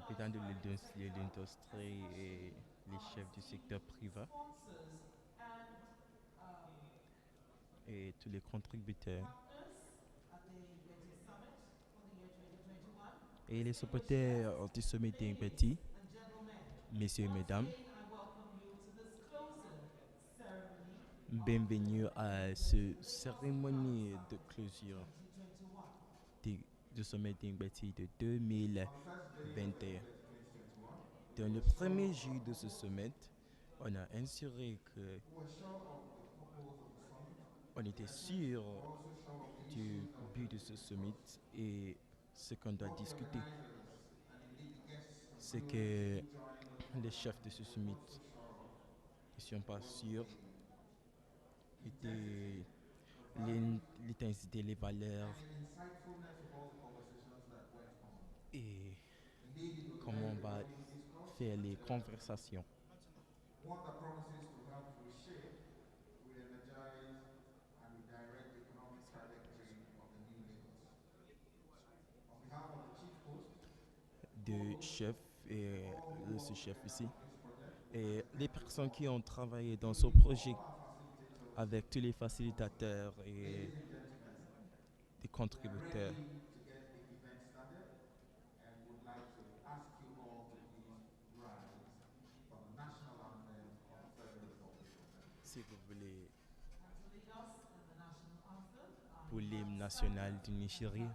capitaine de l'industrie et les chefs du secteur privé et tous les contributeurs. Et les supporters de ce meeting petit, messieurs et mesdames, bienvenue à cette cérémonie de clôture de, de ce meeting petit de 2021. Dans le premier jour de ce sommet, on a assuré que on était sûr du but de ce summit et ce qu'on doit discuter. C'est que les chefs de ce summit ne sont pas sûrs de l'intensité, les valeurs et comment on va faire les conversations. De chefs et le sous-chef ici. Et les personnes qui ont travaillé dans ce projet avec tous les facilitateurs et des contributeurs. Si vous voulez, pour l'hymne national du Nigeria.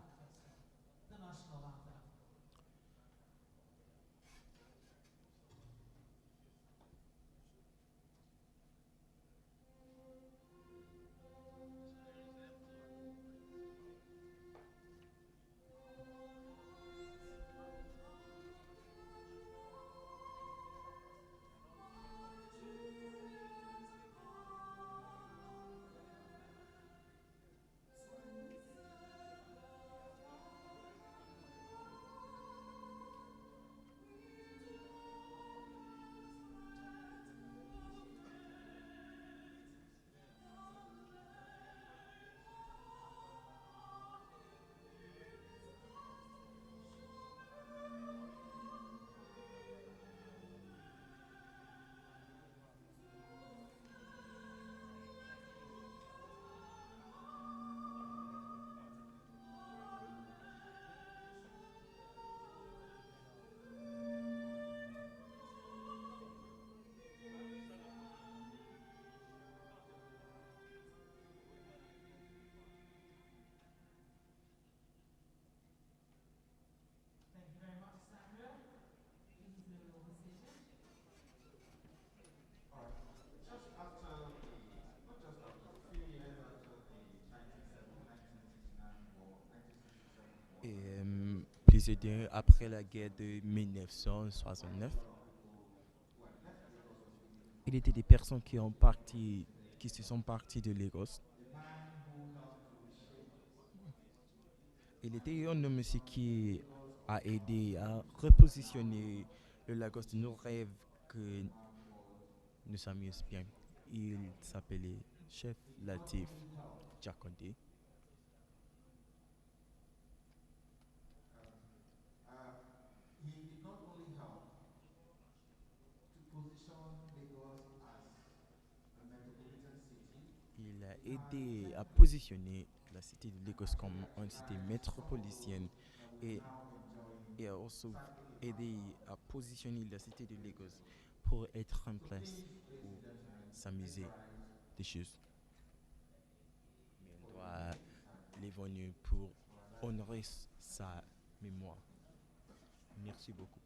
Et plus après la guerre de 1969, il était des personnes qui se sont parties de Lagos. Il était un homme aussi qui a aidé à repositionner le Lagos de nos rêves que nous s'amusons bien. Il s'appelait Chef Latif Jakonde. Il a aidé à positionner la cité de Lagos comme une cité métropolitaine et, et a aussi aidé à positionner la cité de Lagos pour être en place pour s'amuser des choses. Mais on doit les venir pour honorer sa mémoire. Merci beaucoup.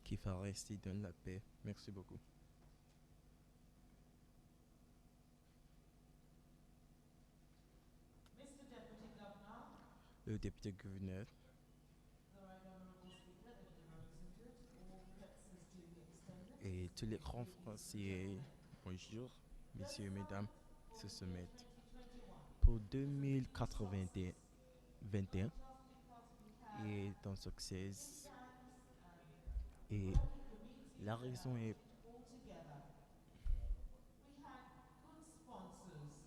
Qui va rester dans la paix. Merci beaucoup. Le député gouverneur, et tous les conférenciers, bonjour, messieurs et mesdames, se soumettent pour 2021 et un succès. Et la raison est,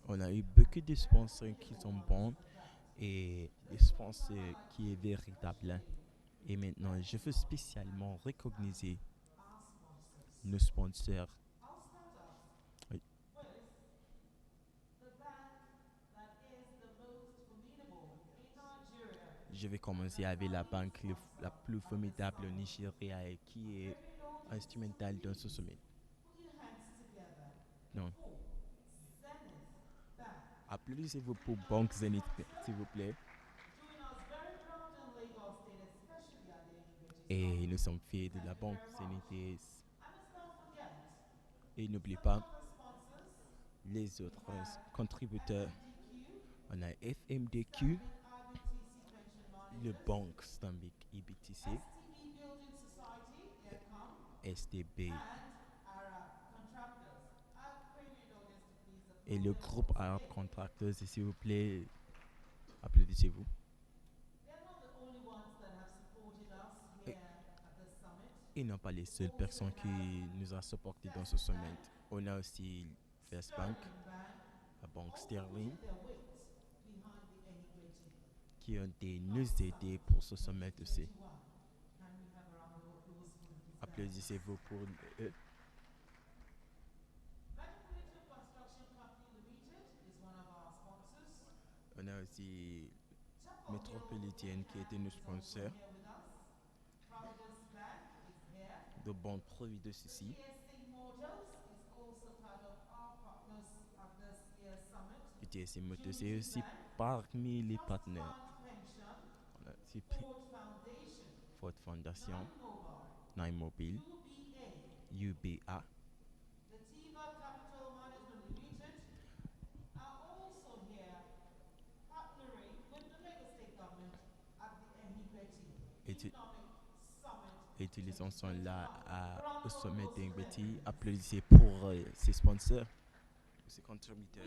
on a eu beaucoup de sponsors qui sont bons et des sponsors qui est véritable, hein. Et maintenant, je veux spécialement recogniser nos sponsors. Oui. Je vais commencer avec la banque la plus formidable au Nigeria et qui est instrumentale dans ce sommet. Non. Applaudissez-vous pour Banque Zenith, s'il vous plaît. Et nous sommes fiers de la Banque Zenith. Et n'oubliez pas les autres contributeurs. On a FMDQ, le Banque Stanbic IBTC, STB et le groupe Arab Contractors. Et s'il vous plaît, applaudissez-vous. Et non pas les seules personnes qui nous ont supportés dans ce sommet. On a aussi First Bank, la Banque Sterling, qui ont été nous aider pour ce sommet aussi. Applaudissez-vous pour eux. On a aussi Métropolitaine qui était nos sponsors de bons produits de ceci. UTSC Moto, c'est aussi parmi les partenaires. On a aussi Ford Foundation, Nine Mobile, UBA. Et tous les gens sont là au sommet d'Ingbeti. Applaudissez pour ces sponsors, ces contributeurs.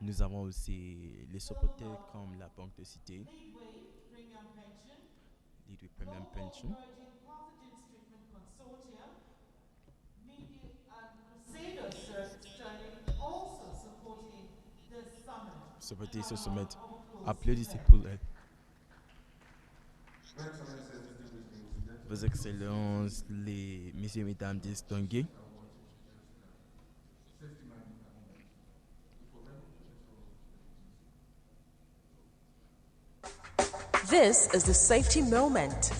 Nous avons aussi les supporters comme la Banque de Cité, Leadway Premium Pension, supporter ce sommet. Applaudissez pour eux. Vos Excellences, les messieurs et mesdames distingués, this is the safety moment.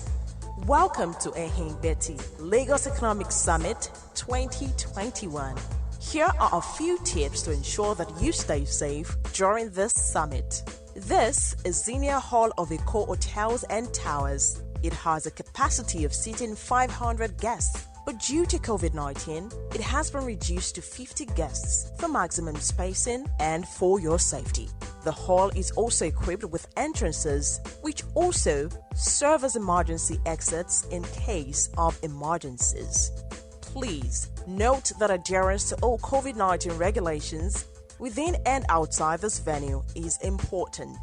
Welcome to Ehingbeti Lagos Economic Summit 2021. Here are a few tips to ensure that you stay safe during this summit. This is Senior Hall of Eco Hotels and Towers. It has a capacity of seating 500 guests, but due to COVID-19, it has been reduced to 50 guests for maximum spacing and for your safety. The hall is also equipped with entrances, which also serve as emergency exits in case of emergencies. Please note that adherence to all COVID-19 regulations within and outside this venue is important.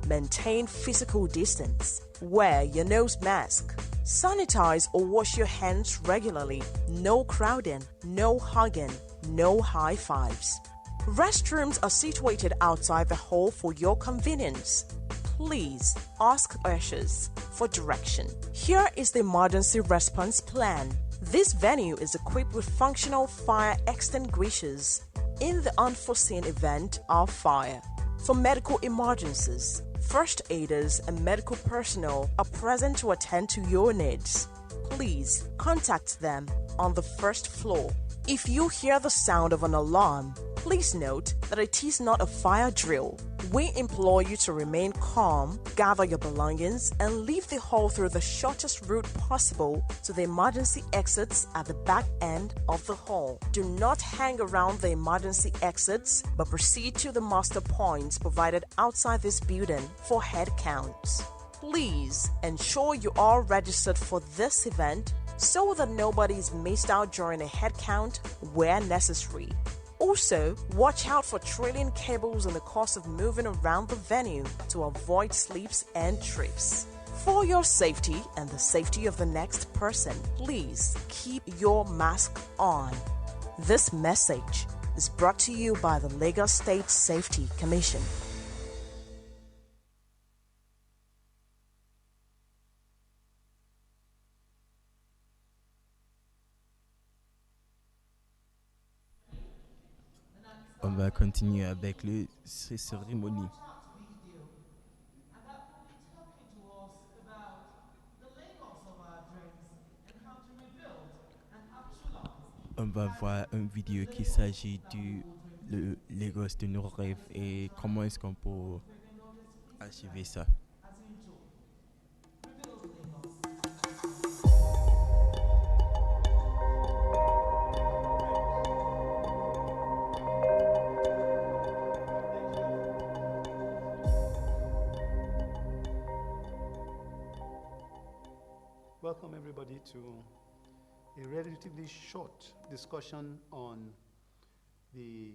Maintain physical distance. Wear your nose mask. Sanitize or wash your hands regularly. No crowding, no hugging, no high fives. Restrooms are situated outside the hall for your convenience. Please ask ushers for direction. Here is the emergency response plan. This venue is equipped with functional fire extinguishers in the unforeseen event of fire. For medical emergencies, first aiders and medical personnel are present to attend to your needs. Please contact them on the first floor. If you hear the sound of an alarm, please note that it is not a fire drill. We implore you to remain calm, gather your belongings, and leave the hall through the shortest route possible to the emergency exits at the back end of the hall. Do not hang around the emergency exits, but proceed to the muster points provided outside this building for head counts. Please ensure you are registered for this event so that nobody's missed out during a head count where necessary. Also, watch out for trailing cables in the course of moving around the venue to avoid slips and trips. For your safety and the safety of the next person, please keep your mask on. This message is brought to you by the Lagos State Safety Commission. On va continuer avec les cérémonies. On va voir une vidéo qui s'agit du Lagos de nos rêves et comment est-ce qu'on peut achever ça. Welcome everybody to a relatively short discussion on the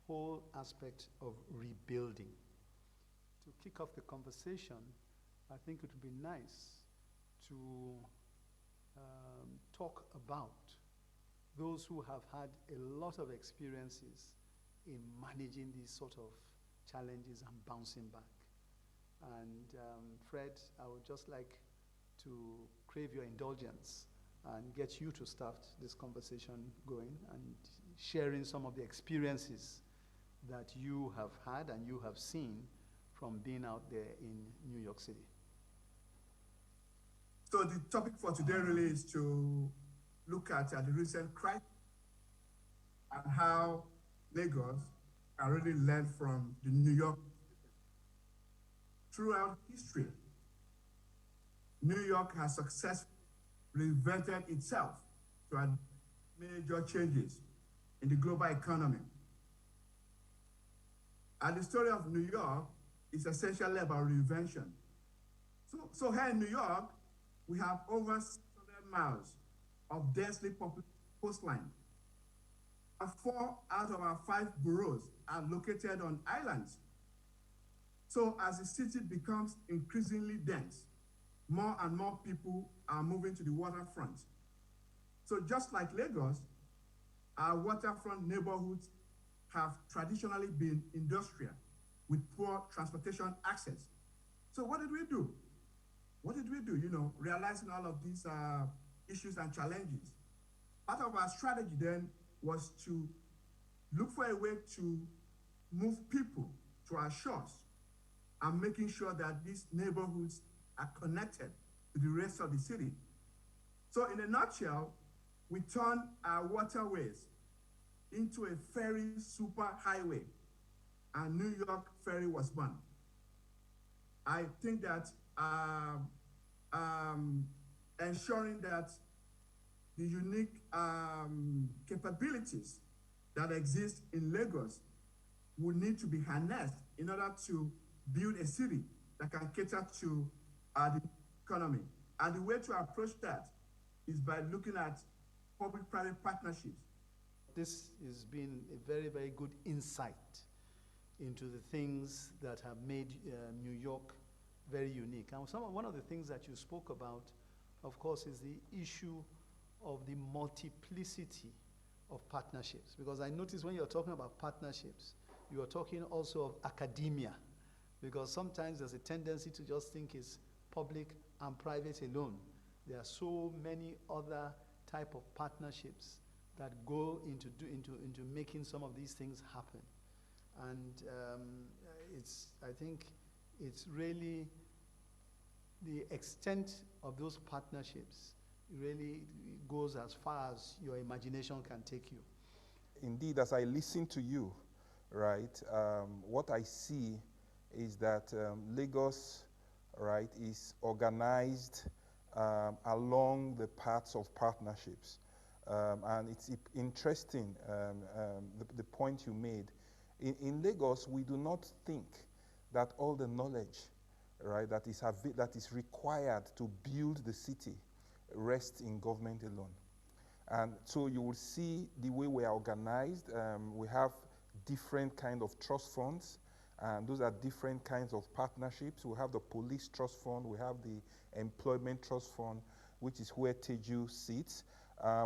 whole aspect of rebuilding. To kick off the conversation, I think it would be nice to talk about those who have had a lot of experiences in managing these sort of challenges and bouncing back. And Fred, I would just like to crave your indulgence and get you to start this conversation going and sharing some of the experiences that you have had and you have seen from being out there in New York City. So the topic for today really is to look at the recent crisis and how Lagos can really learn from the New York. Throughout history, New York has successfully reinvented itself to add major changes in the global economy. And the story of New York is essentially about reinvention. So here in New York, we have over 600 miles of densely populated coastline. And 4 out of our 5 boroughs are located on islands. So as the city becomes increasingly dense, more and more people are moving to the waterfront. So just like Lagos, our waterfront neighborhoods have traditionally been industrial with poor transportation access. So what did we do? What did we do? Realizing all of these issues and challenges. Part of our strategy then was to look for a way to move people to our shores and making sure that these neighborhoods are connected to the rest of the city. So in a nutshell, we turned our waterways into a ferry super highway, and New York Ferry was born. I think that ensuring that the unique capabilities that exist in Lagos will need to be harnessed in order to build a city that can cater to the economy. And the way to approach that is by looking at public-private partnerships. This has been a very, very good insight into the things that have made New York very unique. And one of the things that you spoke about, of course, is the issue of the multiplicity of partnerships. Because I notice when you're talking about partnerships, you are talking also of academia. Because sometimes there's a tendency to just think it's public and private alone. There are so many other type of partnerships that go into making some of these things happen. And I think it's really the extent of those partnerships really goes as far as your imagination can take you. Indeed, as I listen to you, right, what I see is that Lagos, right, is organized along the paths of partnerships. And it's interesting, the point you made. In Lagos, we do not think that all the knowledge, right, that is required to build the city, rest in government alone. And so you will see the way we are organized. We have different kind of trust funds, and those are different kinds of partnerships. We have the police trust fund, we have the employment trust fund, which is where Teju sits.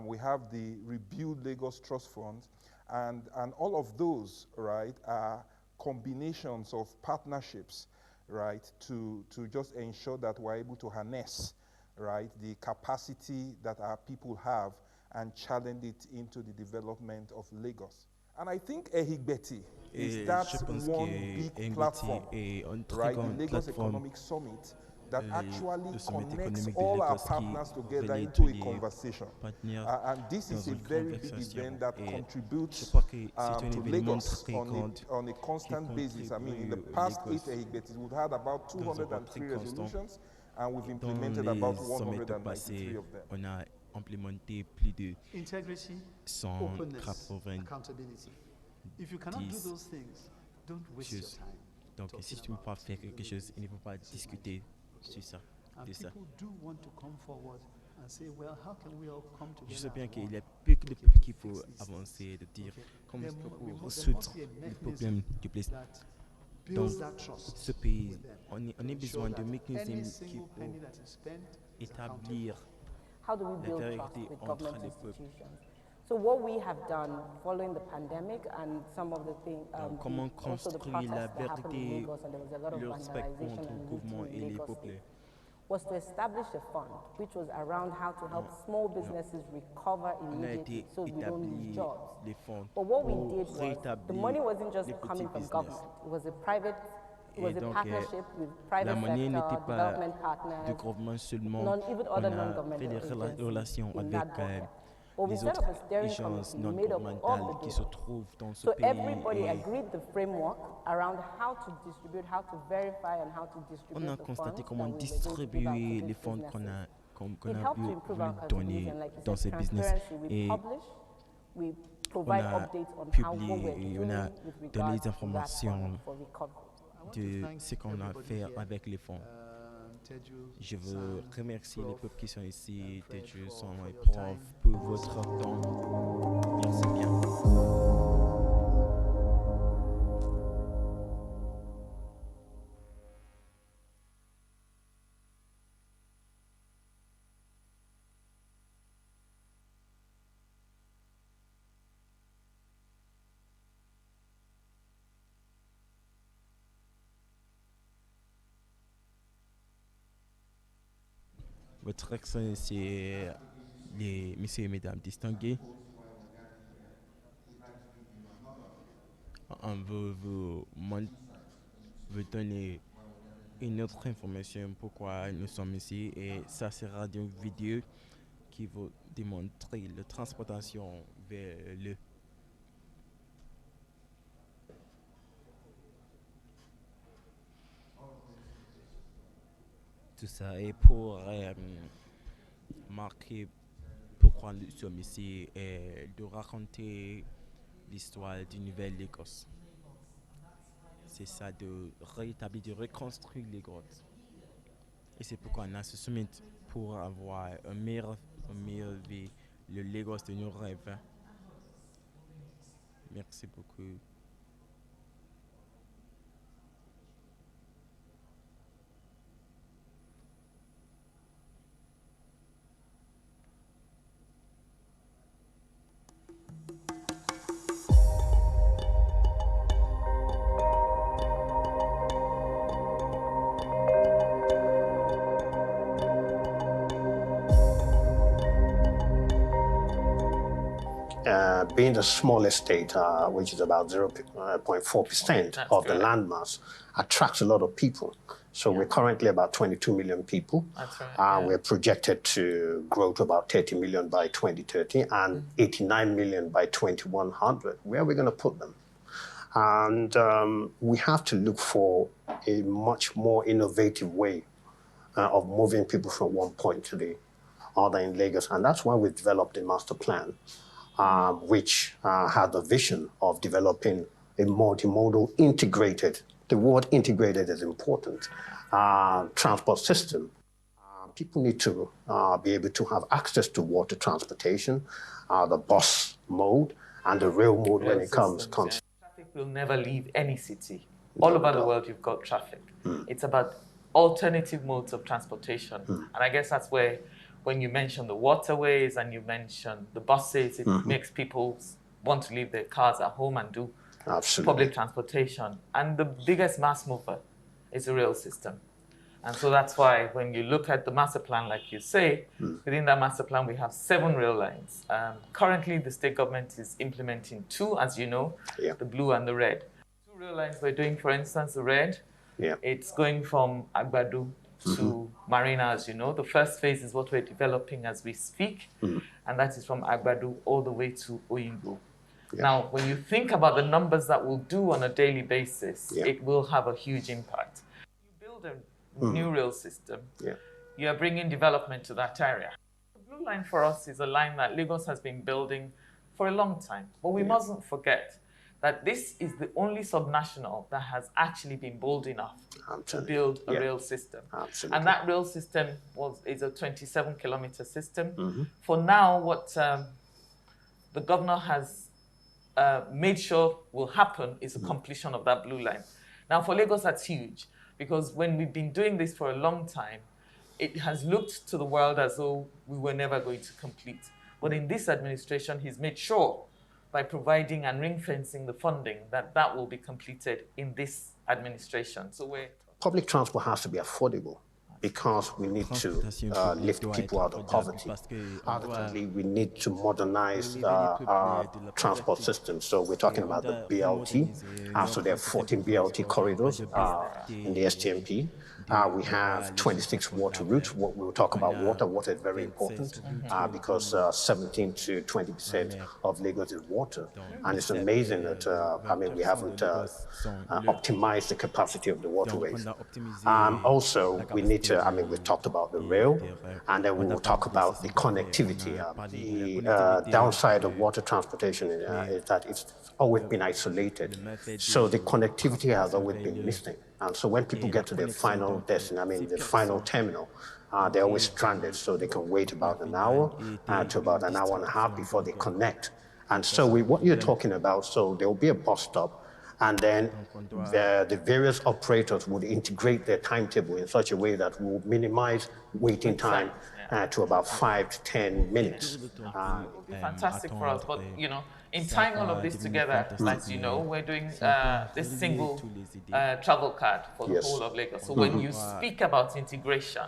We have the Rebuild Lagos Trust Fund, and all of those, right, are combinations of partnerships, right, to just ensure that we're able to harness, right, the capacity that our people have and challenge it into the development of Lagos. And I think Ehigbeti is that one big platform, right, the Lagos Economic Summit, that actually connects all our partners together into a conversation. And this is a very big event that contributes to Lagos on a constant basis. I mean, in the past 8 Ehigbetis, we've had about 203 resolutions, and we've implemented about 193 of them. On a implémenté plus de integrity, 180. openness, accountability. If you cannot do those things, don't waste your time. Donc, si tu ne peux pas faire quelque chose, il ne faut pas discuter sur ça. And people do want to come forward and say, well, how can we all come together? Je sais bien qu'il y a peu de peuples qu'il faut avancer, de dire comment pour résoudre les problèmes du pays. Donc, ce pays, on a besoin de mécanismes qui vont établir how do we build trust with government institutions? So what we have done following the pandemic and some of the things, also the protests that happened in Lagos, and there was a lot of vandalization and looting in Lagos State, was to establish a fund which was around how to help small businesses recover immediately so we don't lose jobs. But what we did was, the money wasn't just coming from government, it was a private. It was a partnership with private sector, development partners, even other non-governmental agencies in that bucket. But we set up a steering committee made up of the donors. So everybody agreed the framework around how to distribute, how to verify, and how to distribute the funds that we were going to give out to these businesses. It helped to improve our accountability, and like you said, transparency. We publish, we provide updates on how what we're doing with regards to that fund for recovery. De ce qu'on a fait avec les fonds. Je veux remercier les peuples qui sont ici, Teju, sont mes profs, pour votre temps. Merci bien. Votre Excellence, les messieurs et mesdames distingués, on veut vous donner une autre information pourquoi nous sommes ici, et ça sera une vidéo qui va démontrer la transportation vers le. Tout ça est pour marquer pourquoi nous sommes ici et de raconter l'histoire du Nouvelle-Écosse. C'est ça, de rétablir, de reconstruire les grottes. Et c'est pourquoi on a ce summit, pour avoir un meilleur vie, le Lagos de nos rêves. Merci beaucoup. Being the smallest state, which is about 0.4% of the landmass, attracts a lot of people. So we're currently about 22 million people. That's right. We're projected to grow to about 30 million by 2030 and 89 million by 2100. Where are we going to put them? And we have to look for a much more innovative way of moving people from one point to the other in Lagos. And that's why we've developed a master plan, which had the vision of developing a multimodal integrated, the word integrated is important, transport system people need to be able to have access to water transportation, the bus mode, and the rail mode when it comes. Traffic will never leave any city. All over the world, you've got traffic. It's about alternative modes of transportation. And I guess that's where, when you mention the waterways and you mention the buses, it makes people want to leave their cars at home and do public transportation. And the biggest mass mover is the rail system. And so that's why when you look at the master plan, like you say, within that master plan, we have 7 rail lines. Currently, the state government is implementing 2, as you know, the blue and the red. 2 rail lines we're doing, for instance, the red, it's going from Agbadu to Marina, as you know. The first phase is what we're developing as we speak, and that is from Agbadu all the way to Oyinbo. Now, when you think about the numbers that we'll do on a daily basis, it will have a huge impact. You build a new rail system, you are bringing development to that area. The blue line for us is a line that Lagos has been building for a long time, but we mustn't forget that this is the only subnational that has actually been bold enough to build a rail system. And that rail system is a 27-kilometer system. For now, what the governor has made sure will happen is the completion of that blue line. Now, for Lagos, that's huge, because when we've been doing this for a long time, it has looked to the world as though we were never going to complete. But in this administration, he's made sure, by providing and ring-fencing the funding, that that will be completed in this administration. So public transport has to be affordable, because we need to lift people out of poverty. Ultimately, we need to modernize our transport system. So we're talking about the BLT. So there are 14 BLT corridors in the STMP. We have 26 water routes. We'll talk about water. Water is very important because 17 to 20% of Lagos is water. And it's amazing that, we haven't optimized the capacity of the waterways. Also, we need to, we've talked about the rail, and then we will talk about the connectivity. The downside of water transportation is that it's always been isolated. So the connectivity has always been missing. And so when people get to their final destination, the final terminal, they're always stranded. So they can wait about an hour to about an hour and a half before they connect. And so what you're talking about, so there will be a bus stop, and then the various operators would integrate their timetable in such a way that will minimize waiting time to about 5 to 10 minutes. It would be fantastic for us, but in tying all of this together, as you know, we're doing this single travel card for the whole of Lagos. So when you speak about integration,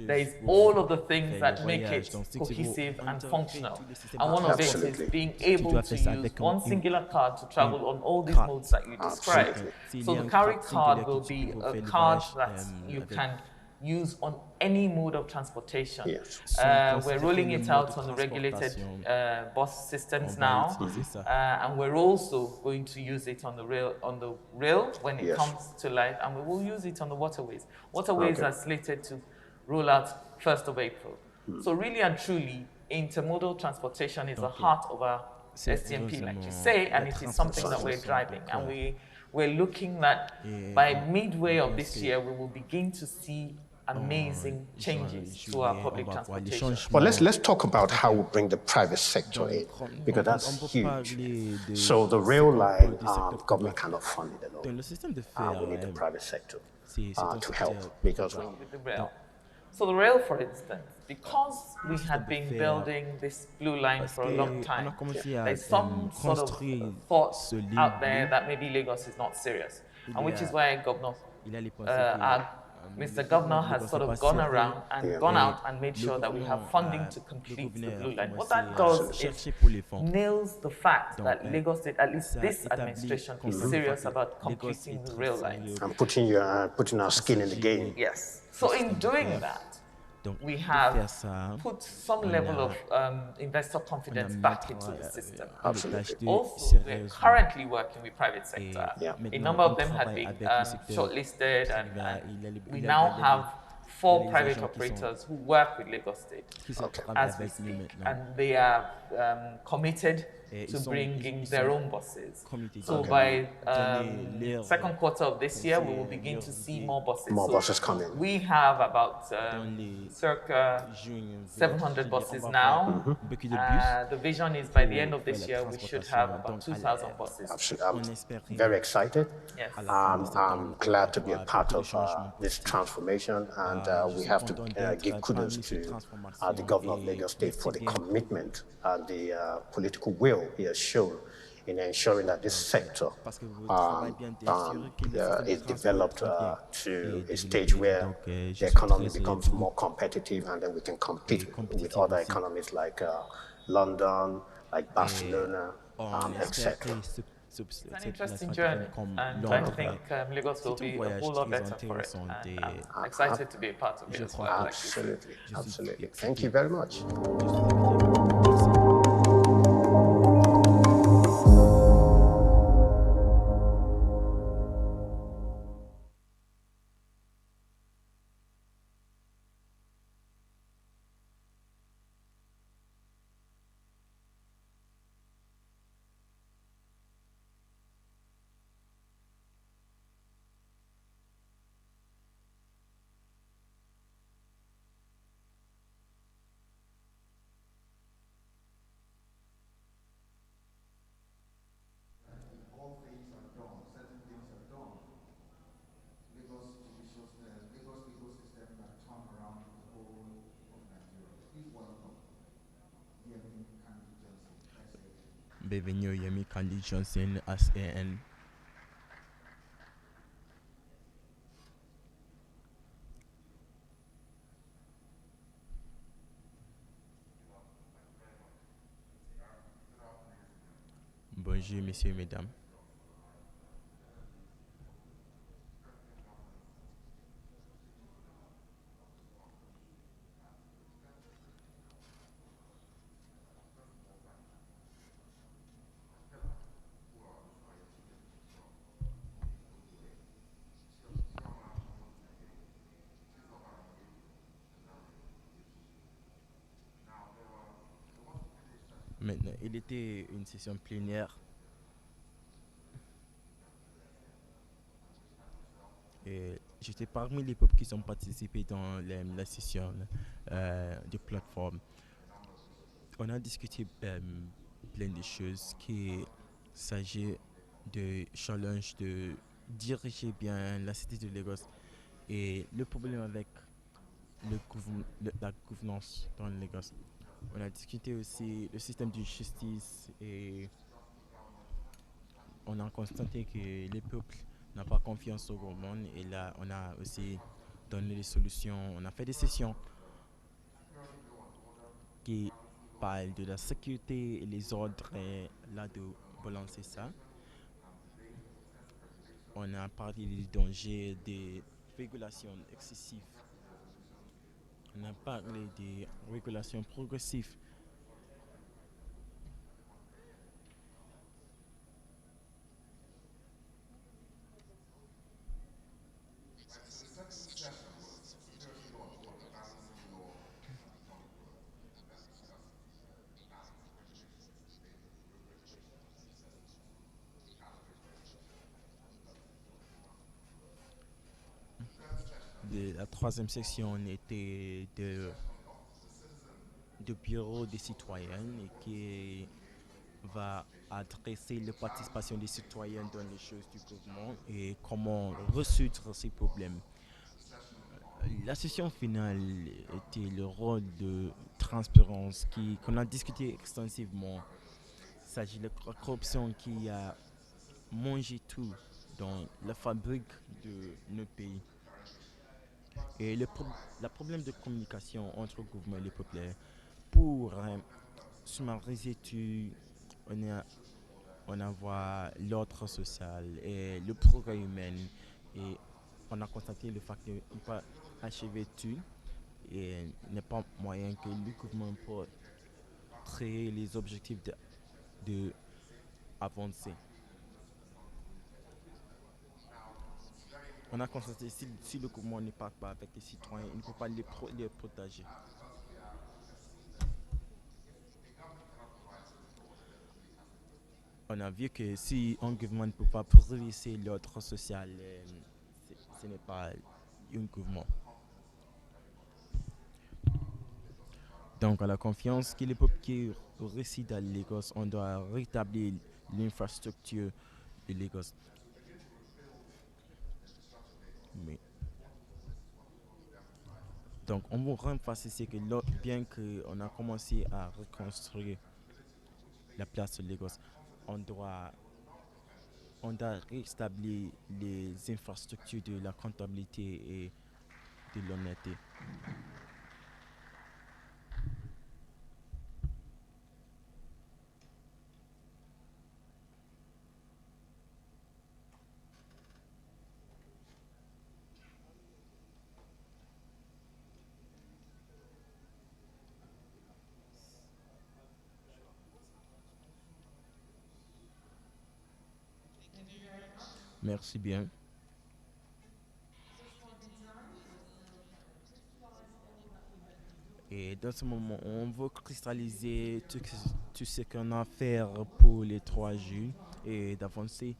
there is all of the things that make it cohesive and functional. And one of it is being able to use one singular card to travel on all these modes that you described. So the carry card will be a card that you can use on any mode of transportation. We're rolling it out on the regulated bus systems now, and we're also going to use it on the rail when it comes to life, and we will use it on the waterways. Waterways are slated to roll out 1st of April. So really and truly, intermodal transportation is the heart of our STMP, like you say, and it is something that we're driving, and we're looking that by midway of this year, we will begin to see amazing changes to our public transportation. Well, let's talk about how we bring the private sector in, because that's huge. So the rail line, government cannot fund it alone. We need the private sector to help, because So the rail, for instance, because we had been building this blue line for a long time, there's some sort of thought out there that maybe Lagos is not serious, and which is why Mr. Governor has sort of gone around and gone out and made sure that we have funding to complete the blue line. What that does is nails the fact that Lagos State, at least this administration, is serious about completing the rail lines. And putting our skin in the game. Yes. So in doing that, we have put some level of investor confidence back into the system. Absolutely. Also, we're currently working with private sector. A number of them had been shortlisted, and we now have 4 private operators who work with Lagos State as we speak. And they are committed to bringing their own buses. So Okay. by second quarter of this year, we will begin to see more buses. More buses coming. We have about circa 700 buses now. The vision is by the end of this year, we should have about 2,000 buses. I'm very excited. Yes. I'm glad to be a part of this transformation, and we have to give kudos to the governor of Lagos State for the commitment and the political will he has shown in ensuring that this sector is developed to a stage where the economy becomes more competitive, and then we can compete with other economies like London, like Barcelona, etc. It's an interesting journey, and I think Lagos will be a whole lot better for it. And I'm excited to be a part of it as well. Absolutely, absolutely. Thank you very much. Bienvenue Yemi Kandi Johnson as AN. Bonjour messieurs, mesdames. Maintenant, il était une session plénière. Et j'étais parmi les peuples qui ont participé dans la session de plateforme. On a discuté plein de choses qui s'agit de challenge de diriger bien la cité de Lagos et le problème avec la gouvernance dans Lagos. On a discuté aussi le système de justice et on a constaté que les peuples n'ont pas confiance au gouvernement et là on a aussi donné des solutions. On a fait des sessions qui parlent de la sécurité et les ordres et là de balancer ça. On a parlé des dangers des régulations excessives. On a parlé des régulations progressives. La troisième section était de bureau des citoyens et qui va adresser la participation des citoyens dans les choses du gouvernement et comment résoudre ces problèmes. La session finale était le rôle de transparence qu'on a discuté extensivement. Il s'agit de la corruption qui a mangé tout dans la fabrique de nos pays. Et le problème de communication entre le gouvernement et les peuples, pour summariser tout, on a voit l'ordre social et le progrès humain. Et on a constaté le fait qu'on ne peut pas achever tout et il n'y a pas moyen que le gouvernement peut créer les objectifs de avancer. On a constaté que si le gouvernement ne parle pas avec les citoyens, il ne peut pas les protéger. on a vu que si un gouvernement ne peut pas progresser l'ordre social, ce n'est pas un gouvernement. Donc, à la confiance que les peuples qui résident à Lagos, on doit rétablir l'infrastructure de Lagos. Mais, donc, on vous renforcer que bien qu'on a commencé à reconstruire la place de Lagos, on doit, on doit rétablir les infrastructures de la comptabilité et de l'honnêteté. Merci bien. Et dans ce moment, on veut cristalliser tout ce qu'on a à faire pour les 3 jours et d'avancer.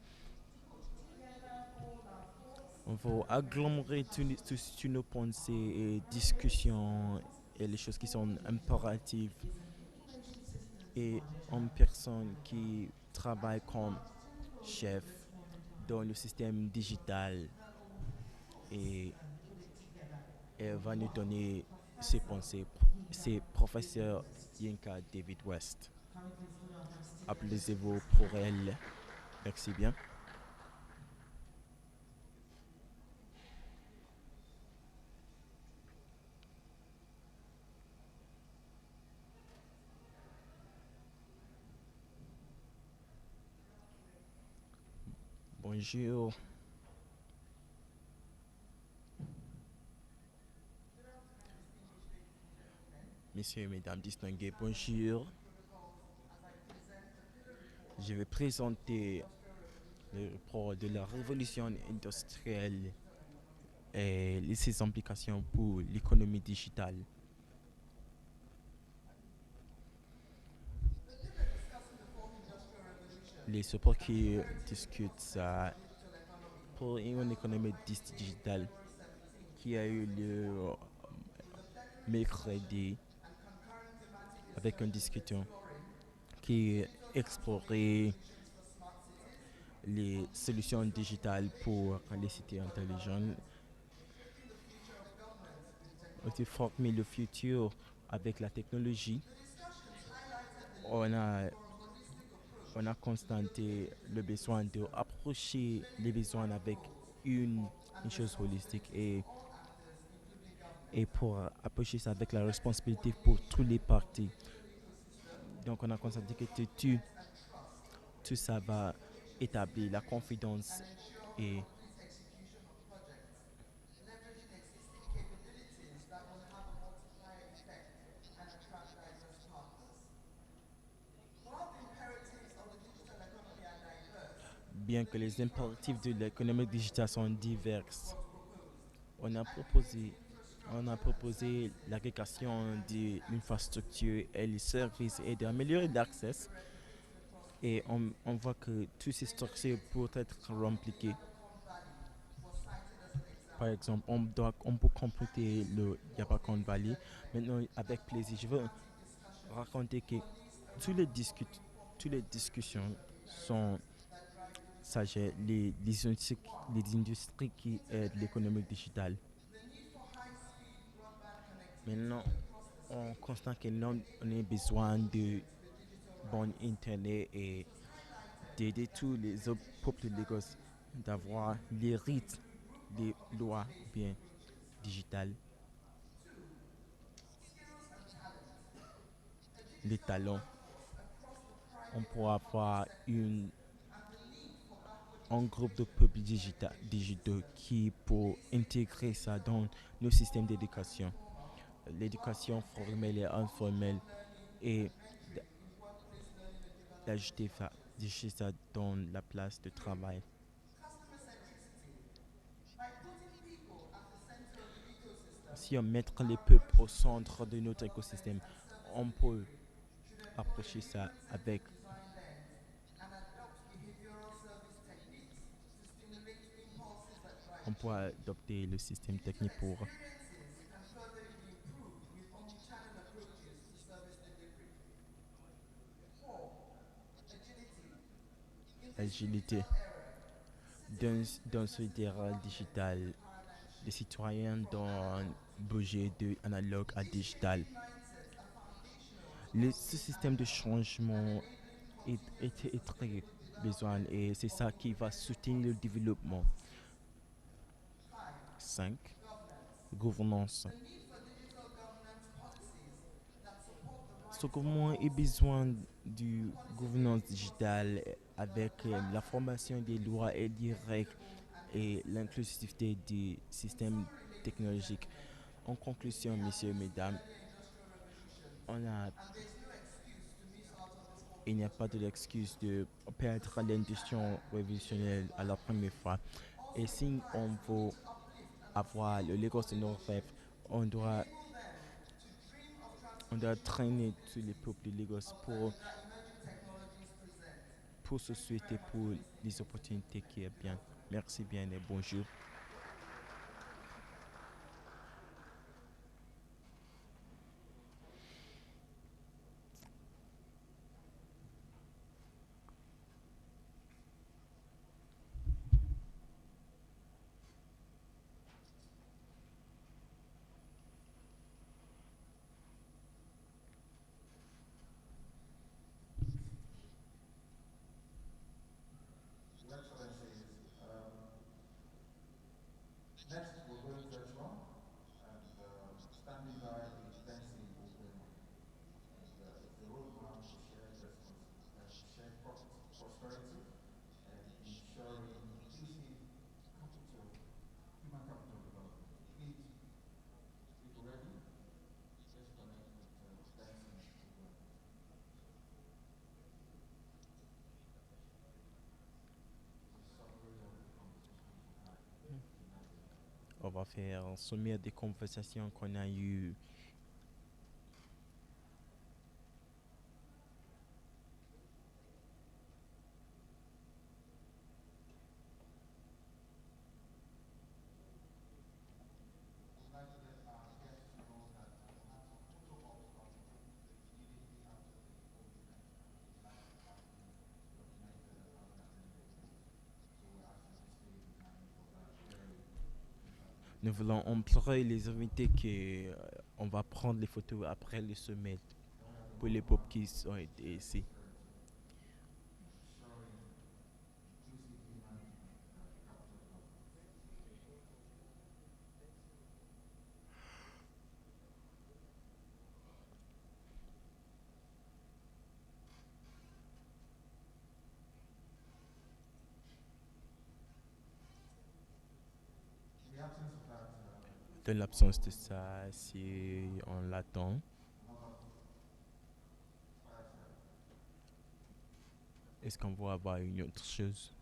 On va agglomérer toutes nos pensées et discussions et les choses qui sont impératives et en personne qui travaille comme chef dans le système digital et elle va nous donner ses pensées. C'est professeur Yinka David West. Applaudissez-vous pour elle. Merci bien. Bonjour. Messieurs et mesdames distingués, bonjour. Je vais présenter le rapport de la révolution industrielle et ses implications pour l'économie digitale. Les supports qui discutent ça pour une économie digitale qui a eu lieu mercredi avec une discussion qui explorait les solutions digitales pour les cités intelligentes. On a formé le futur avec la technologie. On a constaté le besoin d'approcher les besoins avec une chose holistique et pour approcher ça avec la responsabilité pour tous les partis. Donc on a constaté que tout ça va établir la confidence et bien que les impératifs de l'économie digitale sont divers, on a proposé l'agrégation de l'infrastructure et les services et d'améliorer l'accès. Et on voit que toutes ces structures peuvent être rempliquées. Par exemple, on peut compléter le Yabakon Valley. Maintenant, avec plaisir, je veux raconter que toutes les discussions sont sages, les industries qui aident l'économie digitale. Maintenant, on constate que nous on a besoin de bon internet et d'aider tous les autres peuples de Lagos d'avoir les rites, les lois bien digitales, les talents. On pourra avoir un groupe de peuples digitaux qui pour intégrer ça dans nos systèmes d'éducation, l'éducation formelle et informelle et d'ajouter ça dans la place de travail. Si on met les peuples au centre de notre écosystème, on peut approcher ça avec on pourra adopter le système technique pour agilité. Dans ce terrain digital, les citoyens doivent bouger de analogue à digital. Ce système de changement est très besoin et c'est ça qui va soutenir le développement. 5. Gouvernance. Ce gouvernement a besoin de gouvernance digitale avec la formation des lois et des règles et l'inclusivité des systèmes technologiques. En conclusion, messieurs, mesdames, il n'y a pas de l'excuse de perdre l'industrie révolutionnaire à la première fois. Et si on veut avoir le Lagos de nos rêves, on doit traîner tous les peuples de Lagos pour se souhaiter pour les opportunités qui est bien. Merci bien et bonjour. On va faire un sommaire des conversations qu'on a eues. Nous voulons implorer les invités qu'on va prendre les photos après le sommet pour les peuples qui sont ici. Dans l'absence de ça, si on l'attend, est-ce qu'on va avoir une autre chose?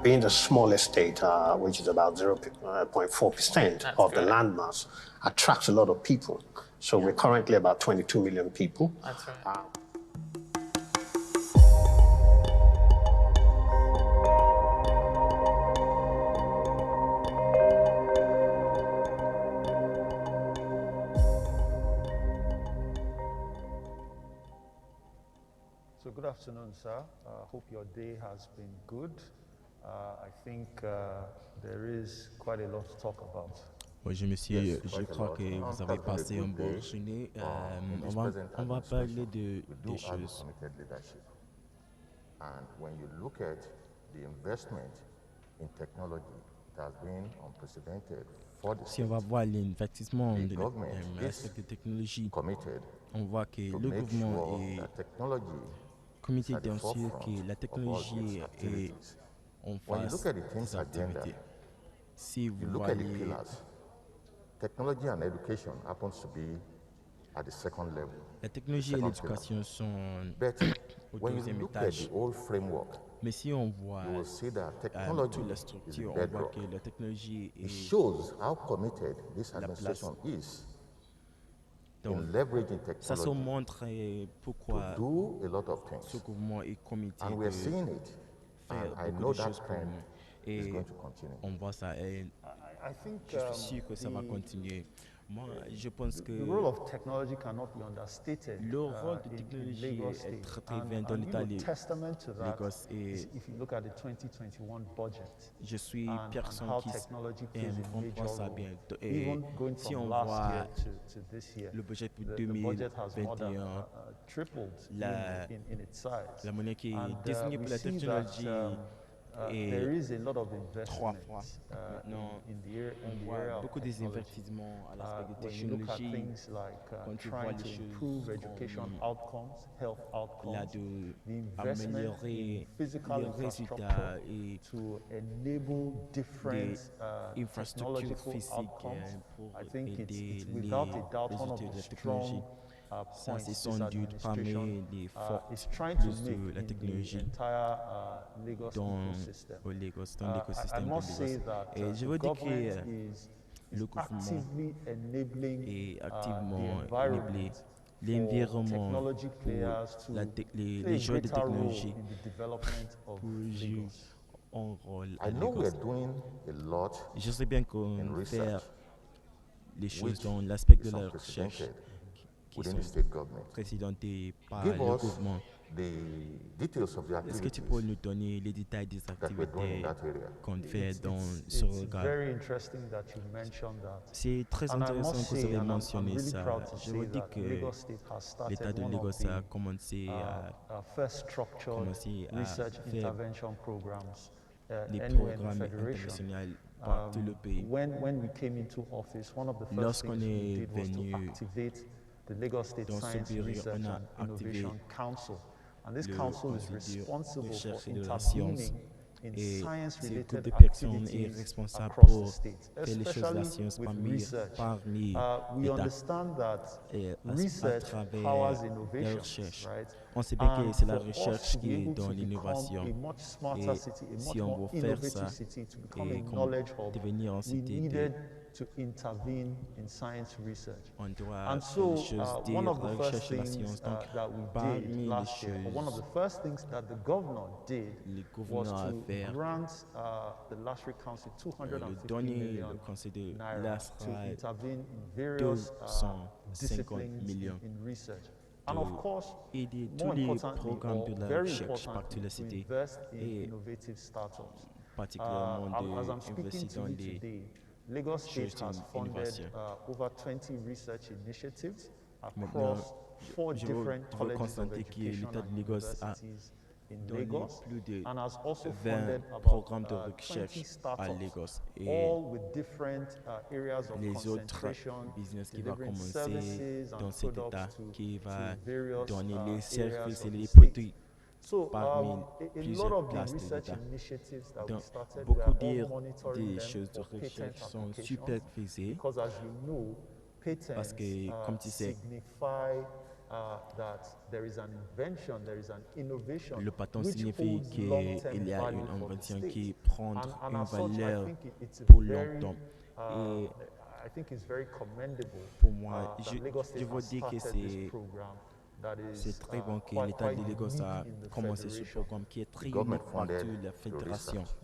Being the smallest state, which is about 0.4% of the landmass, attracts a lot of people. So we're currently about 22 million people. That's right. So good afternoon, sir. Hope your day has been good. I think there is quite a lot to talk about. Bonjour monsieur, je crois que vous avez passé une bonne journée. On va parler des choses. And when you look at the investment in technology, it has been unprecedented for the Si on va voir l'investissement The de government l'aspect de technologie, committed on voit que to le make gouvernement sure est that technology comité is at the d'ensure forefront que la of all its technologie est activities. en on When you look fasse at the des team's agenda, activités. Si you vous look at the voyez pillars, technology and education happens to be at the second level, la the technologie et second pillar. l'éducation sont But au when you deuxième look at the étage. old framework, Mais si on voit you will see that technology toute la is the structure, on voit bedrock. que la technologie It est shows how committed this la place. administration is Donc, in leveraging ça se technology montre to pourquoi do a lot of ce things. gouvernement est comité And de we're seeing it. faire And I beaucoup know de that choses pour trend nous. is Et going to continue. on voit ça et I think je suis sûr que ça va continuer. Moi, je pense que the role of technology cannot be understated le rôle de in technologie Lagos est State. très bien dans l'État de Testament to that Lagos. Et is if you look at the 2021 budget je suis and personne how qui technology plays a comprend major ça role. bien. Et Even going si from on last voit year to this year, le budget pour the budget has more than 2021, tripled la in its size. la monnaie qui est And désignée we pour la see technologie there is a lot of 3 investment fois. Maintenant, in the area on voit of beaucoup des technology. investissements à l'aspect de When you look at technologie. things like Quand tu vois trying les to choses improve education comme outcomes, health là outcomes, de the investment in améliorer physical les infrastructure résultats et to enable different infrastructures technological physiques outcomes, pour I think aider it's without a doubt one of utilisateurs de the la technologie. strong Ça, points c'est this sans doute parmi administration les is fortes trying to plus make de la in the technologie entire Lagos dans, ecosystem. dans I l'écosystème de must say Lagos. that Et je the veux dire que government is le gouvernement actively enabling est the activement environment l'environnement technology pour players to les play a joueurs de greater role technologie in the development of pour jouer Lagos. un rôle à I know we're Lagos. doing a lot Je sais bien in qu'on fait research, les choses which dans l'aspect de is la recherche unprecedented qui within sont the state government. présidentées par Give le us gouvernement. the details of the Est-ce que tu activities peux nous donner les détails des that we're doing in activités that area. qu'on fait dans It's ce regard? very interesting that you mentioned that. C'est très And I intéressant must que vous say, avez and I'm mentionné really ça. proud to Je veux say dire that que Lagos State has l'État started de one of Lagos the a commencé à first structured commencer à research faire intervention programs les anywhere in the programmes Federation. internationaux par tout le pays. When we came into office, one of the first Lorsqu'on things we est did was to venu activate the Lagos State dans ce Science bureau, Research on a and activé Innovation Council. And this le council is Conseil de responsible for recherche et de la science. intervening in Et ce groupe science-related de personnes est activities responsable across pour the state, faire les choses de la especially science with parmi research. We l'État understand that et à research travers powers la innovation, recherche. right? On sait bien que And c'est la for us recherche to be qui est able dans to become l'innovation. a much smarter Et city, a si much on more veut faire innovative ça city, to become et a knowledge hub, devenir une we cité de needed to intervene in science research. on doit And faire so, les choses one dire of la the first recherche et la things science. Donc, that we did parmi les last year, or one of the choses first things that the governor did les was gouverneurs à to faire, grant the Lashri Council le 250 donner million le conseil de naira to l'ASRA intervene in various 250 disciplines millions in research. And of course, aider tous more les importantly, programmes de or la very recherche partout importantly, la to cité invest in et innovative startups. particulièrement As I'm speaking d'investir to dans you les today, Lagos State choses has funded d'innovation. over 20 research initiatives Maintenant, across four different je veux colleges of constater que education l'État de and Lagos a universities in donné Lagos, plus de and has also 20 funded programmes de about 20 recherche à startups, Lagos. Et all with different areas of les autres concentration, business qui va delivering commencer services dans and cet État, products qui va to various donner les areas services et of les the state. produits So, parmi a lot plusieurs of the places de research l'État. initiatives that we Donc, started, we beaucoup are all dire monitoring des them choses de for patent recherche sont applications, supervisées because as you know, parce patents que, comme tu sais, signify that there is an invention, there is an innovation, le patent which signifie holds qu'il long-term y a value une for the invention state. qui prend And une as such, I valeur think it's a pour very, longtemps. Et I think it's very commendable pour moi, that je Lagos State veux has dire que started this program that is c'est très bon que quite l'État de Lagos a unique in the commencé ce federation. programme qui est très The government unique partout funded la the fédération. research.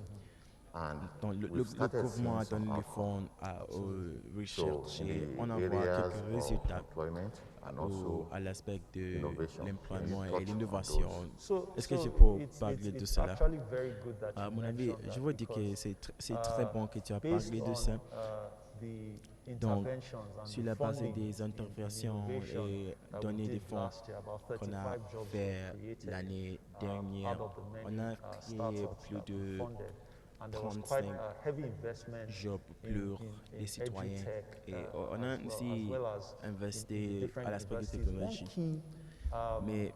And Donc, le we've started gouvernement a seeing donné some les outcomes. fonds aux So recherches in et on the en voit areas quelques of résultats employment and also à l'aspect de innovation. l'employement Can you et touch on l'innovation. those? Est-ce que je peux it's parler de it's cela? actually very good that À you mon avis, mentioned je that veux dire que because, c'est très bon que tu as based parlé de on, ça. The Donc, interventions and sur the la base funding des in interventions innovation et that we donner des did fonds last year, about qu'on a 35 jobs fait were created, l'année dernière, out of the on many a créé startups plus that we de funded. And there was quite 35 a heavy investment jobs in, pour in les citoyens. edutech, Et on a aussi as well as in investi different à l'aspect de universities. One technologie. key Mais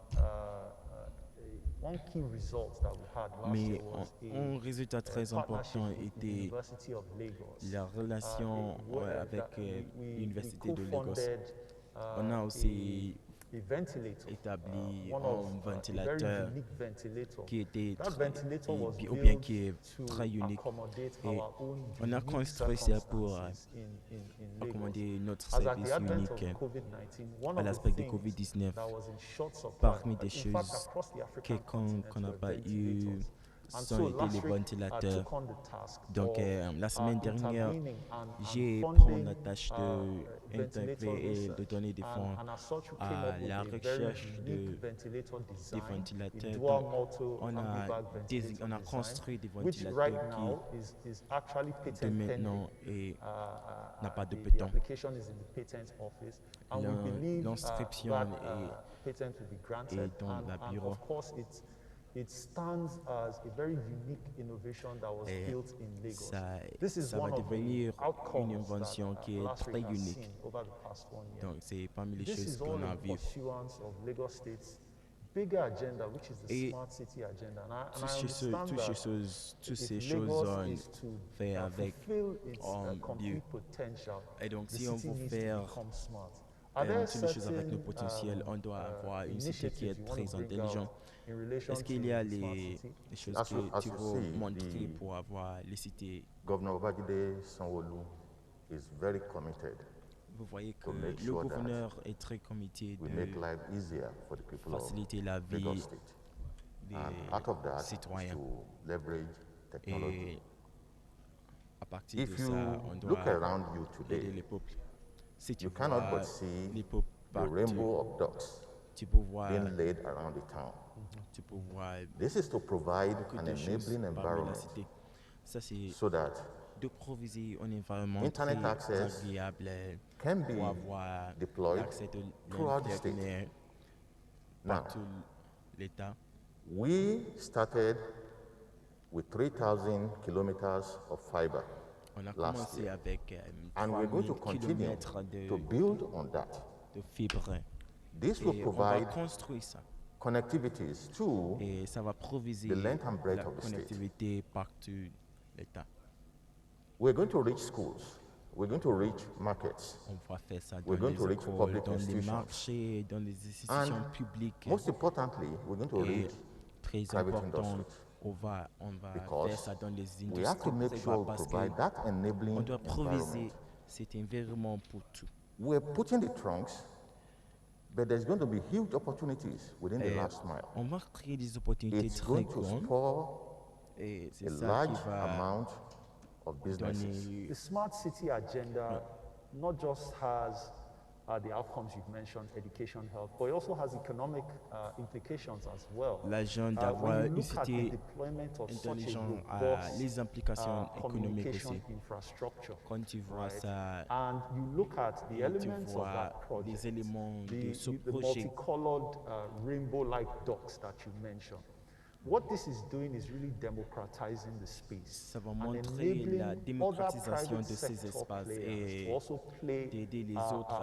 one key result that we had last Mais year was un résultat très partnership important with the était University of Lagos. la relation avec We l'Université de Lagos. co-funded On a aussi a ventilator, établi one un of a very ventilateur unique ventilator. qui était That très, ventilator was ou bien built qui est to très unique. accommodate Et our own on a unique construit ça pour circumstances in Lagos. accommoder notre As at service the advent unique of COVID-19, one à of l'aspect the de things COVID-19. that was in short supply, Parmi des in fact, choses across the African continent, qu'on n'a were pas eu ventilators. And sont so été last les week, ventilateurs. took on the task Donc, of la semaine dernière, intervening and j'ai pris funding la tâche ventilator d'intervenir et de research. donner des fonds And as such, we came à up with la a very recherche unique ventilator des design, a ventilateurs. dual Donc, motor on ambivag ventilator on a design, construit des which ventilateurs right now is actually de patent maintenant pending. n'a pas de The pétant. application is in the patent office, and we believe L'inscription that est patent will be granted. dans la And bureau. of course, it stands as a very unique innovation that was built in Lagos. This is Ça va one of the devenir une outcomes invention that qui est Plenary très has unique. seen over the past 1 year. Donc, c'est parmi les This choses is all qu'on a in vues. pursuance of Lagos State's bigger agenda, which is the Et smart city agenda. And I toutes understand ces if choses Lagos ont is to fait avec fulfill its Dieu. complete potential, Et donc, the si on city veut needs faire to become smart. Are there toutes les choses avec nos certain potentiels, on doit avoir une cité qui est initiatives you want très to bring intelligente. out in relation Est-ce qu'il y a to smart les city? choses As you- que as tu you veux see, montrer the- pour avoir les cités? Governor Babajide Sanwo-Olu is very committed Vous voyez que to make le sure that gouverneur est très comité we make de life easier for the people of faciliter la Lagos vie State. des And out of that is citoyens. to leverage technology. Et à partir If de you ça, on look doit around you aider today, les peuples. Si tu you cannot vois but see les peuples the partout, rainbow of ducks tu peux voir, being laid around the town. tu peux voir This is to provide beaucoup an de choses enabling parmi la environment cité. Ça, c'est so that de proviser un environnement Internet très access agréable can be pour avoir deployed l'accès de throughout the state. l'Internet Now, par tout l'État. we started with 3,000 kilometers of fiber On a last commencé year, avec and we're going to 3000 continue kilomètres to build on that. de fibres. This will Et on va provide construire ça. connectivities to Et ça va proviser the length and breadth la of the state. connectivité partout l'État. We're going to reach schools. We're going to reach markets. On va faire ça We're dans going to les reach écoles, public dans les institutions. marchés, dans les institutions And publiques. most importantly, we're going to Et reach très private important, industries. on va faire Because ça dans les we have to industries make sure we parce provide that qu'on enabling doit proviser environment. cet environnement pour tout. We're putting the trunks, but there's going to be huge opportunities within the Et last mile. on va créer des opportunités It's très going to grandes spur et c'est a ça large qui va amount of businesses. donner The smart city agenda not just has the outcomes you've mentioned, education, health, but it also has economic implications as well. l'agent When d'avoir you une look at the cité deployment of such a intelligente à robust les implications économiques communication aussi. infrastructure, Quand tu vois right? ça, And you look at the et tu elements of vois that project, des éléments de ce the projet, multicolored rainbow-like dots that you mentioned. What this is doing is really democratizing the space ça va and montrer la enabling démocratisation other de ces private sector espaces players et to also play d'aider les autres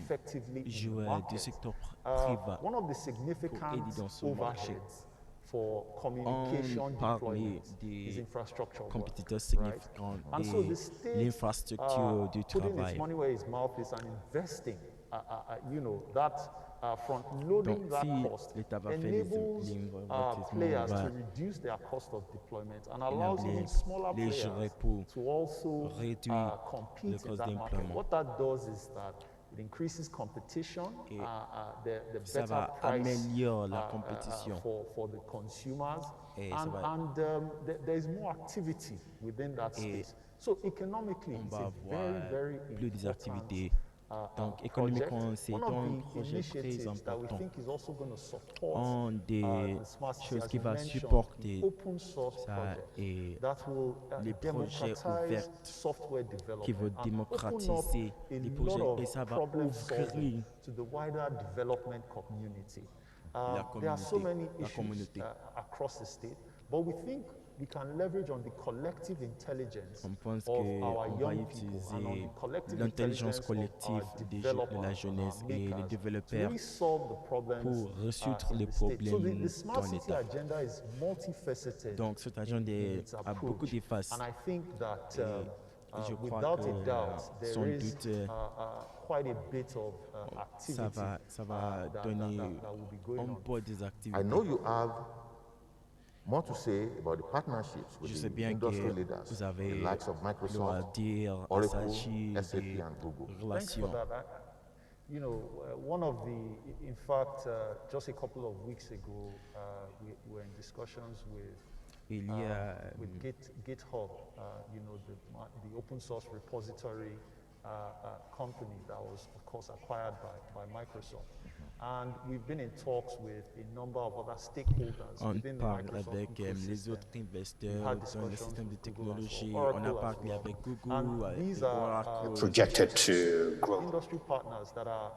effectively in the joueurs du market. secteur privé One of the pour significant aider dans ce marché. overheads for communication On parlait deployment is des infrastructure work, compétiteurs right? significants And so the et state l'infrastructure du putting its travail. money where its mouth is and investing, that front loading Donc, that si cost l'État va faire les enables investissements, players va to reduce their cost of deployment and allows enabler even smaller les players jurés pour to also réduire le compete in cost that market. d'implément. What that does is that it increases competition, Et the ça better va price améliorer la compétition. for the consumers, Et ça va- and there is more activity within that Et space. So economically, on it's va a avoir very plus des important activités. Donc, project. économiquement, c'est One of un the projet très initiatives that we important. think is also going to support Un des the smart city, choses as qui you va mentioned, supporter the open source ça project et that will les projets democratize ouverts software development qui vont and démocratiser open up a les lot projets of et ça va problem solving ouvrir to the wider development community. la There are so communauté, many la issues communauté. across the state, but we think we can leverage on the collective intelligence On pense of qu'on our va young people and on utiliser the collective l'intelligence intelligence of collective our de la developers and our jeunesse et les makers to développeurs really solve the problems pour résoudre in les the state. So problèmes the smart dans city l'État. agenda is multifaceted Donc cet in agenda its a beaucoup approach. de faces. And I think that Et je crois without que a doubt, sans there is doute quite a bit of activity ça va donner that will be going un on. peu des I activités. know you have more to say about the partnerships with Je sais the bien industry que leaders, vous the avez likes of le à Microsoft, dire à Oracle, s'agir SAP, des and Google. Thanks for relations. that. You know, one of the, in fact, just a couple of weeks ago, we were in discussions Il y a with GitHub, you know, the open source repository company that was, of course, acquired by Microsoft. And we've been in talks with a number of other stakeholders on within the parle Microsoft avec les ecosystem. autres We investisseurs had dans le discussions système de with Google as technologie. well, On a Oracle as parlé well. avec Google, And avec these are Oracle. Projected to grow. Industry partners that are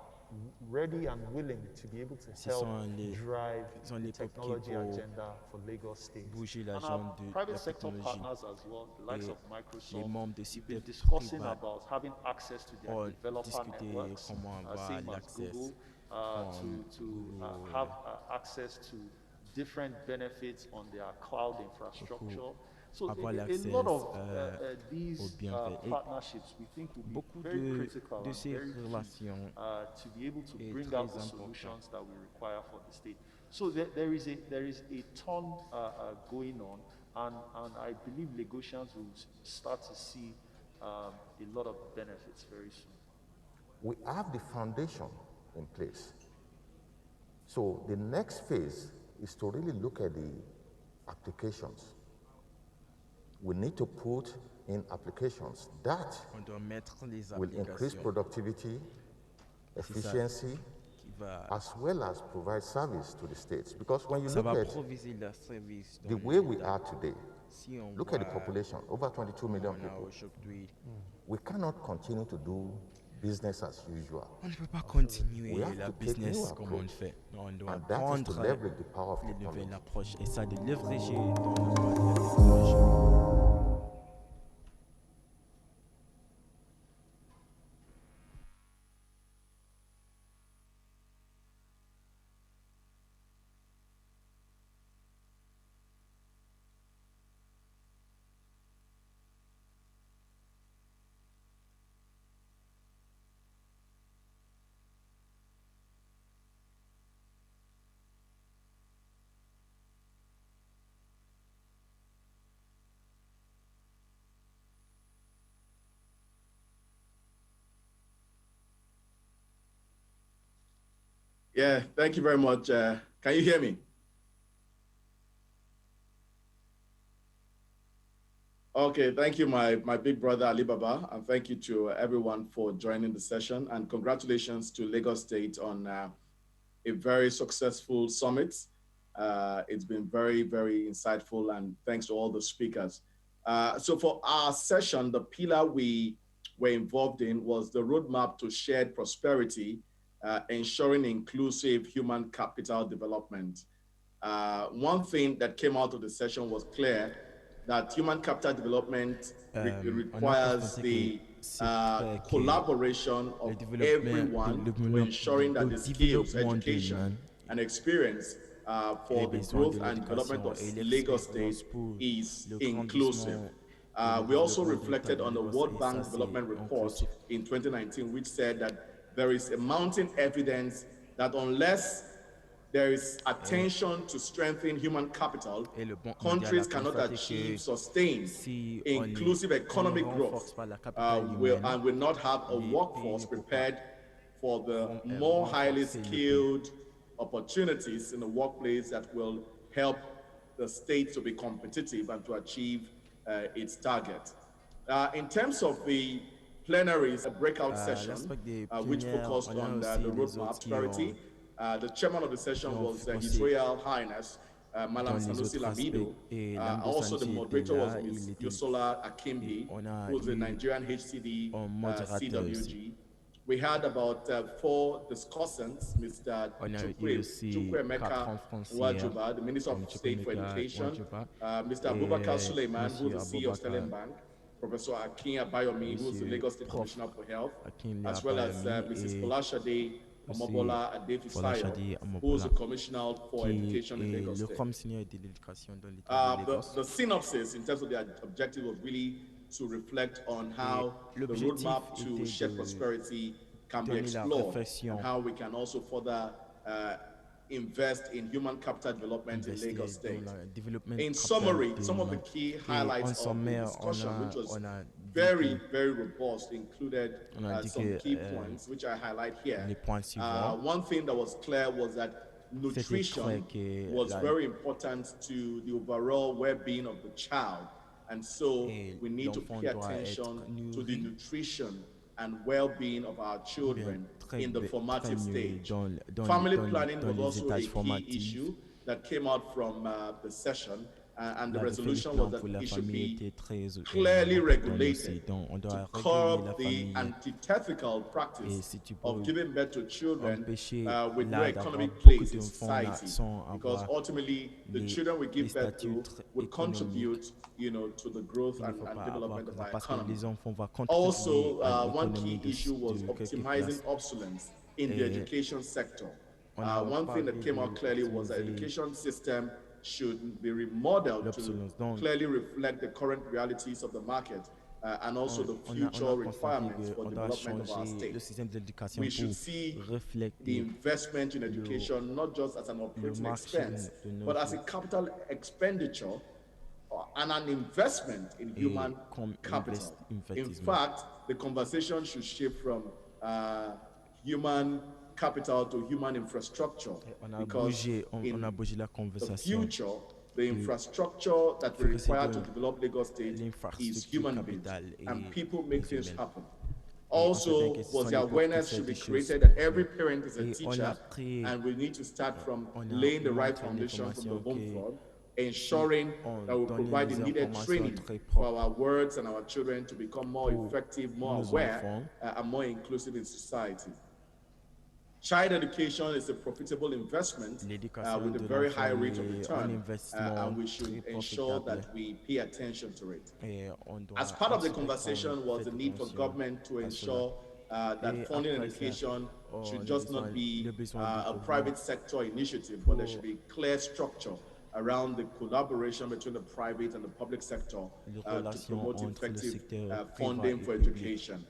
ready and willing to be able to help drive the technology agenda for Lagos State. Bouger la And jambe our de private la sector technologie. partners as well, the likes Et of les Microsoft, membres de we've secteur been discussing privé about having access to their ont developer discuté networks, comment avoir same as l'accès Google, to Google. have access to different benefits on their cloud infrastructure. So avoir a l'accès lot of aux these bienfaits. Et partnerships we think will be beaucoup very de critical and ces very key relations to be able to est bring très out the important. solutions that we require for the state. So there is a ton going on, and I believe Lagosians will start to see a lot of benefits very soon. We have the foundation in place. So the next phase is to really look at the applications. We need to put in applications that On doit mettre les will increase applications productivity, efficiency, qui va, as well as provide service to the states. Because when you ça look va at proviser le service the dans way we l'État. are today, Si on look at the voit population, over 22 million on a people. aujourd'hui, We cannot continue to do business as usual. on ne peut pas continuer We have la to take new business comme on le approach. fait. On doit And that is to prendre leverage the power of les technology. nouvelles approches et ça de leverager dans le monde de la technologie. Yeah, thank you very much. Can you hear me? Okay, thank you, my big brother Ali Baba, and thank you to everyone for joining the session, and congratulations to Lagos State on a very successful summit. It's been very, very insightful, and thanks to all the speakers. So for our session, the pillar we were involved in was the roadmap to shared prosperity, ensuring inclusive human capital development. One thing that came out of the session was clear that human capital development requires the collaboration of everyone to ensuring that the skills, education, and experience for the growth and development of Lagos State is inclusive. We also reflected on the World Bank Development Report in 2019, which said that there is a mounting evidence that unless there is attention to strengthen human capital, countries cannot achieve sustained inclusive economic growth and will not have a workforce prepared for the more highly skilled opportunities in the workplace that will help the state to be competitive and to achieve its target. In terms of the plenaries, a breakout session, which focused on the roadmap prosperity. The chairman of the session was His Royal Highness Malam Sanusi Lamido. Also, the moderator was Ms. Yosola Akimbi, who is the Nigerian HCD CWG. We had about 4 discussants, Mr. Chukwemeka Wajuba, the Minister of State for Education, Mr. Abubakar Suleiman, who's the CEO of Sterling Bank, Professor Akin Abayomi, who's the Lagos State Commissioner for Health, as well as Mrs. Folashade Omobola Adefisayo, who's the Commissioner for Education in Lagos State. The synopsis in terms of the objective was really to reflect on how the roadmap to shared prosperity can be explored and how we can also further invest in human capital development in Lagos State. In summary, some of the key highlights of the discussion, which was very, very robust, included some key points, which I highlight here. One thing that was clear was that nutrition was very important to the overall well-being of the child. And so we need to pay attention to the nutrition and well-being of our children in the formative stage. Family planning was also a key issue that came out from the session, and the resolution was that it should be clearly regulated to curb the antithetical practice of giving birth to children with no economic place in society, because ultimately the children we give birth to would contribute, to the growth and development of our economy. Also, one key issue was optimizing obsolescence in the education sector. One thing that came out clearly was that the education system should be remodeled to clearly reflect the current realities of the market and also the future requirements for development of our state. We should see the investment in education not just as an operating expense, but as a capital expenditure and an investment in human capital. In fact, the conversation should shift from human capital to human infrastructure, because in the future, the infrastructure that we require to develop Lagos State is human built, and people make things happen. Also, was the awareness should be created that every parent is a teacher, and we need to start from laying the right foundation from the home front, ensuring that we provide the needed training for our words and our children to become more effective, more aware, and more inclusive in society. Child education is a profitable investment with a very high rate of return, and we should ensure that we pay attention to it. As part of the conversation was the need for government to ensure that funding education should just not be a private sector initiative, but there should be clear structure around the collaboration between the private and the public sector to promote effective funding for education,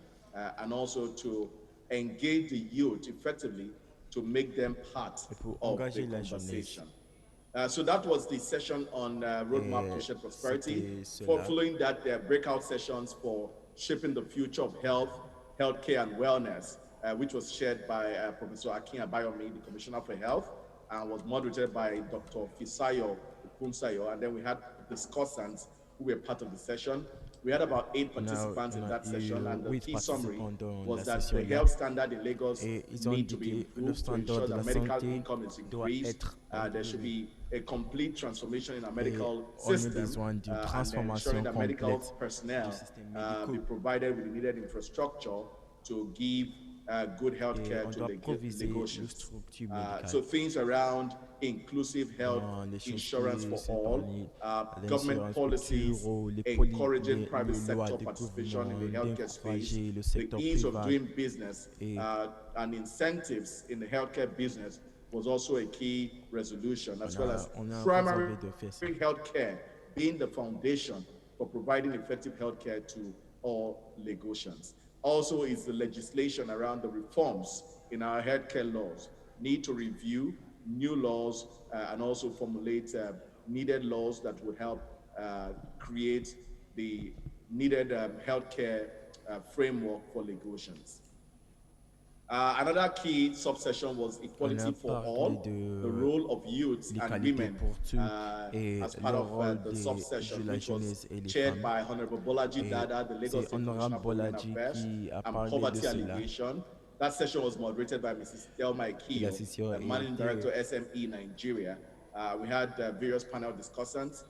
and also to engage the youth effectively to make them part of the conversation. So that was the session on Roadmap to Shared Prosperity. Following that, there are breakout sessions for shaping the future of health, healthcare, and wellness, which was shared by Professor Akin Abayomi, the Commissioner for Health, and was moderated by Dr. Fisayo Okunsayo. And then we had discussants who were part of the session. We had about 8 participants in that session, and the key summary was that the health standard in Lagos need to be improved to ensure that medical income is increased. There should be a complete transformation in our medical system, and then ensuring that medical personnel be provided with the needed infrastructure to give good health care to Lagosians. So things around inclusive health insurance for all, government policies encouraging private sector participation in the healthcare space, the ease of doing business and incentives in the healthcare business was also a key resolution, as well as primary healthcare being the foundation for providing effective healthcare to all Lagosians. Also is the legislation around the reforms in our healthcare laws. Need to review new laws and also formulate needed laws that would help create the needed healthcare framework for Lagosians. Another key subsession was equality for all, the role of youth and women as part of the subsession, which was chaired by Honorable Bolaji Dada, the Lagos State Commissioner for Women Affairs, and Poverty Alleviation. That session was moderated by Mrs. Thelma Ikio, Managing Director, SME Nigeria. We had various panel discussants.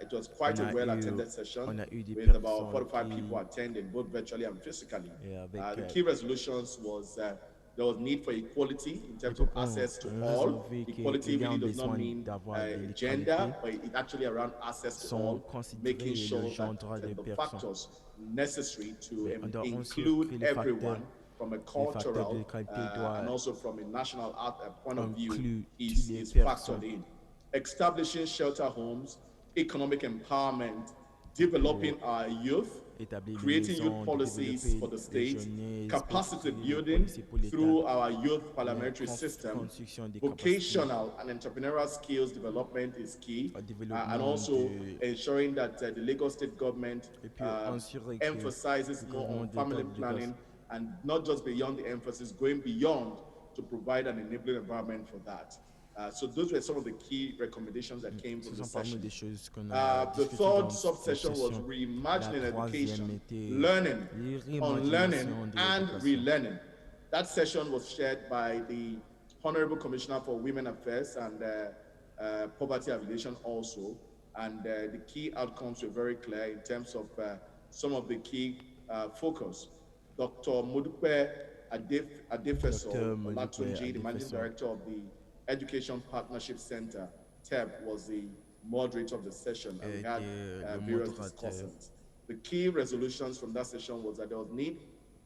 It was quite a well-attended session eu des with about personnes 45 people qui, attending, both virtually and physically. avec, The key resolutions was there was need for equality in terms of access to all. Equality qu'il y a really un does not besoin mean d'avoir de gender, l'équalité, but it's actually around access to sans all, making considérer le sure genre that des the personnes. factors necessary to Mais on doit include que everyone from a les facteurs de cultural qualité and doivent also from a national point of view inclure toutes les is personnes. factored in. Establishing shelter homes, economic empowerment, developing our youth, creating youth policies for the state, capacity building through our youth parliamentary system, vocational and entrepreneurial skills development is key, and also ensuring that the Lagos state government emphasizes more on family planning and not just beyond the emphasis, going beyond to provide an enabling environment for that. So those were some of the key recommendations that came from the session. The third subsession was reimagining education, learning, unlearning, and relearning. That session was chaired by the Honorable Commissioner for Women Affairs and Poverty Alleviation also. And the key outcomes were very clear in terms of some of the key focus. Dr. Modupe Adefeso Olatunji, the Managing Director of the Education Partnership Center, TEP, was the moderator of the session, and we had various discussants. The key resolutions from that session was that there was need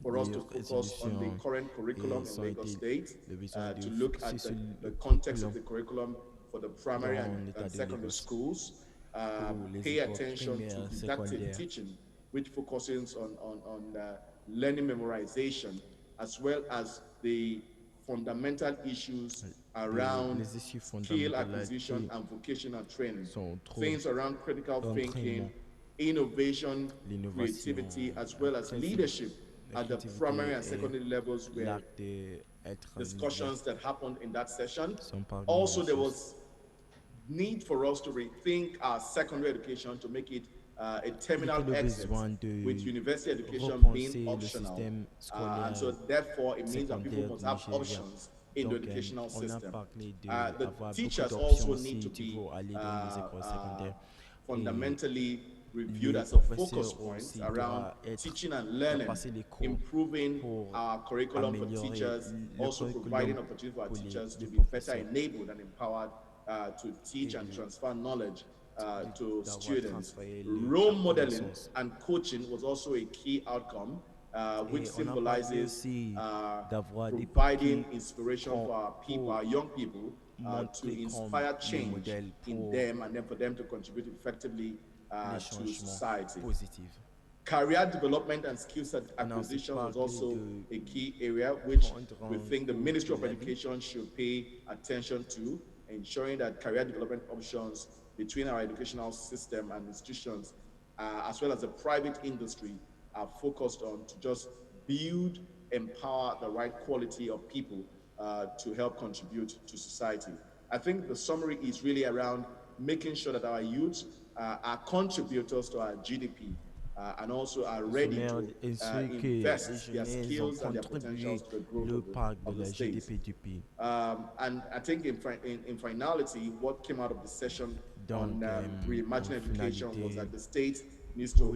for us to focus on the current curriculum in Lagos State, to look at the context of the curriculum for the primary and secondary schools, pay attention to didactic teaching, which focuses on learning memorization, as well as the fundamental issues around skill acquisition and vocational training, things around critical thinking, innovation, creativity, as well as leadership at the primary and secondary levels were discussions that happened in that session. Also, there was need for us to rethink our secondary education to make it a terminal exit, with university education being optional. And so therefore, it means that people must have options in the educational system. The teachers also need to be fundamentally reviewed as a focus point around teaching and learning, improving our curriculum for teachers, also providing opportunity for our teachers to be better enabled and empowered to teach and transfer knowledge to students. Role modeling and coaching was also a key outcome, which symbolizes providing inspiration for our people, our young people, to inspire change in them and then for them to contribute effectively to society. Career development and skills acquisition was also a key area which we think the Ministry of Education should pay attention to, ensuring that career development options between our educational system and institutions, as well as the private industry, are focused on to just build, empower the right quality of people to help contribute to society. I think the summary is really around making sure that our youth are contributors to our GDP, and also are ready to invest their skills and their potentials to the growth of the state. And I think in finality, what came out of the session on reimagining education was that the state needs to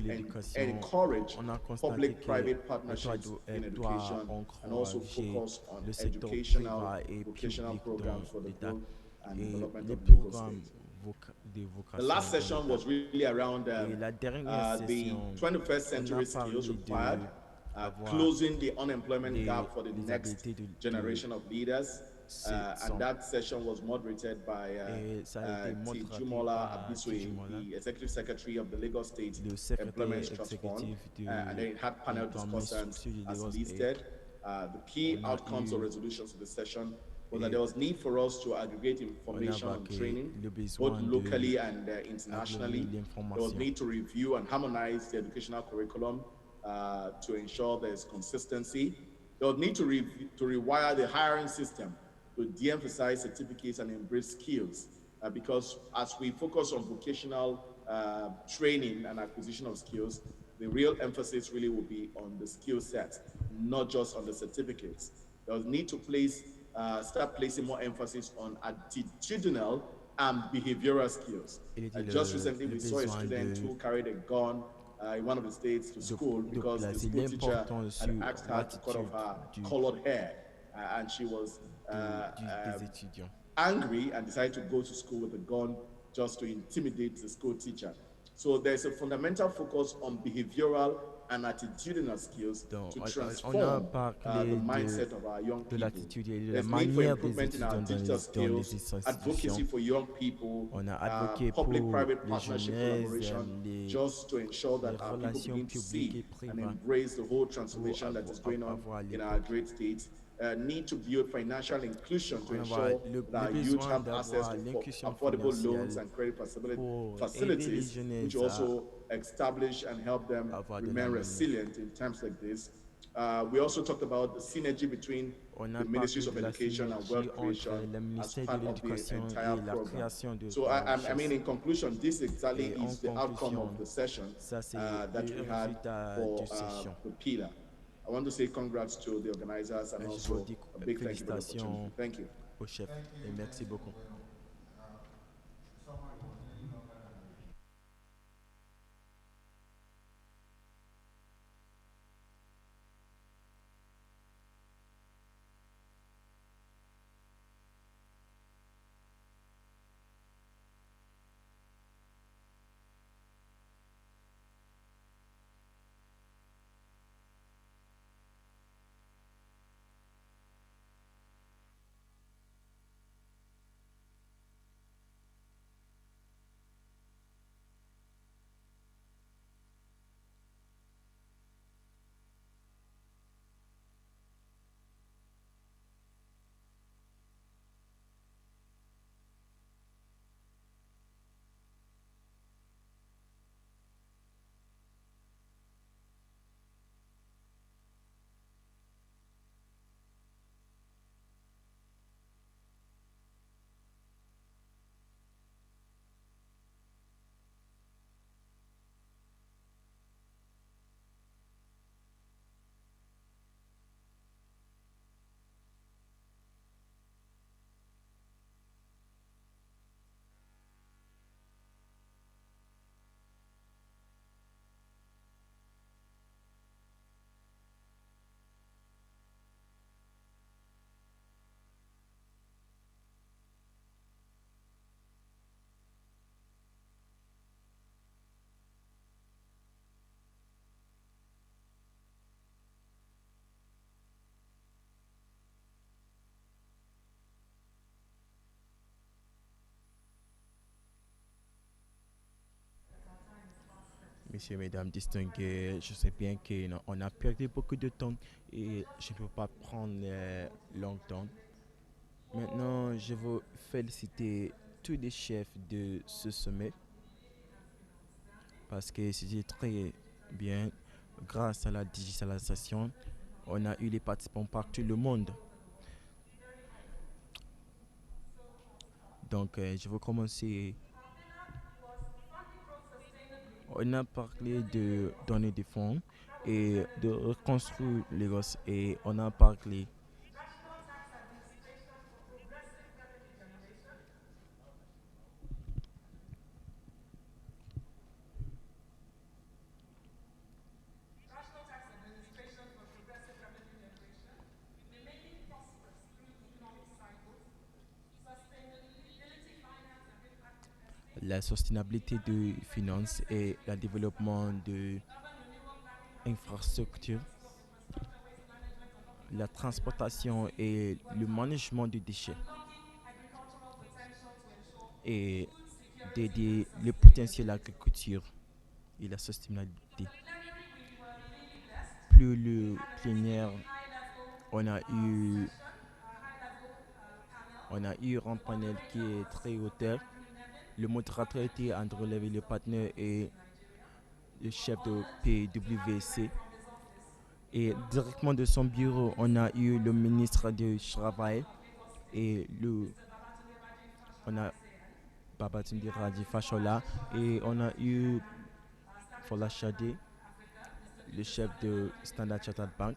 encourage public-private partnerships in education and also focus on educational, vocational programs for the growth and development of Lagos State. The last session was really around the 21st century skills required, closing the unemployment gap for the next generation of leaders. And that session was moderated by Tijumola Abiswe, the Executive Secretary of the Lagos State Employment Trust Fund, and then it had panel discussants as listed. The key outcomes or resolutions of the session was that there was need for us to aggregate information on training, both locally and internationally. There was need to review and harmonize the educational curriculum to ensure there's consistency. There was need to rewire the hiring system to de-emphasize certificates and embrace skills, because as we focus on vocational training and acquisition of skills, the real emphasis really will be on the skill set, not just on the certificates. There was need to start placing more emphasis on attitudinal and behavioral skills. Il était Just recently, le we saw a besoin student de, who carried a gun in one of the states to school de because the placer school teacher l'importance had sur asked her to cut off l'attitude her colored hair, and she was des étudiants. angry and decided to go to school with a gun just to intimidate the school teacher. So there's a fundamental focus on behavioral and attitudinal skills Donc, to on a transform the parlé mindset of our young de people. l'attitude et de la There's need for manière des improvement in our étudiants digital dans les skills, institutions. advocacy for young people, On a advoqué pour public-private les partnership jeunesses, collaboration, just to ensure les that our people relations begin to publiques et see and privées embrace the whole pour transformation that is going on avoir in our l'époque. great states. Need to build financial inclusion to On a ensure le that our youth besoin have access d'avoir to l'inclusion affordable loans financière and credit pour aider les facilities, which jeunesses also establish and help them à avoir de la remain monnaie. resilient in times like this. We also talked about the synergy between On a the ministries parlé of de la education and synergie wealth entre creation le as ministère de part of the l'Éducation entire et la program. création de So I mean, in conclusion, this exactly Et en is the outcome conclusion, of the session ça c'est that le we had résultat for de session. the pillar. I want to say congrats to the organizers and Je vous also dis a big thank you for the opportunity. félicitations Thank you. au chef et merci beaucoup. Messieurs, mesdames distingués, je sais bien qu'on a perdu beaucoup de temps et je ne peux pas prendre longtemps. Maintenant, je veux féliciter tous les chefs de ce sommet parce que c'était très bien. Grâce à la digitalisation, on a eu les participants partout le monde. Donc, je veux commencer. On a parlé de donner des fonds et de reconstruire Lagos et on a parlé la soutenabilité de finances et le développement de infrastructures, la transportation et le management des déchets et d'aider le potentiel agriculture et la soutenabilité. Plus le plénière, on a eu un panel qui est très hauteur. Le modérateur était Andrew Levy, le partenaire et le chef de PWC. Et directement de son bureau, on a eu le ministre du Travail et on a Babatunde Raji Fashola et on a eu Fola Shade, le chef de Standard Chartered Bank.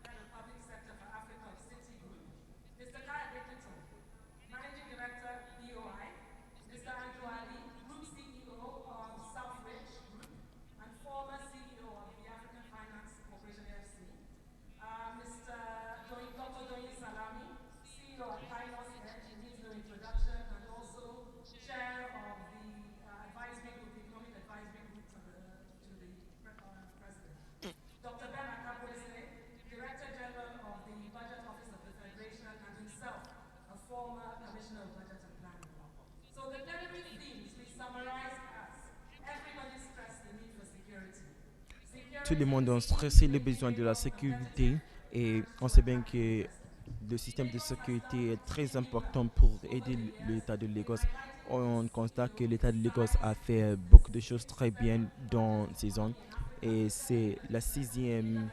tout le monde a stressé les besoins de la sécurité et on sait bien que le système de sécurité est très important pour aider l'État de Lagos. On constate que l'État de Lagos a fait beaucoup de choses très bien dans ces zones et c'est la sixième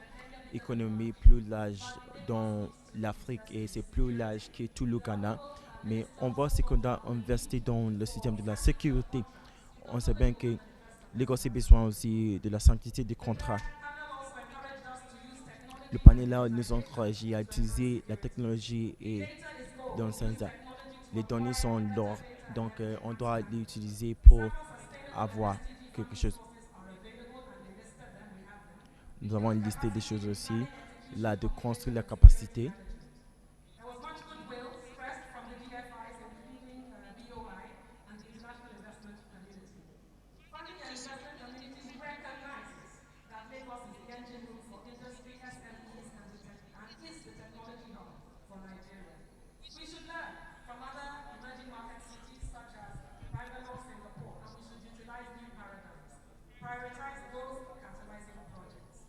économie plus large dans l'Afrique et c'est plus large que tout le Ghana. Mais on voit ce qu'on a investi dans le système de la sécurité. On sait bien que Lagos a besoin aussi de la sanctité des contrats. Le panel là nous encourage à utiliser la technologie et dans le sens les données sont l'or, donc on doit les utiliser pour avoir quelque chose. Nous avons listé des choses aussi, là de construire la capacité. There was much goodwill expressed from the DFIs, including BOI and the international investment community. Funding and investment community recognizes that Lagos is the engine room for industry, SMEs, and is the technology hub for Nigeria. We should learn from other emerging market cities such as Bangalore, Singapore, and we should utilize new paradigms. Prioritize growth, catalyzing projects.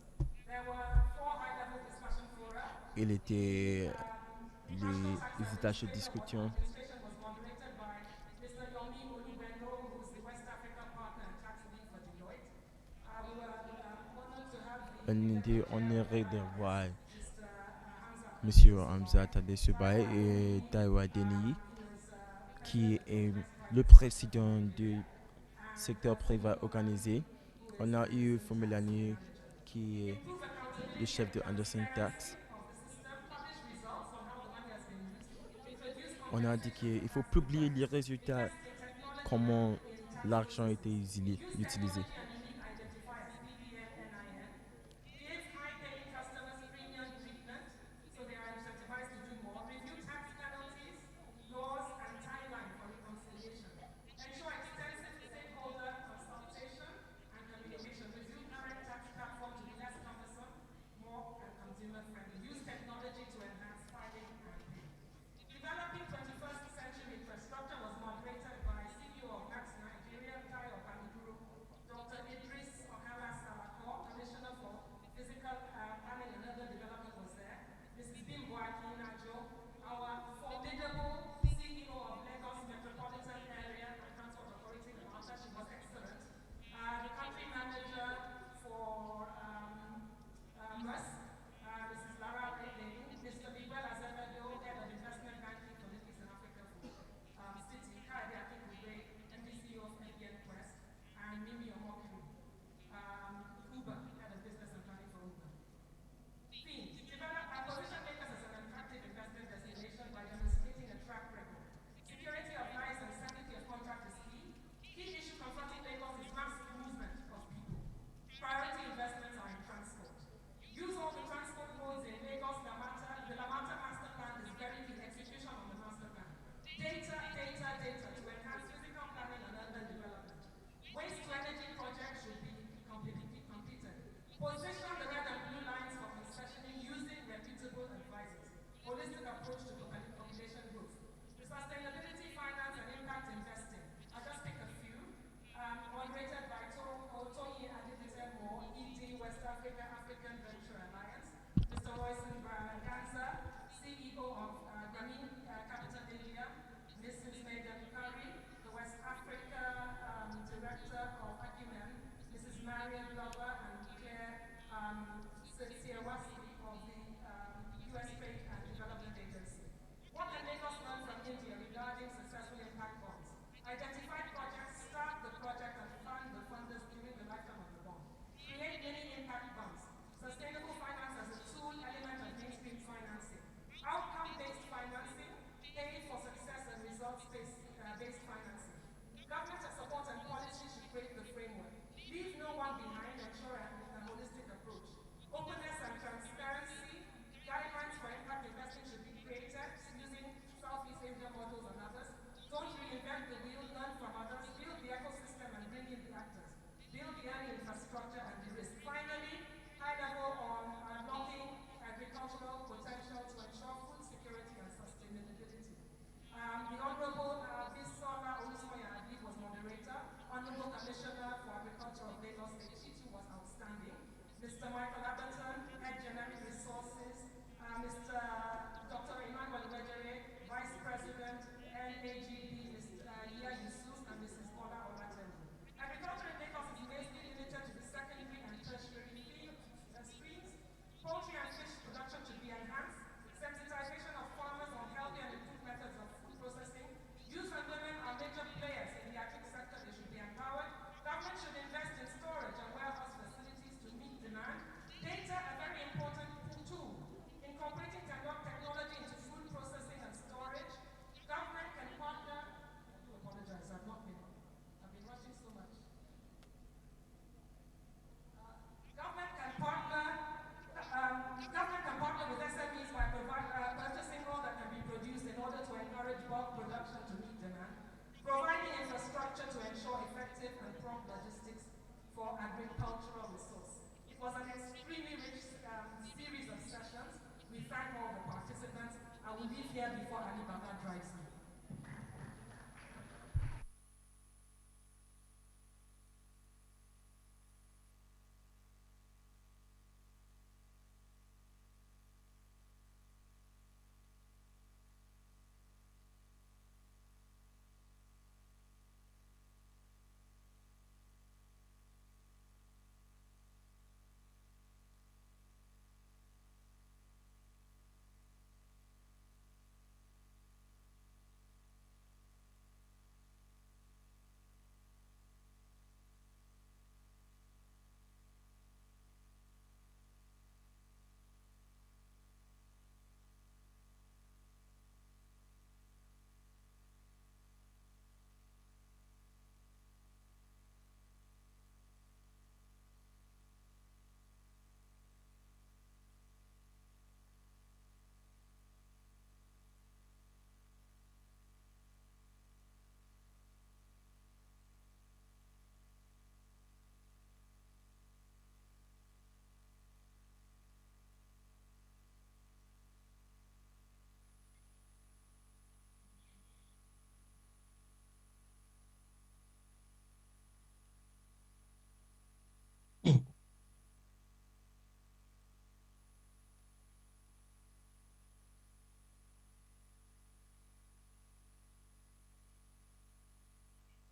There were 4 high-level discussion fora. Il était les étages de discussion. Administration was moderated by Mr. Yomi Olubendo, who is the West Africa partner and tax lead for Deloitte. We were honored to have the On était honoré de voir Mr. Monsieur Hamza Tadesubay et Taiwa Deni, qui est le président du secteur privé organisé. On a eu Fomilani, qui est le chef de Anderson Tax. On a dit qu'il faut publier les résultats, comment l'argent a été utilisé. Developing 21st century infrastructure was moderated by CEO of NATS Nigeria, Tayo Paniguru, Dr. Idris Okala Salako, Commissioner for Physical Planning and Urban Development was there. Mrs. Bimbo Akinajo, our formidable CEO of Lagos Metropolitan Area and Transport Authority, the she was excellent. The country manager for MERS, Mrs. Lara Lady, Mr. Miguel Azevedo, head of investment banking for Middle East and Africa for City, Kaide Akikube, MDCO of FBN Quest, and Mimi Omokri, Uber, head of business and planning for Uber. Themes: develop and position Lagos as an attractive investment destination by demonstrating a track record. Security of lives and sanctity of contract is key. Key issue confronting Lagos is mass movement of people. Priority investments are in transport. Use all the transport modes in Lagos. The Lamata master plan is very key. Execution on the master plan. Data to enhance physical planning and urban development. Waste to energy projects should be completed. Position the red and blue lines for concessioning using reputable advisors. Holistic approach to population growth. The sustainability, finance, and impact investing. I'll just pick a few. Moderated by Tony Adibitemo, ED, West Africa, African Venture Alliance. Mr. Royson Ganza, CEO of Grameen Capital India. Mrs. Megan Curry, the West Africa Director of Acumen. Mrs. Marian Glover and Claire Siawasti of the U.S. Trade and Development Agency. What can Lagos learn from India regarding successful impact bonds? Identify projects, start the project, and fund the funders during the lifetime of the bond. Create many impact bonds. Sustainable finance as a tool, element of mainstream financing. Outcome-based financing, aid for success and results-based financing. Government support and policy should create the framework. Leave no one behind, ensure a holistic approach. Openness and transparency, guidelines for impact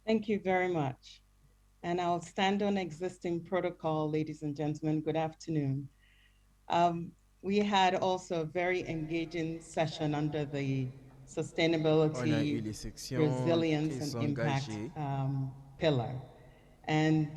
Thank you very much. And I'll stand on existing protocol, ladies and gentlemen. Good afternoon. We had also a very engaging session under the On a eu sustainability, les sections resilience, and très impact engagées. pillar. And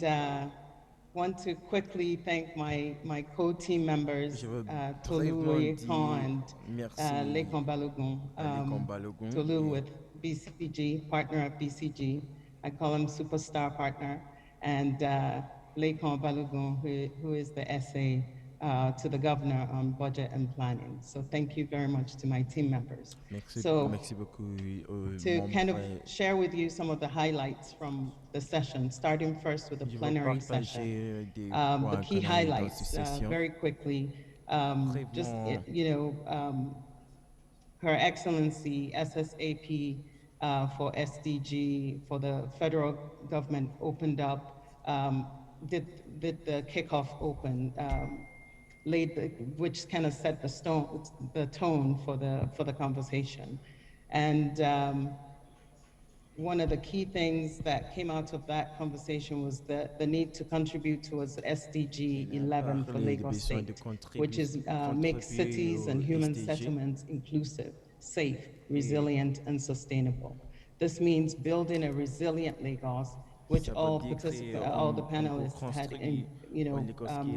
want to quickly thank my co-team Je members, veux Tolu brièvement Oyekan dire and merci Lekan Balogun. à Lécon Balogun Tolu et with BCG, partner at BCG. I call him superstar partner. And Lekan Balogun, who is the SA to the governor on budget and planning. So thank you very much to my team members. merci beaucoup aux To kind of membres. share with you some of the highlights from the session, starting first with the Je veux plenary session. partager des The points key qu'on a eu dans cette highlights, session. very quickly, just, Brièvement, Her Excellency SSAP for SDG for the federal government opened up, did the kickoff open, which kind of set the tone for the conversation, and one of the key things that came out of that conversation was the need to contribute towards SDG 11 for Lagos State, which is make cities and human settlements inclusive, safe, resilient, and sustainable. This means building a resilient Lagos, which all the panelists had,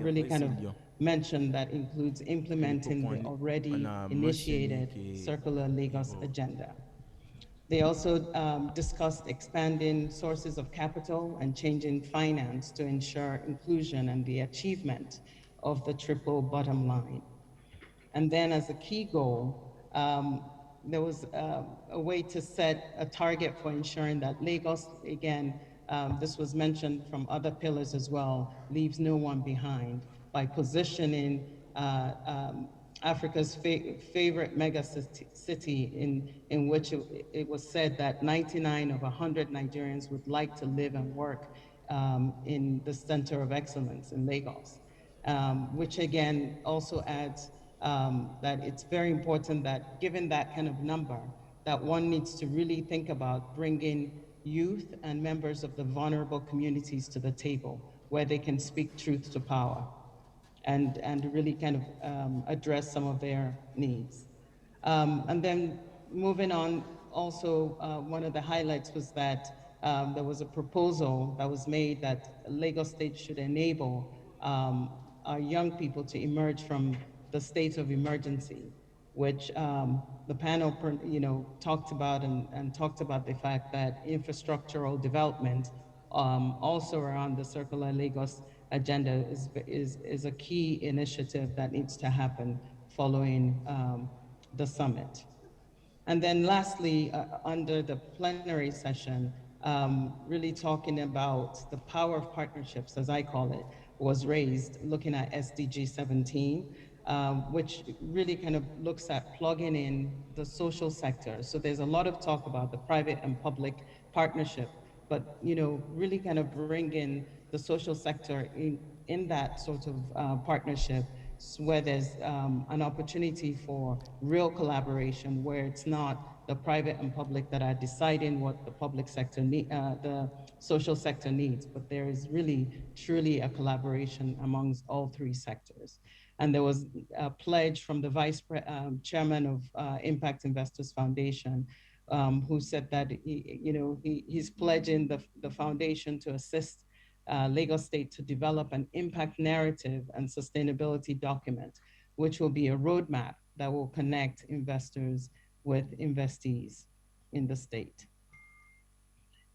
really kind of mentioned that includes implementing the already initiated Circular Lagos agenda. They also discussed expanding sources of capital and changing finance to ensure inclusion and the achievement of the triple bottom line. And then as a key goal, there was a way to set a target for ensuring that Lagos, again, this was mentioned from other pillars as well, leaves no one behind by positioning Africa's favorite mega city in which it was said that 99 of 100 Nigerians would like to live and work in the center of excellence in Lagos, which again also adds that it's very important that given that kind of number, that one needs to really think about bringing youth and members of the vulnerable communities to the table where they can speak truth to power and really kind of address some of their needs. And then moving on, also one of the highlights was that there was a proposal that was made that Lagos State should enable our young people to emerge from the state of emergency, which the panel, talked about and talked about the fact that infrastructural development also around the Circular Lagos agenda is a key initiative that needs to happen following the summit. And then lastly, under the plenary session, really talking about the power of partnerships, as I call it, was raised, looking at SDG 17, which really kind of looks at plugging in the social sector. So there's a lot of talk about the private and public partnership, but really kind of bring in the social sector in that sort of partnership, where there's an opportunity for real collaboration, where it's not the private and public that are deciding what the public sector the social sector needs, but there is really truly a collaboration amongst all three sectors. And there was a pledge from the chairman of Impact Investors Foundation, who said that he's pledging the foundation to assist Lagos State to develop an impact narrative and sustainability document, which will be a roadmap that will connect investors with investees in the state.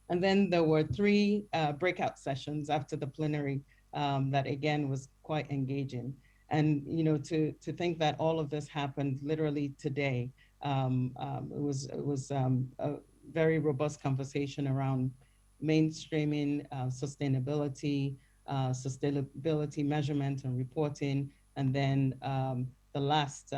And then there were three breakout sessions after the plenary that again was quite engaging. And to think that all of this happened literally today, it was a very robust conversation around mainstreaming sustainability measurement and reporting. And then the last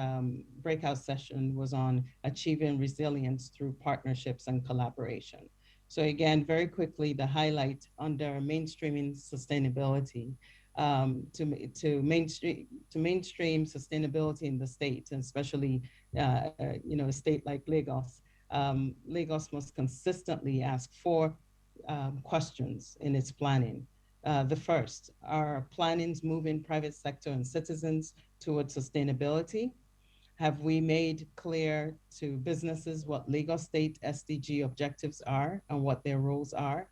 breakout session was on achieving resilience through partnerships and collaboration. So again, very quickly, the highlight under mainstreaming sustainability, to mainstream sustainability in the state, and especially a state like Lagos. Lagos must consistently ask for questions in its planning. The first, are plannings moving private sector and citizens towards sustainability? Have we made clear to businesses what Lagos State SDG objectives are and what their roles are?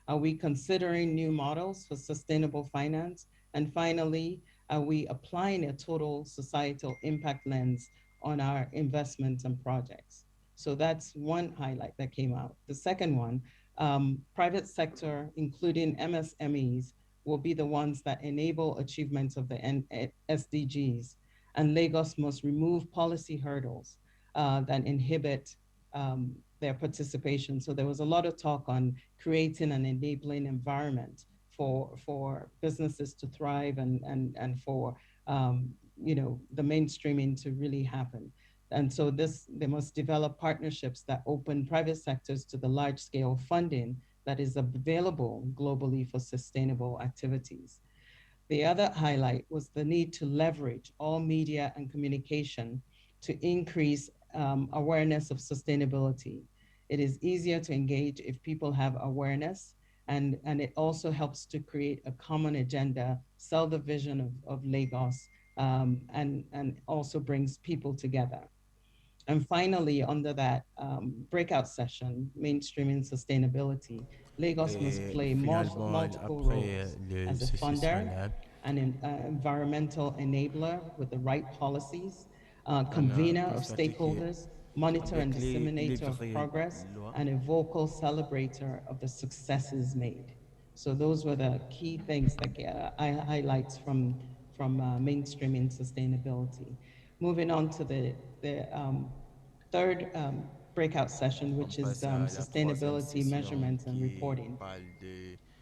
Are we considering new models for sustainable finance? And finally, are we applying a total societal impact lens on our investments and projects? So that's one highlight that came out. The second one, private sector, including MSMEs, will be the ones that enable achievements of the SDGs. And Lagos must remove policy hurdles that inhibit their participation. So there was a lot of talk on creating an enabling environment for businesses to thrive and for the mainstreaming to really happen. And so they must develop partnerships that open private sectors to the large scale funding that is available globally for sustainable activities. The other highlight was the need to leverage all media and communication to increase awareness of sustainability. It is easier to engage if people have awareness, and it also helps to create a common agenda, sell the vision of Lagos, and also brings people together. And finally, under that breakout session, mainstreaming sustainability, Lagos must play multiple roles as a funder, an environmental enabler with the right policies, convener of stakeholders, monitor and disseminator of progress, and a vocal celebrator of the successes made. So those were the key things that I highlights from mainstreaming sustainability. Moving on to the third breakout session, which is sustainability measurements and reporting.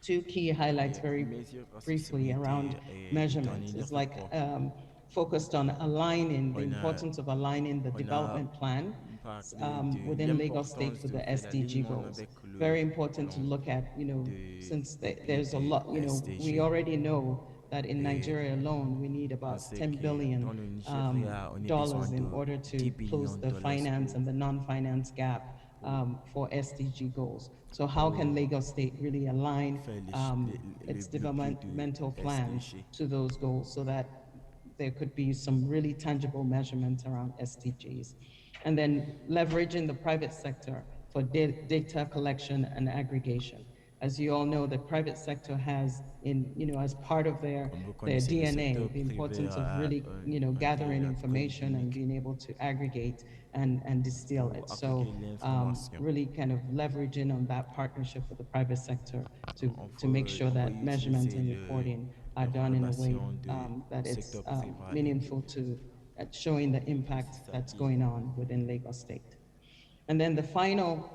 Two key highlights very briefly around measurements is like focused on aligning the importance of aligning the development plan within Lagos State with the SDG goals. Very important to look at, since there's a lot, we already know that in Nigeria alone, we need about $10 billion dollars in order to close the finance and the non-finance gap for SDG goals. So how can Lagos State really align its developmental plans to those goals so that there could be some really tangible measurements around SDGs? And then leveraging the private sector for data collection and aggregation. As you all know, the private sector has as part of their DNA, the importance of really, gathering information and being able to aggregate and distill it. So really kind of leveraging on that partnership with the private sector to make sure that measurement and reporting are done in a way that it's meaningful to showing the impact that's going on within Lagos State. And then the final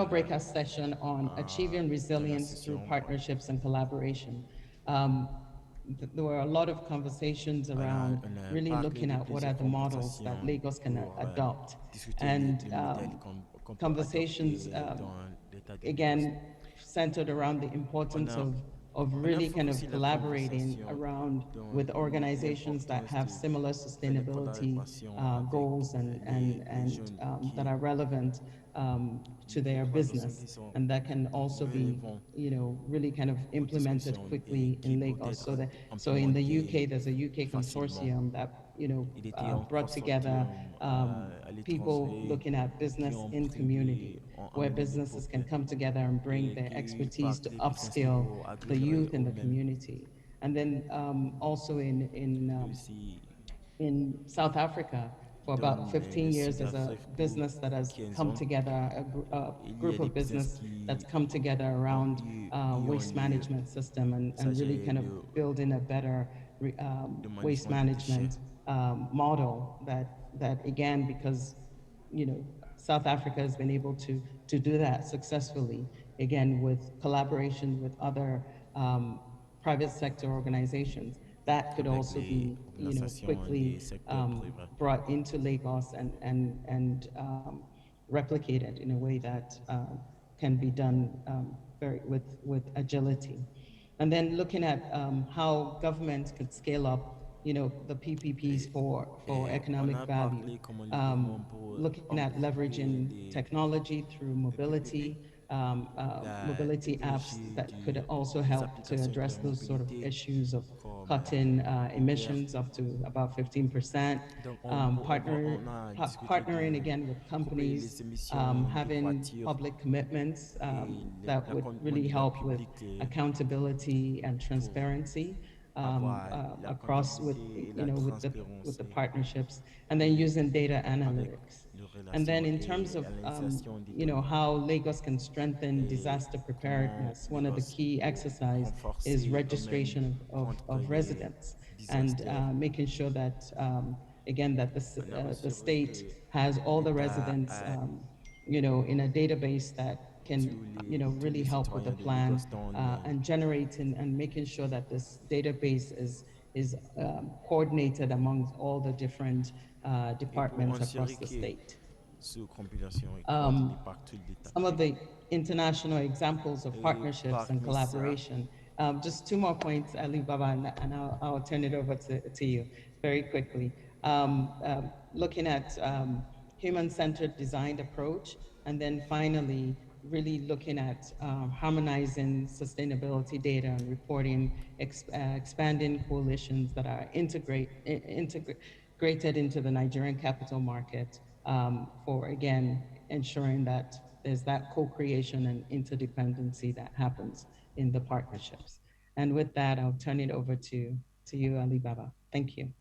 breakout session on achieving resilience through partnerships and collaboration. There were a lot of conversations around really looking at what are the models that Lagos can adopt. And conversations, again, centered around the importance of really kind of collaborating around with organizations that have similar sustainability goals and that are relevant to their business, and that can also be, really kind of implemented quickly in Lagos. So in the UK, there's a UK consortium that, brought together people looking at business in community, where businesses can come together and bring their expertise to upskill the youth in the community. And then also in South Africa, for about 15 years, there's a business that has come together, a group of business that's come together around waste management system and really kind of building a better waste management model that again, because South Africa has been able to do that successfully, again, with collaboration with other private sector organizations. That could also be, quickly brought into Lagos and replicated in a way that can be done very with agility. And then looking at how government could scale up, the PPPs for economic value, looking at leveraging technology through mobility, mobility apps that could also help to address those sort of issues of cutting emissions up to about 15%, partnering again with companies, having public commitments that would really help with accountability and transparency across with with the partnerships, and then using data analytics. And then in terms of how Lagos can strengthen disaster preparedness, one of the key exercise is registration of residents and making sure that again that the state has all the residents in a database that can really help with the plan and generating and making sure that this database is coordinated among all the different departments across the state. Um, some of the international examples of partnerships and collaboration. Just two more points, Ali Baba, and I'll turn it over to you very quickly. Looking at human-centered design approach, and then finally, really looking at harmonizing sustainability data and reporting, expanding coalitions that are integrated into the Nigerian capital market for, again, ensuring that there's that co-creation and interdependency that happens in the partnerships. And with that, I'll turn it over to you, Ali Baba. Thank you.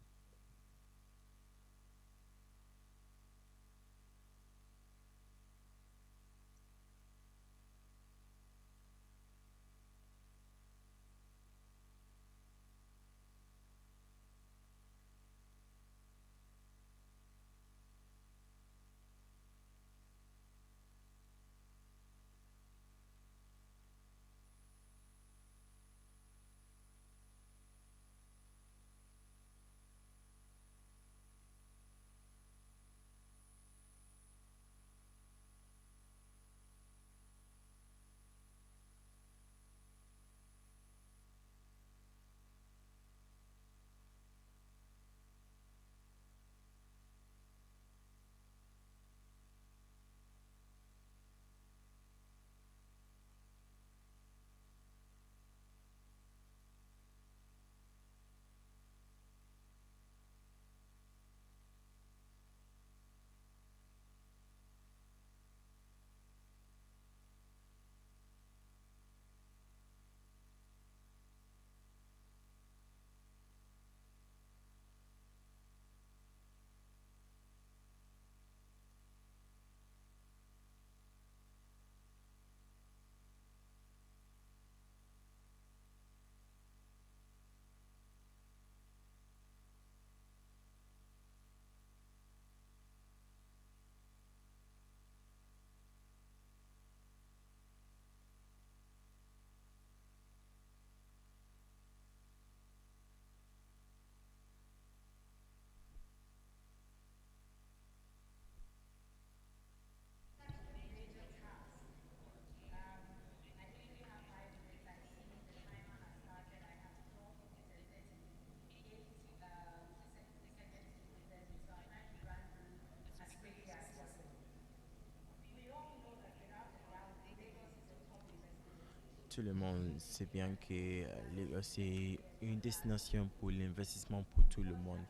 Tout le monde sait bien que Lagos c'est une destination pour l'investissement pour tout le monde.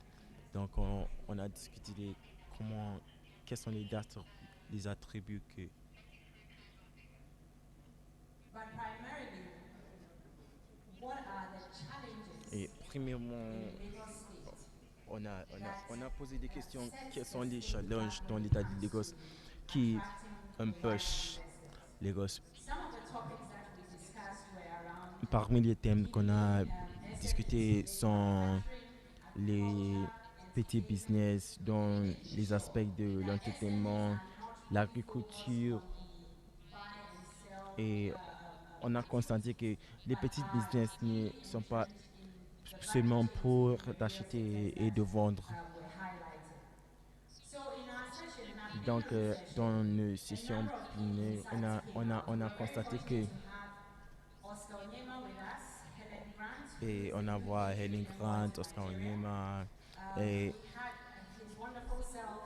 Donc on a discuté de comment, quels sont les attributs que... But primarily, what are the Et challenges premièrement, in Lagos State on a posé des questions. sets Quels the sont les state challenges dans when it l'état de comes Lagos to qui attracting empêchent reliable investors? Lagos? Some of the topics that we discussed were around Parmi les thèmes qu'on a keeping SMEs discutés in the sont manufacturing, les agriculture, petits entertainment, business dans making les sure aspects de that SMEs l'entertainment, are not really focused l'agriculture, on the buy and sell et on a constaté activities, que les but petits are business ne deeply sont pas entrenched in the value seulement chains pour in the various sectors d'acheter et that de vendre. were highlighted. So in our session, in our Donc, plenary session, dans nos a sessions number of key plénières, insights came out. on We a were very constaté fortunate que, to have Oscar Onyema with us, Helen Grant, who et is on a a vu UK Helen trade envoy Grant, to Oscar Nigeria. Onyema, et We had his wonderful self,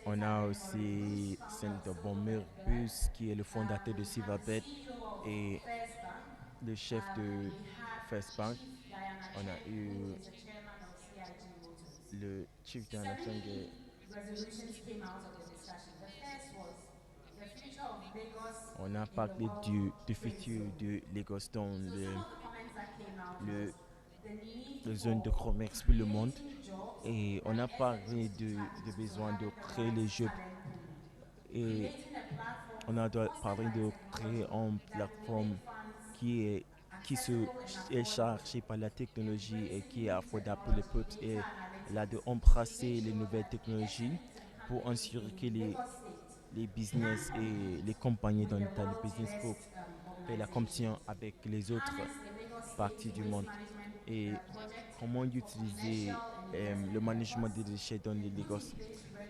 On a city-targeted aussi holidays, founders Senator to go Bomber there. Bus, qui est le fondateur de We had the Sivabet CEO of et First Bank. le chef de We had First Bank. Chief Diana On a Cheng, who eu is the chairman of CIG Motors. le chief de la Changé. 3 resolutions came out of the discussion. The first was the future of Lagos On a in the parlé World du Trade futur Zone. de Lagos dans So some of the comments that came out le, was the need le zone de for commerce pour le monde. creating jobs Et on that a parlé SMEs could tap de into, so besoin de having the créer right les jeux. talent pool. Et Creating a platform on a hosted parlé by de créer technology une that will make plateforme funds qui est qui se accessible and est affordable. chargée par la technologie et Embracing qui est new affordable pour les technology, peuples data et là de analytics, to make embrasser les sure nouvelles that technologies SMEs and pour companies assurer que in Lagos State les can business et les compete compagnies with dans the l'état de world's business pour best faire la organizations. compétition avec les autres Harness the Lagos State parties du Waste monde Management et Project comment for utiliser commercial and investment le management purpose des déchets dans les and put in Lagos place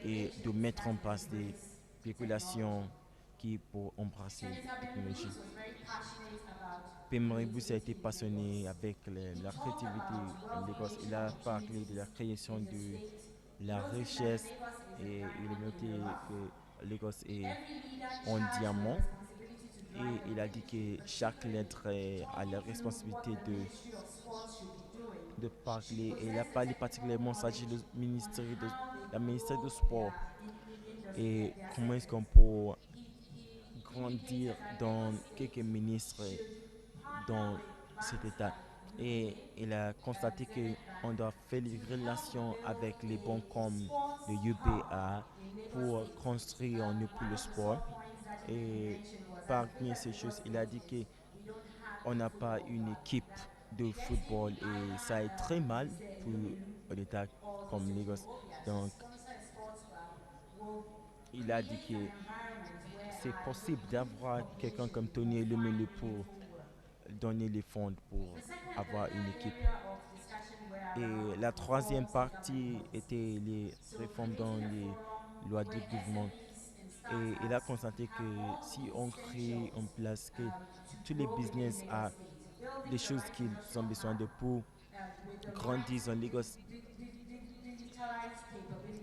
et de regulations mettre that en place des embrace technology. régulations qui pour embrasser les Senator technologies. Bembus was very passionate about Pemribus a été creativity in passionné Lagos. avec He la talked about créativité en wealth Lagos. Il creation a parlé de la opportunities création in the de state, la noting that richesse Lagos is a et il a diamond in the noté rough. que Lagos est Every leader en charged with the diamant responsibility to drive et the il a dit industry, que chaque particularly lettre a la talking through what responsabilité the Ministry of Sports should be doing, de should parler et il a possess the parlé technical particulièrement s'agit knowledge du on how they la could ministère du grow sport their industry, et their comment est-ce sectors. qu'on peut He grandir indicated that dans Lagos State quelques ministres should partner dans with cet banks état. like Et UK, il a constaté Zenith qu'on Bank, doit faire to les help relations build avec les banques a comme le sports hub UBA in Lagos pour State. construire un nœud pour One le of the sport. sore points that he Et mentioned was as big parmi as ces Lagos choses, il a State dit is, que we don't have on a n'a pas football une club. équipe That de getting football et either ça est très mal Mr. pour Elumelu un état or comme Mr. Jim Lagos. Obia to Donc, sponsor a sports club will il a dit create an que environment where c'est our possible youth d'avoir quelqu'un population comme will Tony find Elumelu pour meaningful work. donner les fonds pour The avoir une third équipe. area of discussion were Et around la troisième reforms in government partie était policies. les So réformes dans creating a les forum lois de where gouvernement. SMEs and Et il a startups constaté have que all si the on crée en essentials place que to tous les grow within business Lagos ont State. Building des the choses right qu'ils ont industrial besoin park de pour with the right grandir en Lagos digitalized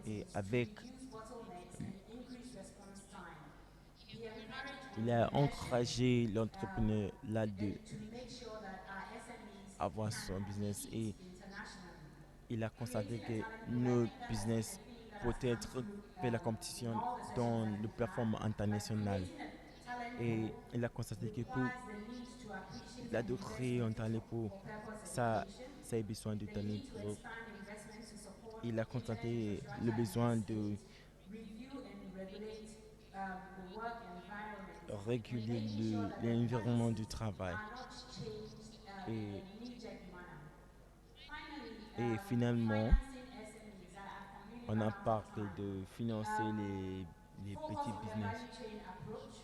et capabilities to avec, reduce bottlenecks and increase response time. He encouraged il a entrepreneurship encouragé l'entrepreneur là de and to make sure that our SMEs avoir can son business et compete internationally. il a constaté Creating a que talent pool, I nos think that is a business theme that peut has come être through faire la in compétition all the sessions dans that le we've had, performance but international. creating a talent Et pool il a constaté que pour requires the need to appreciate là and de invest créer in un fit talent pour for purpose ça, education, ça a besoin de the talent need to pour expand investment to support il a internet constaté le infrastructure in the besoin de state, review and regulate the work environment, and réguler making sure that the l'environnement du policies travail. are not changed in Et, a knee-jerk manner. Finally, et finalement, financing SMEs. I've completely on run a out of parlé time. de financer les Focus petits on the business. value chain approach.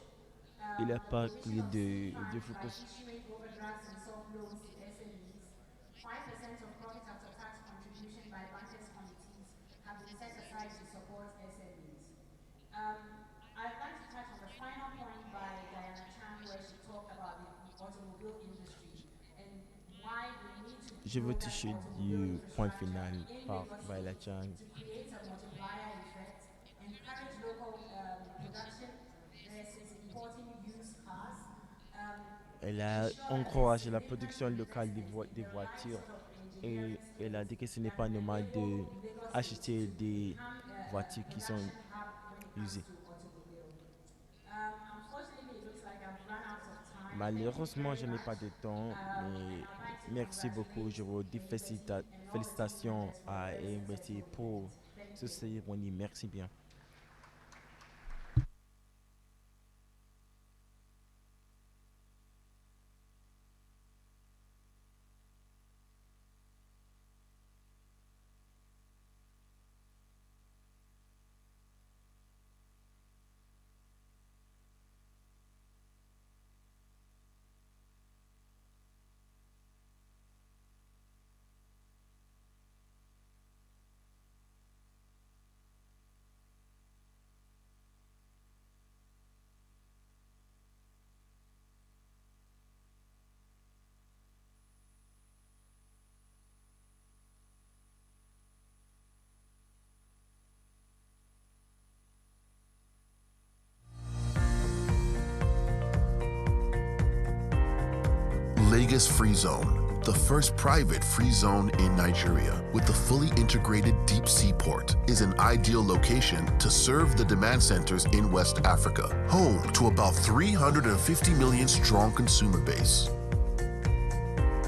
Il a The provision parlé of seed de funds by focus. issuing overdrafts and soft loans to SMEs. 5% of profit after tax contribution by bankers committees have been set aside to support SMEs. I'd like to touch on the final point by Diana Chan, where she talked about the automobile industry and why we need to Je veux build that toucher automobile du point infrastructure final in par Lagos Vaila State Chang. to create a multiplier effect, encourage local production versus importing used cars, Elle a ensure that there's encouragé la significant production locale investment in des the right voitures sort of et engineering elle a skills dit que ce n'est that pas will normal enable Lagos State d'acheter to des become voitures a qui sont production hub when it comes usées. to automobile. Unfortunately, it looks like I've run out of time. Thank you Malheureusement, very je n'ai pas much. de temps, And mais I'd like to merci beaucoup. congratulate Je vous dis Betty and all the team félicitations members for a à very EMBT successful pour event. Thank ce you. cérémonie. Merci bien. Lagos Free Zone, the first private free zone in Nigeria with the fully integrated deep sea port, is an ideal location to serve the demand centers in West Africa, home to about 350 million strong consumer base.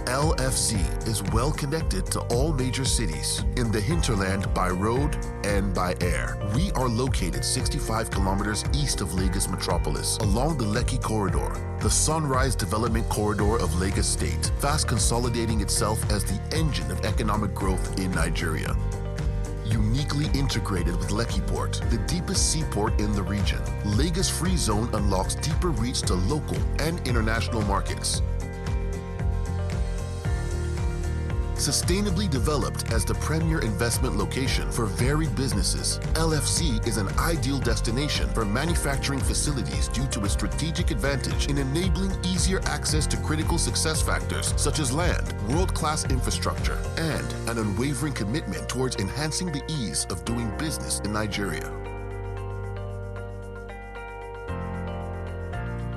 LFZ is well connected to all major cities in the hinterland by road and by air. We are located 65 kilometers east of Lagos metropolis along the Lekki Corridor, the Sunrise Development Corridor of Lagos State, fast consolidating itself as the engine of economic growth in Nigeria. Uniquely integrated with Lekki Port, the deepest seaport in the region, Lagos Free Zone unlocks deeper reach to local and international markets. Sustainably developed as the premier investment location for varied businesses, LFC is an ideal destination for manufacturing facilities due to its strategic advantage in enabling easier access to critical success factors such as land, world-class infrastructure, and an unwavering commitment towards enhancing the ease of doing business in Nigeria.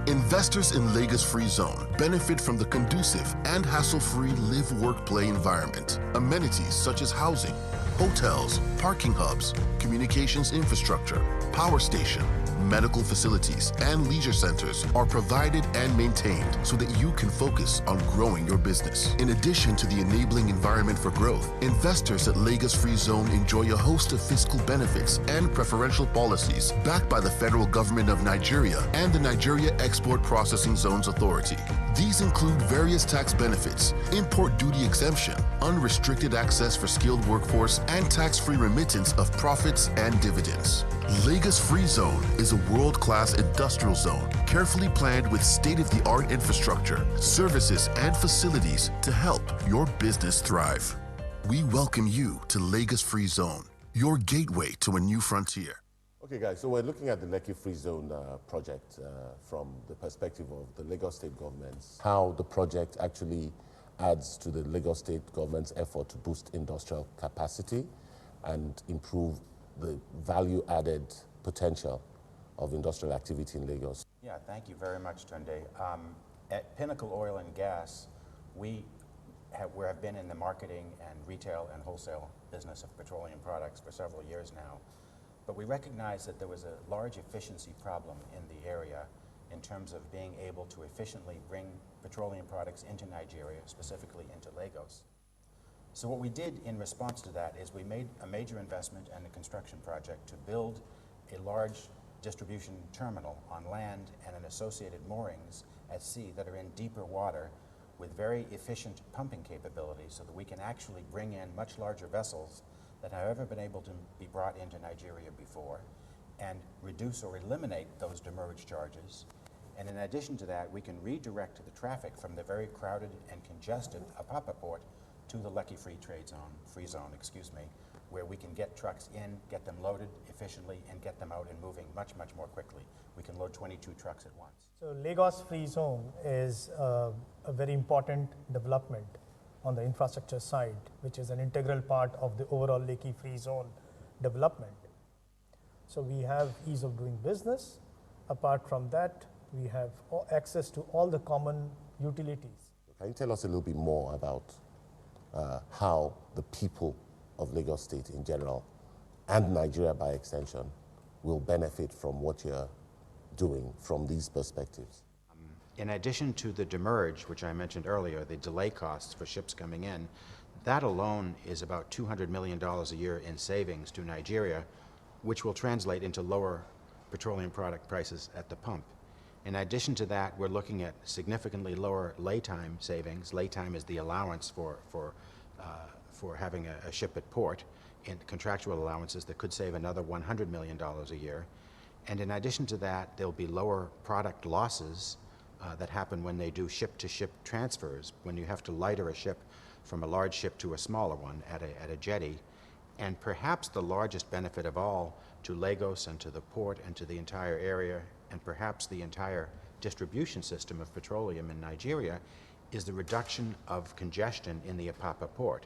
Investors in Lagos Free Zone benefit from the conducive and hassle-free live-work-play environment. Amenities such as housing, hotels, parking hubs, communications infrastructure, power station, medical facilities, and leisure centers are provided and maintained so that you can focus on growing your business. In addition to the enabling environment for growth, investors at Lagos Free Zone enjoy a host of fiscal benefits and preferential policies backed by the federal government of Nigeria and the Nigeria Export Processing Zones Authority. These include various tax benefits, import duty exemption, unrestricted access for skilled workforce, and tax-free remittance of profits and dividends. Lagos Free Zone is a world-class industrial zone, carefully planned with state-of-the-art infrastructure, services, and facilities to help your business thrive. We welcome you to Lagos Free Zone, your gateway to a new frontier. Okay, guys, so we're looking at the Lekki Free Zone project from the perspective of the Lagos State government, how the project actually adds to the Lagos State government's effort to boost industrial capacity and improve the value-added potential of industrial activity in Lagos. Yeah, thank you very much, Tunde. At Pinnacle Oil and Gas, we have been in the marketing and retail and wholesale business of petroleum products for several years now. But we recognized that there was a large efficiency problem in the area in terms of being able to efficiently bring petroleum products into Nigeria, specifically into Lagos. So what we did in response to that is we made a major investment and a construction project to build a large distribution terminal on land and an associated moorings at sea that are in deeper water with very efficient pumping capabilities so that we can actually bring in much larger vessels that have ever been able to be brought into Nigeria before and reduce or eliminate those demurrage charges. And in addition to that, we can redirect the traffic from the very crowded and congested Apapa port to the Lekki Free Zone, where we can get trucks in, get them loaded efficiently, and get them out and moving much, much more quickly. We can load 22 trucks at once. So Lagos Free Zone is a very important development on the infrastructure side, which is an integral part of the overall Lekki Free Zone development. So we have ease of doing business. Apart from that, we have access to all the common utilities. Can you tell us a little bit more about how the people of Lagos State in general and Nigeria by extension will benefit from what you're doing from these perspectives? In addition to the demurrage, which I mentioned earlier, the delay costs for ships coming in, that alone is about $200 million a year in savings to Nigeria, which will translate into lower petroleum product prices at the pump. In addition to that, we're looking at significantly lower laytime savings. Laytime is the allowance for having a ship at port, and contractual allowances that could save another $100 million a year. And in addition to that, there'll be lower product losses that happen when they do ship-to-ship transfers, when you have to lighter a ship from a large ship to a smaller one at a jetty. And perhaps the largest benefit of all to Lagos and to the port and to the entire area and perhaps the entire distribution system of petroleum in Nigeria is the reduction of congestion in the Apapa port.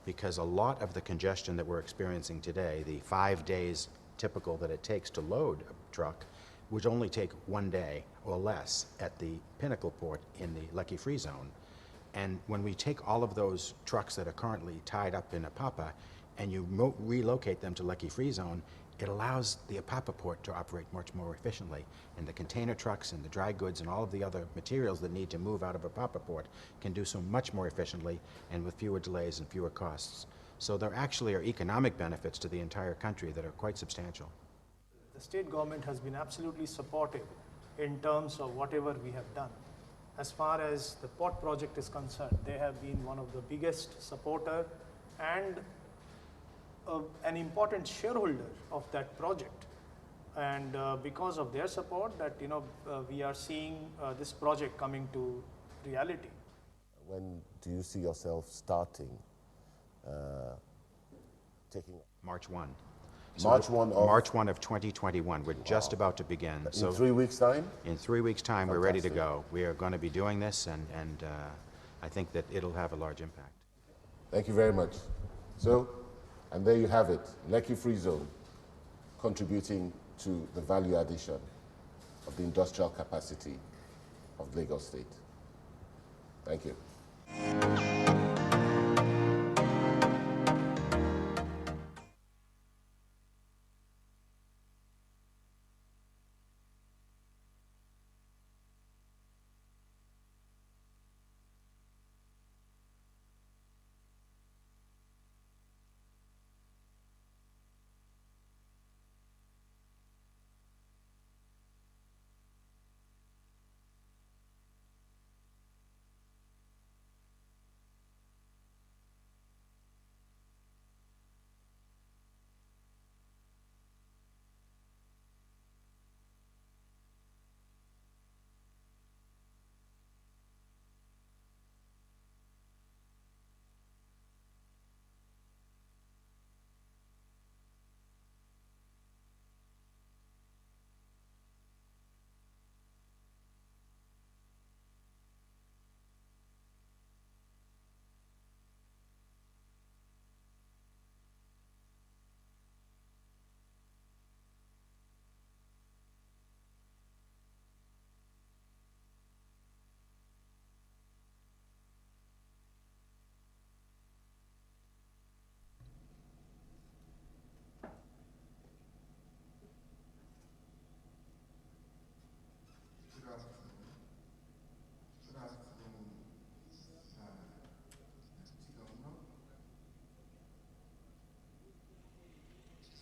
Because a lot of the congestion that we're experiencing today, the 5 days typical that it takes to load a truck, would only take 1 day or less at the Pinnacle port in the Lekki Free Zone. And when we take all of those trucks that are currently tied up in Apapa and you relocate them to Lekki Free Zone, it allows the Apapa port to operate much more efficiently. And the container trucks and the dry goods and all of the other materials that need to move out of Apapa port can do so much more efficiently and with fewer delays and fewer costs. So there actually are economic benefits to the entire country that are quite substantial. The state government has been absolutely supportive in terms of whatever we have done. As far as the port project is concerned, they have been one of the biggest supporter and an important shareholder of that project. And because of their support, that we are seeing this project coming to reality. When do you see yourself starting taking? March 1. So March 1 of? March 1 of 2021. We're just about to begin. In 3 weeks' time? In 3 weeks' time, Fantastic. We're ready to go. We are going to be doing this, and I think that it'll have a large impact. Thank you very much. So, and there you have it, Lekki Free Zone, contributing to the value addition of the industrial capacity of Lagos State. Thank you.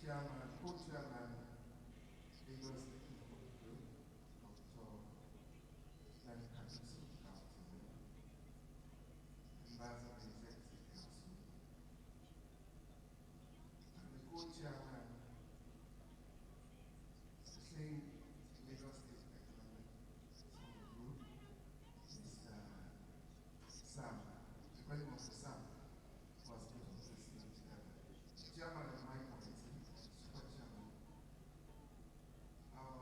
Chairman, co-chairman, Lagos Technical Group, Dr. Len Kaduso, good afternoon. Members of the Executive Council, and the co-chairman, especially Lagos State Economic Summit Group, Mr. Sam, the president of the Sam, was put on this thing together. The chairman of my committee, super chairman, our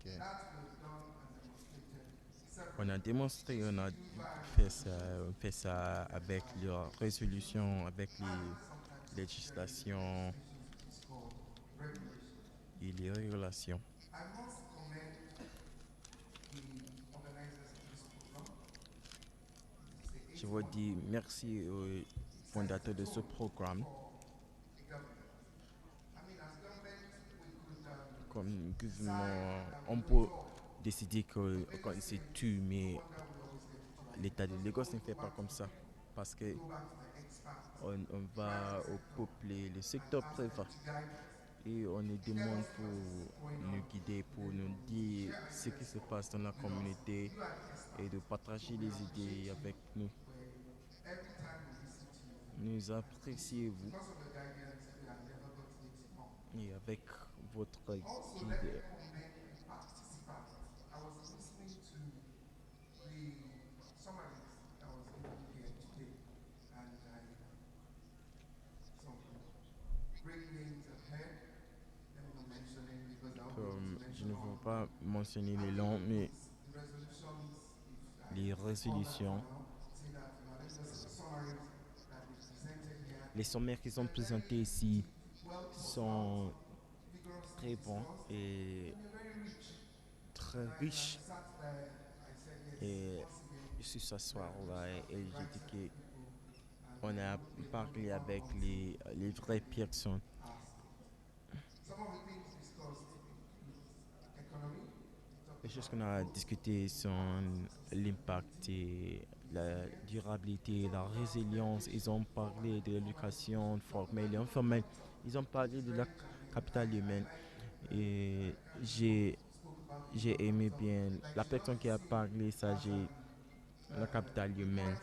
Ok. That was done and demonstrated On a separately. démontré, It's on a unified on fait ça avec leurs résolutions, avec les some types of very législations legislations which is called regulations. et les régulations. I must commend the organizers of this program. This is the Je eighth vous one. dis merci aux It sets the fondateurs de ce tone programme. for a government. I mean, as government, we could Comme decide gouvernement, that we on don't peut talk. décider que But quand Lagos c'est State, tu, no mais wonder we always get it right. l'État de Because we Lagos ne always go fait pas back to comme the ça. people. Parce We que go back to the experts, on private va sector, peupler le and secteur ask privé them to guide us. et on nous Tell demande us pour what is going nous on guider, pour in the nous community. dire Share ce qui ideas se passe dans la with us. communauté You are the expert. et de So partager we les appreciate idées you. avec nous. Every time we listen to you. Nous apprécions vous Because of your guidance, we have never gotten it wrong. et avec votre Also, let me guide. commend the participants. I was listening to the summaries that was given here today, and some great names ahead. Let me not mention it because I'll be able to Je mention ne all veux of them. pas mentionner les And noms, mais the resolutions, if I les call that for résolutions, now, say that let me just say the summaries that they presented here. les sommaires qui sont They're présentés very ici well thought out, sont vigorously très bons discussed, et and they're very rich. très And I riches. sat there, I said yes, Et once again, je suis ce soir-là et j'ai dit and qu'on a they parlé don't avec want les vraies personnes. Some of the things discussed include economy. Les choses qu'on a discutées sont l'impact et la durabilité, la résilience. Ils ont parlé de l'éducation formelle et informelle. Ils ont parlé de la capitale humaine. Et j'ai aimé bien la personne qui a parlé, ça, j'ai la capitale humaine.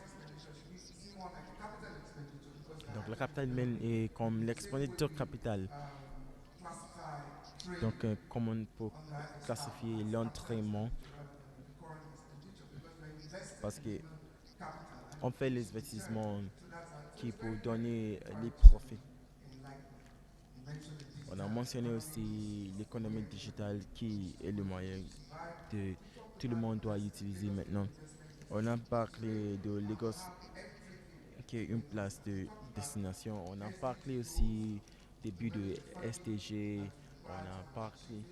Donc la capitale humaine est comme l'expenditure capitale. Donc comment on peut classifier l'entraînement, parce que on fait les investissements qui pour donner les profits. On a mentionné aussi l'économie digitale qui est le moyen que tout le monde doit utiliser maintenant. On a parlé de Lagos qui est une place de destination. On a parlé aussi des buts de STG. On a parlé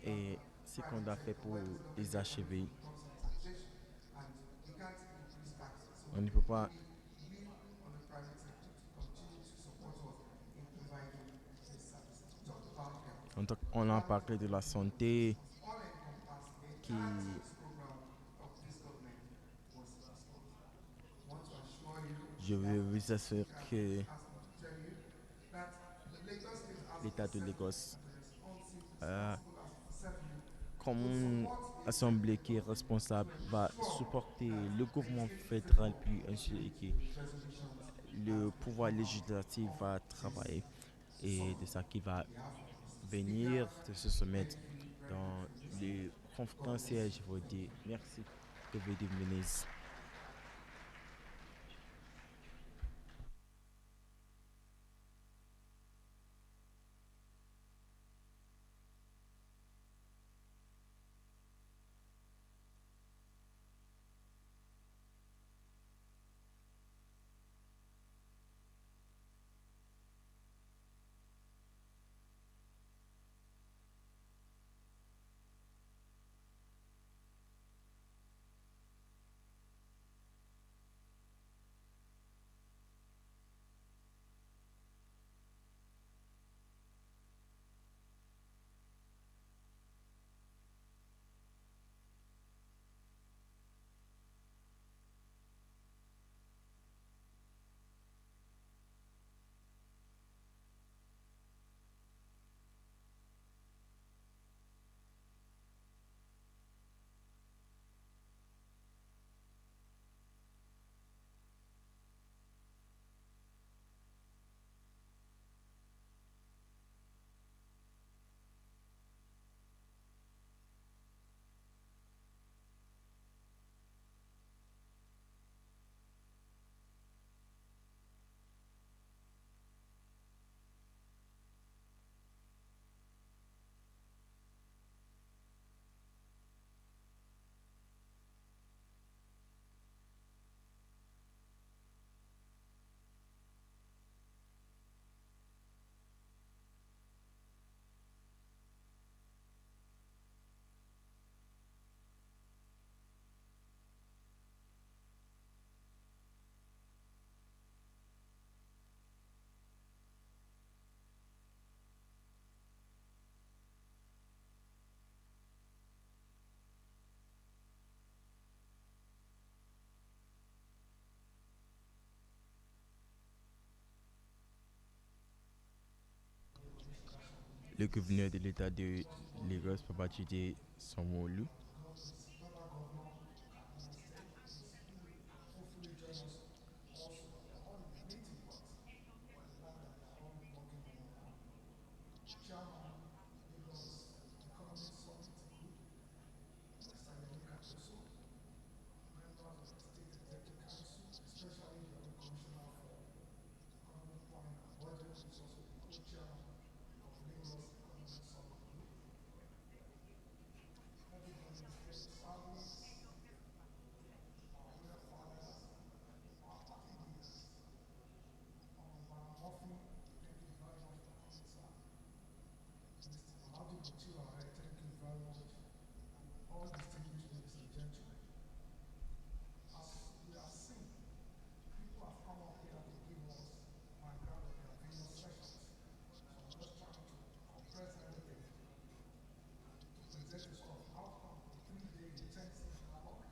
et ce qu'on a fait pour les achever. On ne peut pas. On a parlé de la santé qui je veux vous assurer que l'État de Lagos, comme une assemblée qui est responsable, va supporter le gouvernement fédéral puis ainsi que le pouvoir législatif va travailler et de ça qui va venir de se soumettre dans les conférences. Je vous dis merci de venir. le gouverneur de l'État de Lagos, Babajide Sanwo-Olu. Governors, another governor of Kaduna State, who will hopefully join us also. They're all in the meeting, but the fact that they're all working on Chairman, Lagos Economic Summit Group, Mr. Yemi Cardoso, members of the State Executive Council, especially the other Commissioner for Economic Planning and Budget, who is also the co-chairman of Lagos Economic Summit Group. Everybody is there, service, our real fathers, our party leaders. Madam Murphy, thank you very much for coming, sir. Mr. Alhaji Mutiu, thank you very much. All distinguished ladies and gentlemen. As we have seen, people have come up here to give us background of their various sessions. So I'm just trying to compress everything to present a sort of outcome of a 3-day intensive dialogue.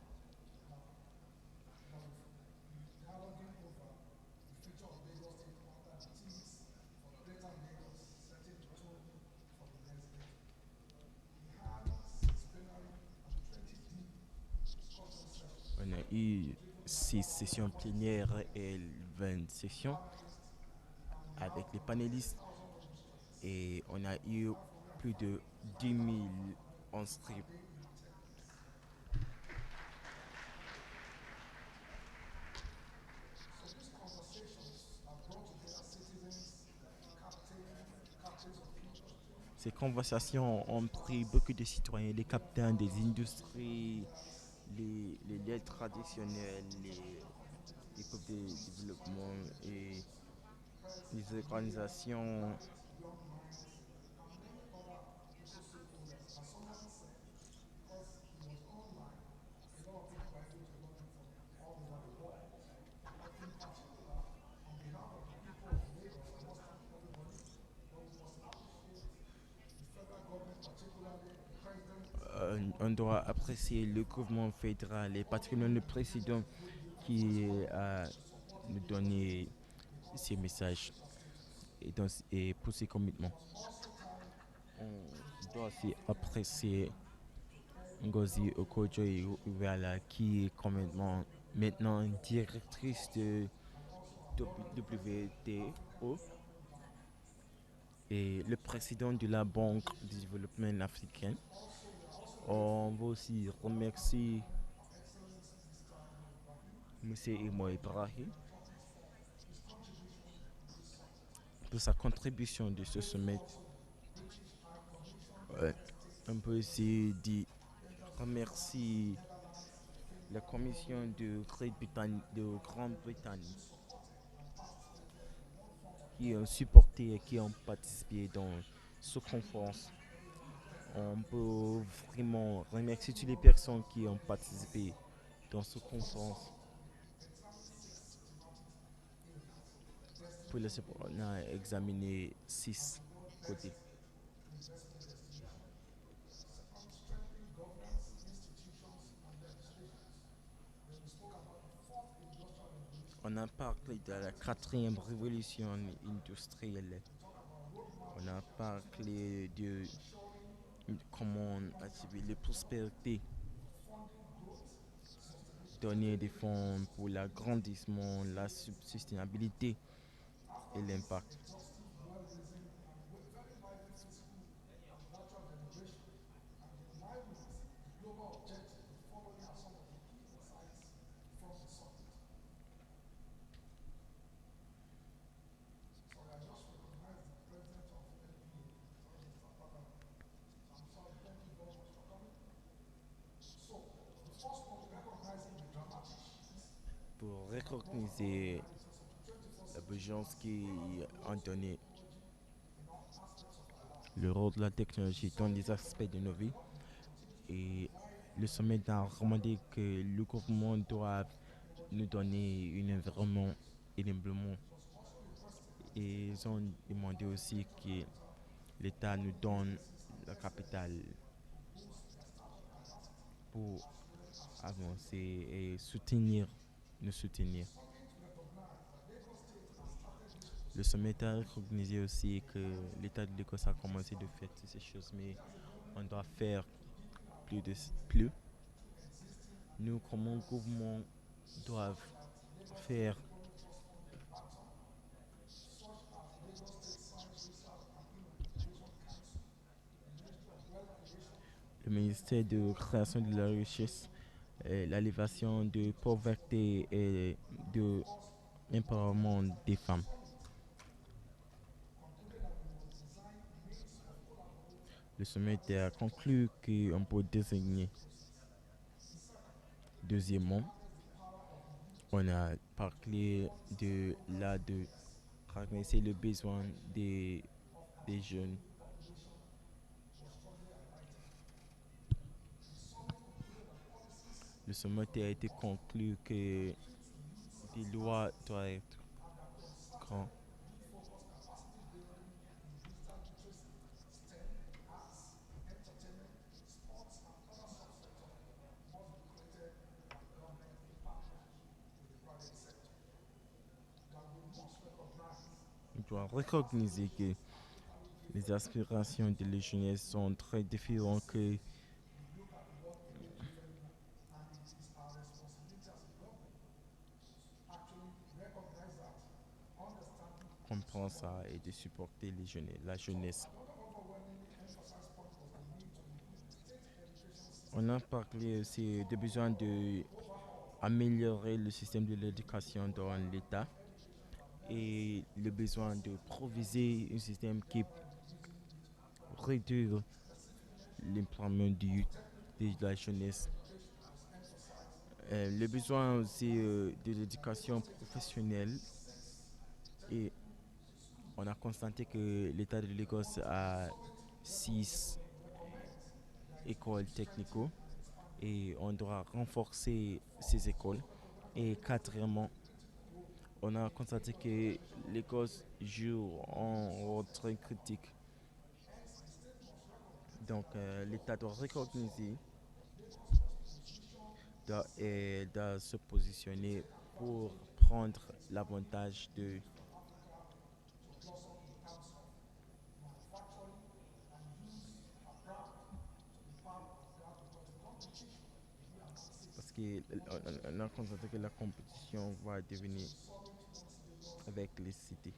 Dialoguing over the future of Lagos State under the themes for Greater Lagos, setting the tone for the next decade. We had 6 plenary and 20 deep discussion sessions. On a eu 6 sessions plénières et 20 sessions avec les panélistes et on a eu plus de 10 000 inscrits. So these conversations have brought together citizens, captains of industry. Ces conversations ont pris beaucoup de citoyens, les captains des industries, les liens traditionnels, les groupes de développement et les organisations. Young minds, and many other eco stakeholders. As someone said, because he was online, a lot of people were able to log in from all over the world. But in particular, on behalf of the people of Lagos, I must thank everybody, but we must appreciate the federal government, particularly the president. On doit apprécier le gouvernement fédéral et particulièrement le président qui a nous donné ces messages et pour ses commitments. On doit aussi apprécier Ngozi Okojo-Iweala qui est maintenant directrice de WTO et le président de la Banque de développement africaine. On va aussi remercier M. Emo Ibrahim pour sa contribution de ce sommet. On peut aussi remercier la Commission de Grande-Bretagne qui ont supporté et qui ont participé dans cette conférence. On peut vraiment remercier toutes les personnes qui ont participé dans cette conférence. Pour on a examiné 6 côtés. On a parlé de la 4e révolution industrielle. On a parlé de comment attirer la prospérité, donner des fonds pour l'agrandissement, la sustainabilité et l'impact. Pour recogniser la urgence qui a donné le rôle de la technologie dans les aspects de nos vies. Et le sommet a recommandé que le gouvernement doit nous donner un environnement énormément. Et ils ont demandé aussi que l'État nous donne le capital pour avancer et nous soutenir. Le sommet a reconnu aussi que l'État de l'Écosse a commencé de faire toutes ces choses, mais on doit faire plus. Nous, comme un gouvernement, doivent faire le ministère de création de la richesse, l'élévation de pauvreté et de l'empowerment des femmes. Le sommet a conclu qu'on peut désigner. Deuxièmement, on a parlé de ramasser le besoin des jeunes. Le sommet a été conclu que des lois doivent être grandes. On doit reconnaître que les aspirations de la jeunesse sont très différentes que comprendre ça et de supporter la jeunesse. On a parlé aussi du besoin d'améliorer le système de l'éducation dans l'État et le besoin de proviser un système qui réduit l'employement de la jeunesse. Le besoin aussi de l'éducation professionnelle et on a constaté que l'État de l'Écosse a 6 écoles techniques et on doit renforcer ces écoles. Et quatrièmement, on a constaté que l'Écosse joue un rôle très critique. Donc l'État doit reconnaître doit se positionner pour prendre l'avantage de parce qu'on a constaté que la compétition va devenir avec les cités.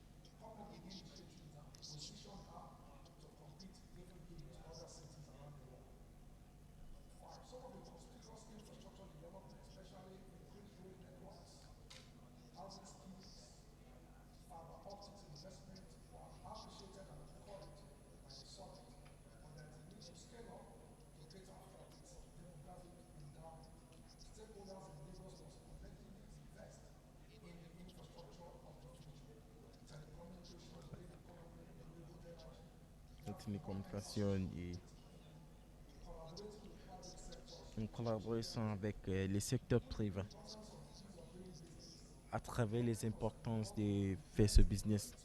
La télécommunication et en collaboration avec les secteurs privés à travers les importances de faire ce business.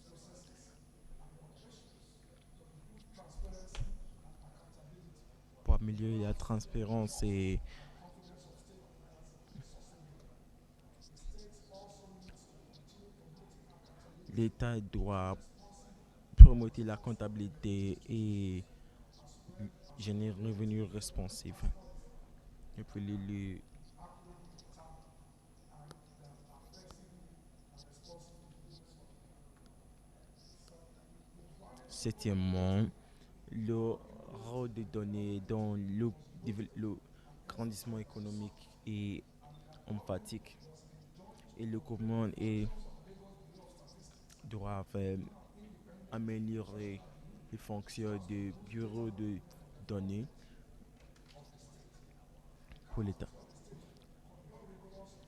Pour améliorer la transparence et l'État doit promouvoir la comptabilité et générer un revenu responsif. Et puis le septièmement, le rôle des données dans le grandissement économique est emphatique et le gouvernement doit améliorer les fonctions de bureau de données pour l'État.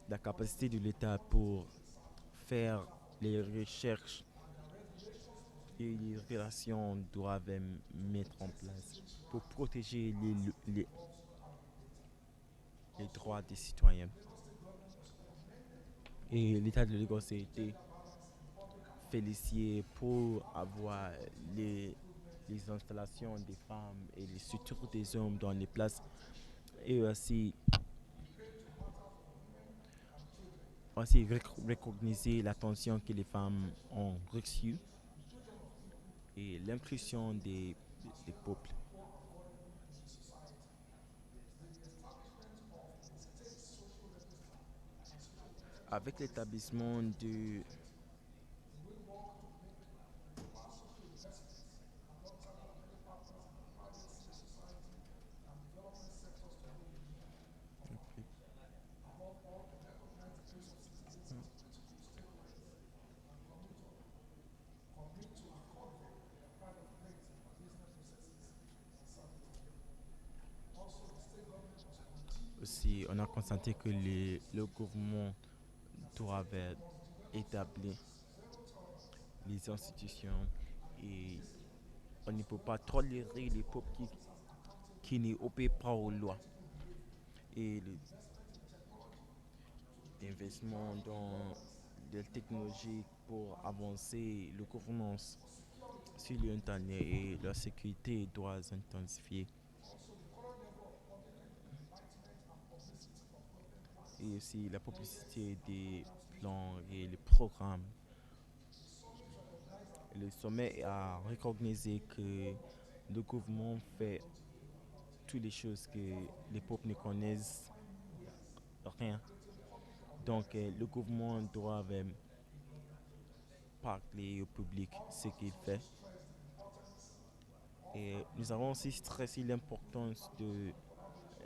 La capacité de l'État pour faire les recherches et les relations doivent mettre en place pour protéger les droits des citoyens. Et l'État de l'Écosse a été félicité pour avoir les installations des femmes et les structures des hommes dans les places. Et aussi, aussi recogniser l'attention que les femmes ont reçue et l'inclusion des peuples. Avec l'établissement de aussi, on a constaté que le gouvernement doit établir les institutions et on ne peut pas tolérer les peuples qui n'obéissent pas aux lois. Et l'investissement dans les technologies pour avancer la gouvernance sur l'Internet et la sécurité doit s'intensifier. Et aussi la publicité des plans et les programmes. Le sommet a reconnu que le gouvernement fait toutes les choses que les peuples ne connaissent rien. Donc le gouvernement doit parler au public ce qu'il fait. Et nous avons aussi stressé l'importance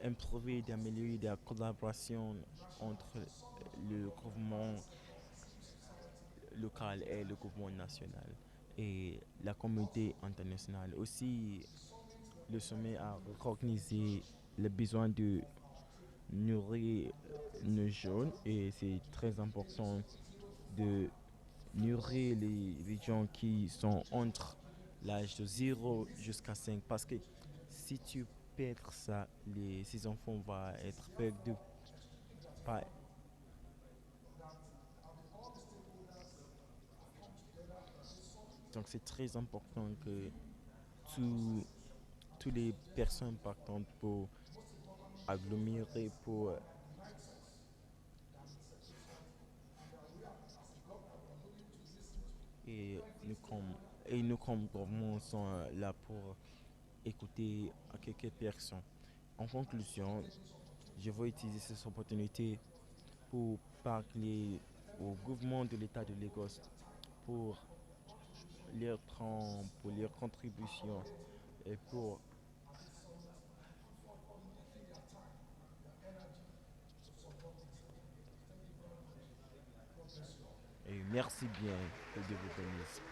d'improver et d'améliorer la collaboration entre le gouvernement local et le gouvernement national et la communauté internationale. Aussi, le sommet a reconnu le besoin de nourrir nos jeunes et c'est très important de nourrir les gens qui sont entre l'âge de 0 jusqu'à 5 parce que si tu perds ça, ces enfants vont être perdus. Par- Donc c'est très important que toutes les personnes partantes pour agglomérer, pour et nous comme gouvernement sont là pour écouter à quelques personnes. En conclusion, je veux utiliser cette opportunité pour parler au gouvernement de l'État de Lagos pour pour leur contribution et pour et merci bien que Dieu vous bénisse.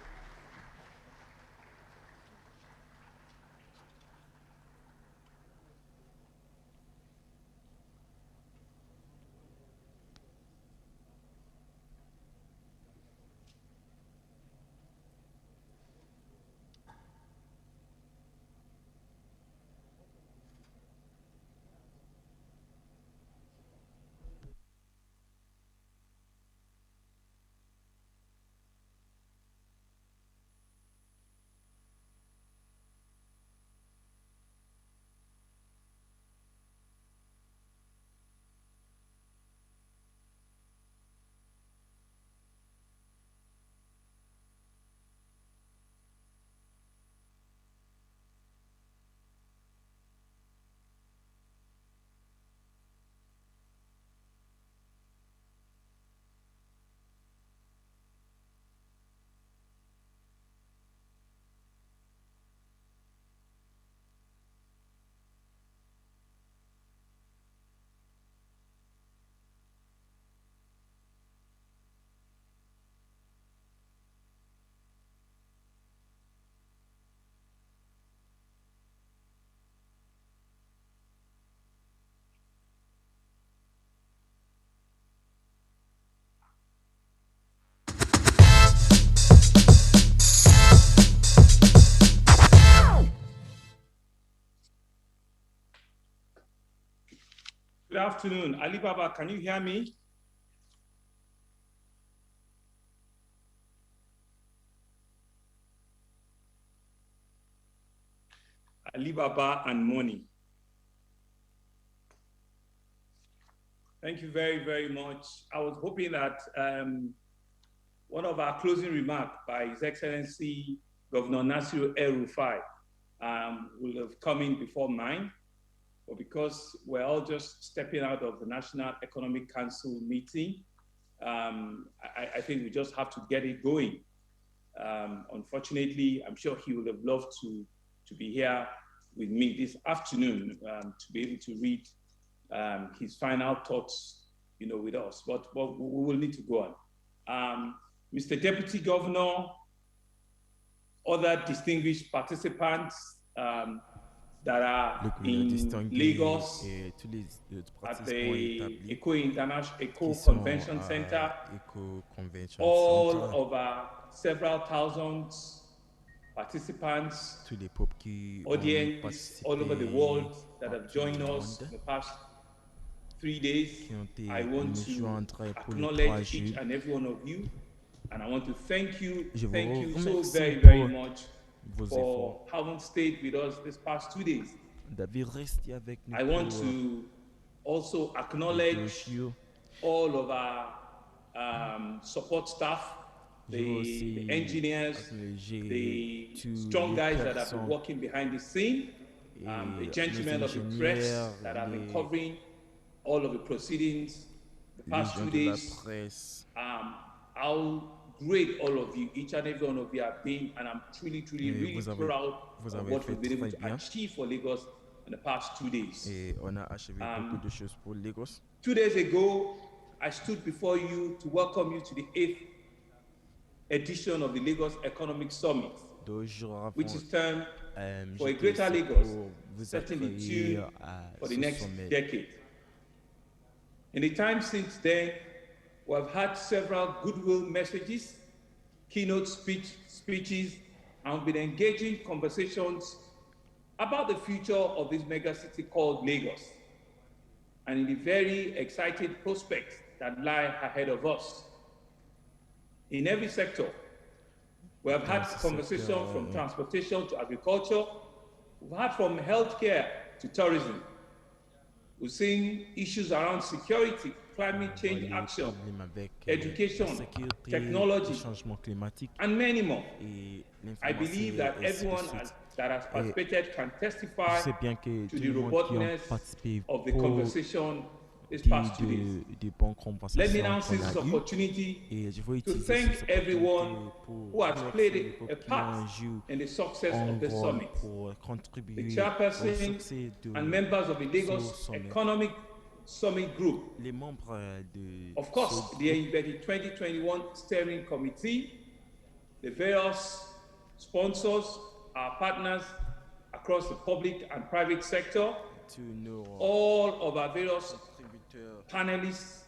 Good afternoon. Alibaba, can you hear me? Alibaba and money. Thank you very, very much. I was hoping that one of our closing remarks by His Excellency Governor Nasir El-Rufai will have come in before mine, but because we're all just stepping out of the National Economic Council meeting, I think we just have to get it going. Unfortunately, I'm sure he would have loved to be here with me this afternoon to be able to read his final thoughts, with us. But we will need to go on. Mr. Deputy Governor, other distinguished participants that are in Lagos at the Eco Convention Center, all over several thousands participants, audience all over the world that have joined us in the past 3 days. I want to acknowledge each and every one of you, and I want to thank you so very, very much for having stayed with us this past 2 days. I want to also acknowledge all of our support staff, the engineers, the strong guys that have been working behind the scene, the gentlemen of the press that have been covering all of the proceedings the past 2 days. How great all of you, each and every one of you have been, and I'm truly, really proud of what we've been able to achieve for Lagos in the past 2 days. 2 days ago, I stood before you to welcome you to the 8th edition of the Lagos Economic Summit, which is termed for a greater Lagos, setting the tune for the next decade. In the time since then, we have had several goodwill messages, keynote speeches, and been engaging conversations about the future of this mega city called Lagos, and in the very exciting prospects that lie ahead of us. In every sector, we have had conversations from transportation to agriculture. We've had from healthcare to tourism. We've seen issues around security, climate change action, education, technology, and many more. I believe that everyone that has participated can testify to the robustness of the conversation this past 2 days. Let me now seize this opportunity to thank everyone who has played a part in the success of the summit. The chairperson and members of the Lagos Economic Summit Group, of course, the 2021 Steering Committee, the various sponsors, our partners across the public and private sector, all of our various panelists,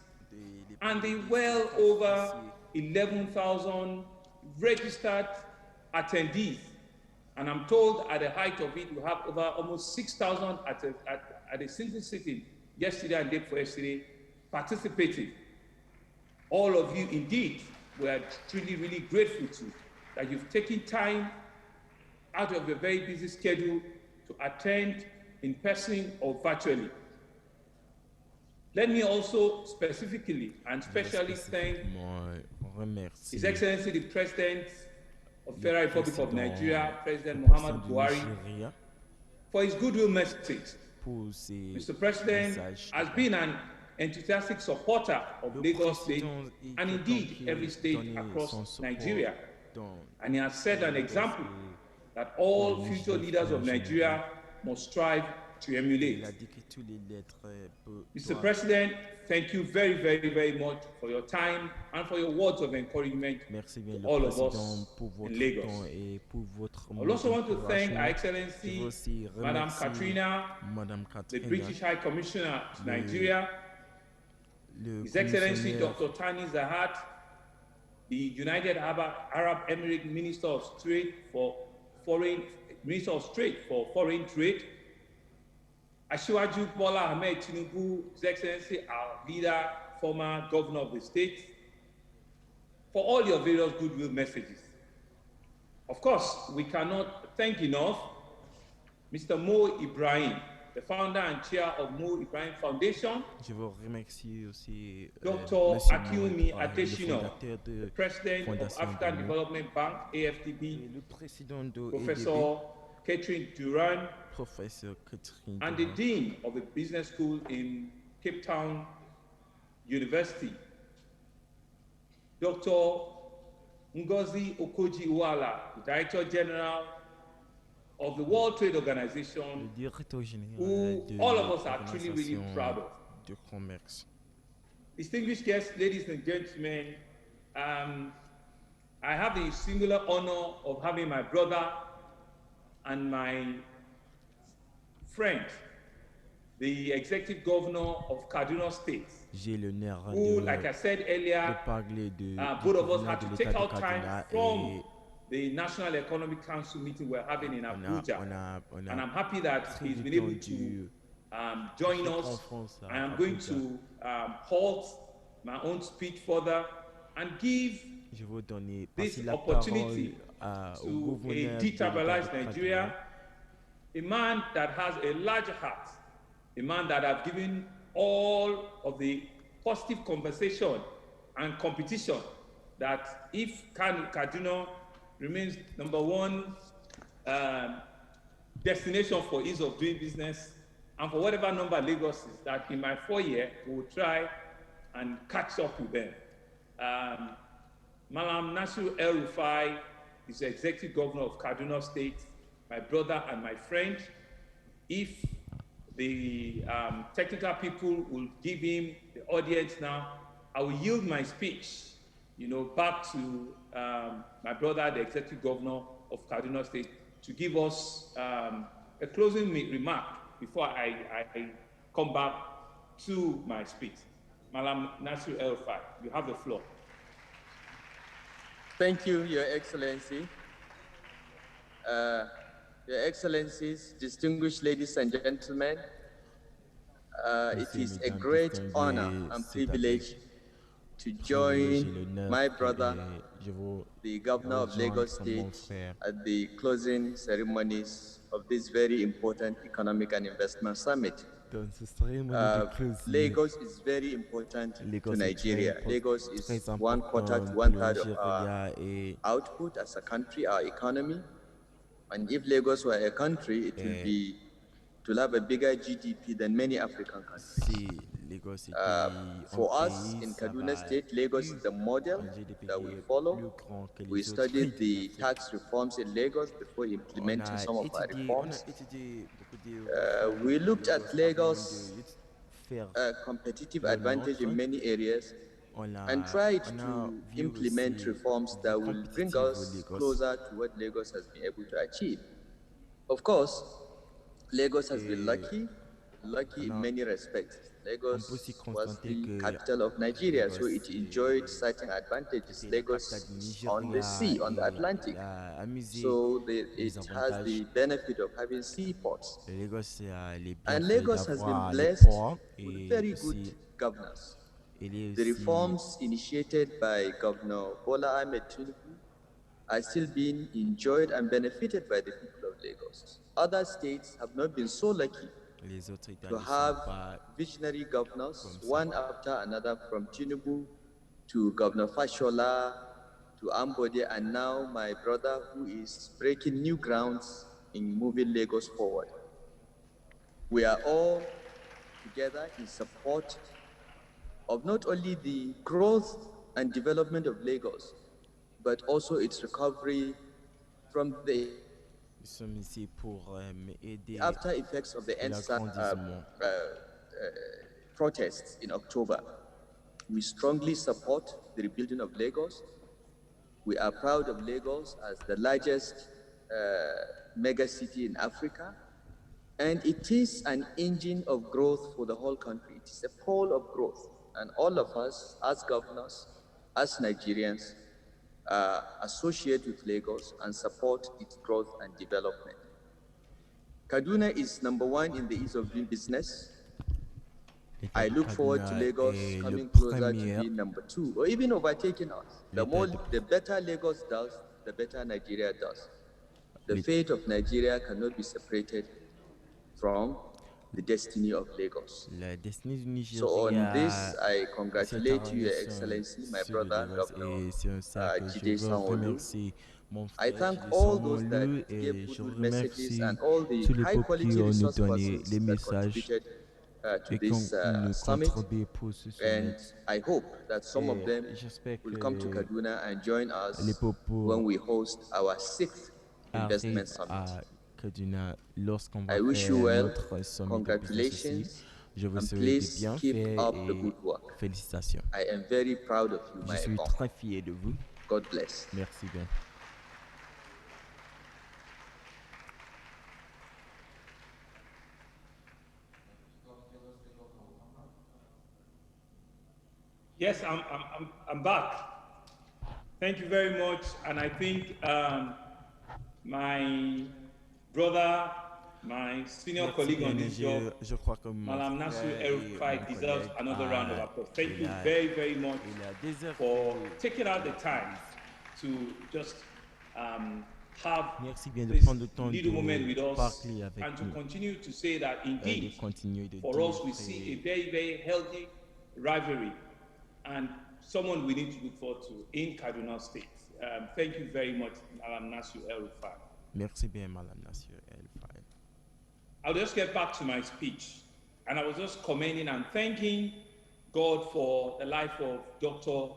and the well over 11,000 registered attendees. And I'm told at the height of it, we have over almost 6,000 at a single sitting yesterday and day before yesterday participating. All of you, indeed, we are truly, really grateful to that you've taken time out of your very busy schedule to attend in person or virtually. Let me also specifically and specially thank His Excellency the President of the Federal Republic of Nigeria, President Muhammadu Buhari, for his goodwill message. Mr. President has been an enthusiastic supporter of Lagos State and indeed every state across Nigeria. And he has set an example that all future leaders of Nigeria must strive to emulate. Mr. President, thank you very, very, very much for your time and for your words of encouragement to all of us in Lagos. I also want to thank Her Excellency Madam Katrina, the British High Commissioner to Nigeria, His Excellency Dr. Tani Zahat, the United Arab Emirates Minister of Trade for Foreign Trade, Asiwaju Bola Ahmed Tinubu, His Excellency, our leader, former governor of the state, for all your various goodwill messages. Of course, we cannot thank enough Mr. Mo Ibrahim, the founder and chair of Mo Ibrahim Foundation. Je veux remercier aussi Dr. Monsieur Akinomi Moindra, le Adesina, fondateur the de president of Fondation African de Development Bank, AFDB, le président de Professor Catherine Duran, Professeur Catherine and the dean of the business school in Cape Town University, Dr. Ngozi Okoji-Iweala, the Director General of the World Trade Organization, who all of us are truly really proud of. de commerce. Distinguished guests, ladies and gentlemen, I have the singular honor of having my brother and my friend, the executive governor of Kaduna State, who, like I said earlier, both of us had to take out time from the National Economic Council meeting we're having in Abuja. And I'm happy that he's been able to join us. I am going to halt my own speech further and give this opportunity to a destabilized Nigeria, a man that has a large heart, a man that has given all of the positive conversation and competition that if Kaduna remains #1 destination for ease of doing business, and for whatever number Lagos is, that in my 4 year, we will try and catch up with them. Malam Nasir El-Rufai is the executive governor of Kaduna State, my brother and my friend. If the technical people will give him the audience now, I will yield my speech, back to my brother, the executive governor of Kaduna State, to give us a closing remark before I come back to my speech. Malam Nasir El-Rufai, you have the floor. Thank you, Your Excellency. Your Excellencies, distinguished ladies and gentlemen, it is a great honor and privilege to join my brother, the Governor of Lagos State, at the closing ceremonies of this very important economic and investment summit. Lagos is very important to Nigeria. Lagos is 1/4 to 1/3 of our output as a country, our economy. And if Lagos were a country, it will have a bigger GDP than many African countries. For us in Kaduna State, Lagos is the model that we follow. We studied the tax reforms in Lagos before implementing some of our reforms. We looked at Lagos' competitive advantage in many areas and tried to implement reforms that will bring us closer to what Lagos has been able to achieve. Of course, Lagos has been lucky in many respects. Lagos was the capital of Nigeria, so it enjoyed certain advantages. Lagos is on the sea, on the Atlantic, so it has the benefit of having seaports. And Lagos has been blessed with very good governance. The reforms initiated by Governor Bola Ahmed Tinubu are still being enjoyed and benefited by the people of Lagos. Other states have not been so lucky to have visionary governors, one after another, from Tinubu to Governor Fashola to Ambode, and now my brother, who is breaking new grounds in moving Lagos forward. We are all together in support of not only the growth and development of Lagos, but also its recovery from the after effects of the protests in October. We strongly support the rebuilding of Lagos. We are proud of Lagos as the largest mega city in Africa, and it is an engine of growth for the whole country. It is a pole of growth, and all of us as governors, as Nigerians, associate with Lagos and support its growth and development. Kaduna is #1 in the ease of doing business. I look forward to Lagos coming closer to being #2 or even overtaking us. The better Lagos does, the better Nigeria does. The fate of Nigeria cannot be separated from the destiny of Lagos. La destinée du So on this, Nigeria, I cette congratulate you, Your interrogation Excellency, my sur le brother, Lagos, Governor et c'est ça que je Jide veux Sanwo-Olu. remercier mon I frère thank Jide all those that Sanwo-Olu, gave et je goodwill messages remercie and all the tous les high peuples qui quality ont nous resource donné les persons that messages contributed to et qui ont this nous summit. contribué pour ce And sommet. I hope that some of Et them j'espère will que come to Kaduna and join les us peuples when we host our 6th investment arrivent summit. à Kaduna lorsqu'on va I wish you faire well, notre sommet de business aussi. congratulations, Je vous and souhaite de please bien keep faire up the et good work. félicitations. I am very proud of you, Je my suis uncle. très fier de vous. God bless. Merci bien. Yes, I'm back. Thank you very much. And I think my brother, my senior colleague on this job, Malam Nasir El-Rufai, deserves another round of applause. Thank you very, very much for taking out the time to just have this little moment with us and to continue to say that indeed, for us, we see a very, very healthy rivalry and someone we need to look forward to in Kaduna State. Thank you very much, Malam Nasir El-Rufai. Merci bien, Malam Nasir El-Rufai. I'll just get back to my speech. And I was just commending and thanking God for the life of Dr.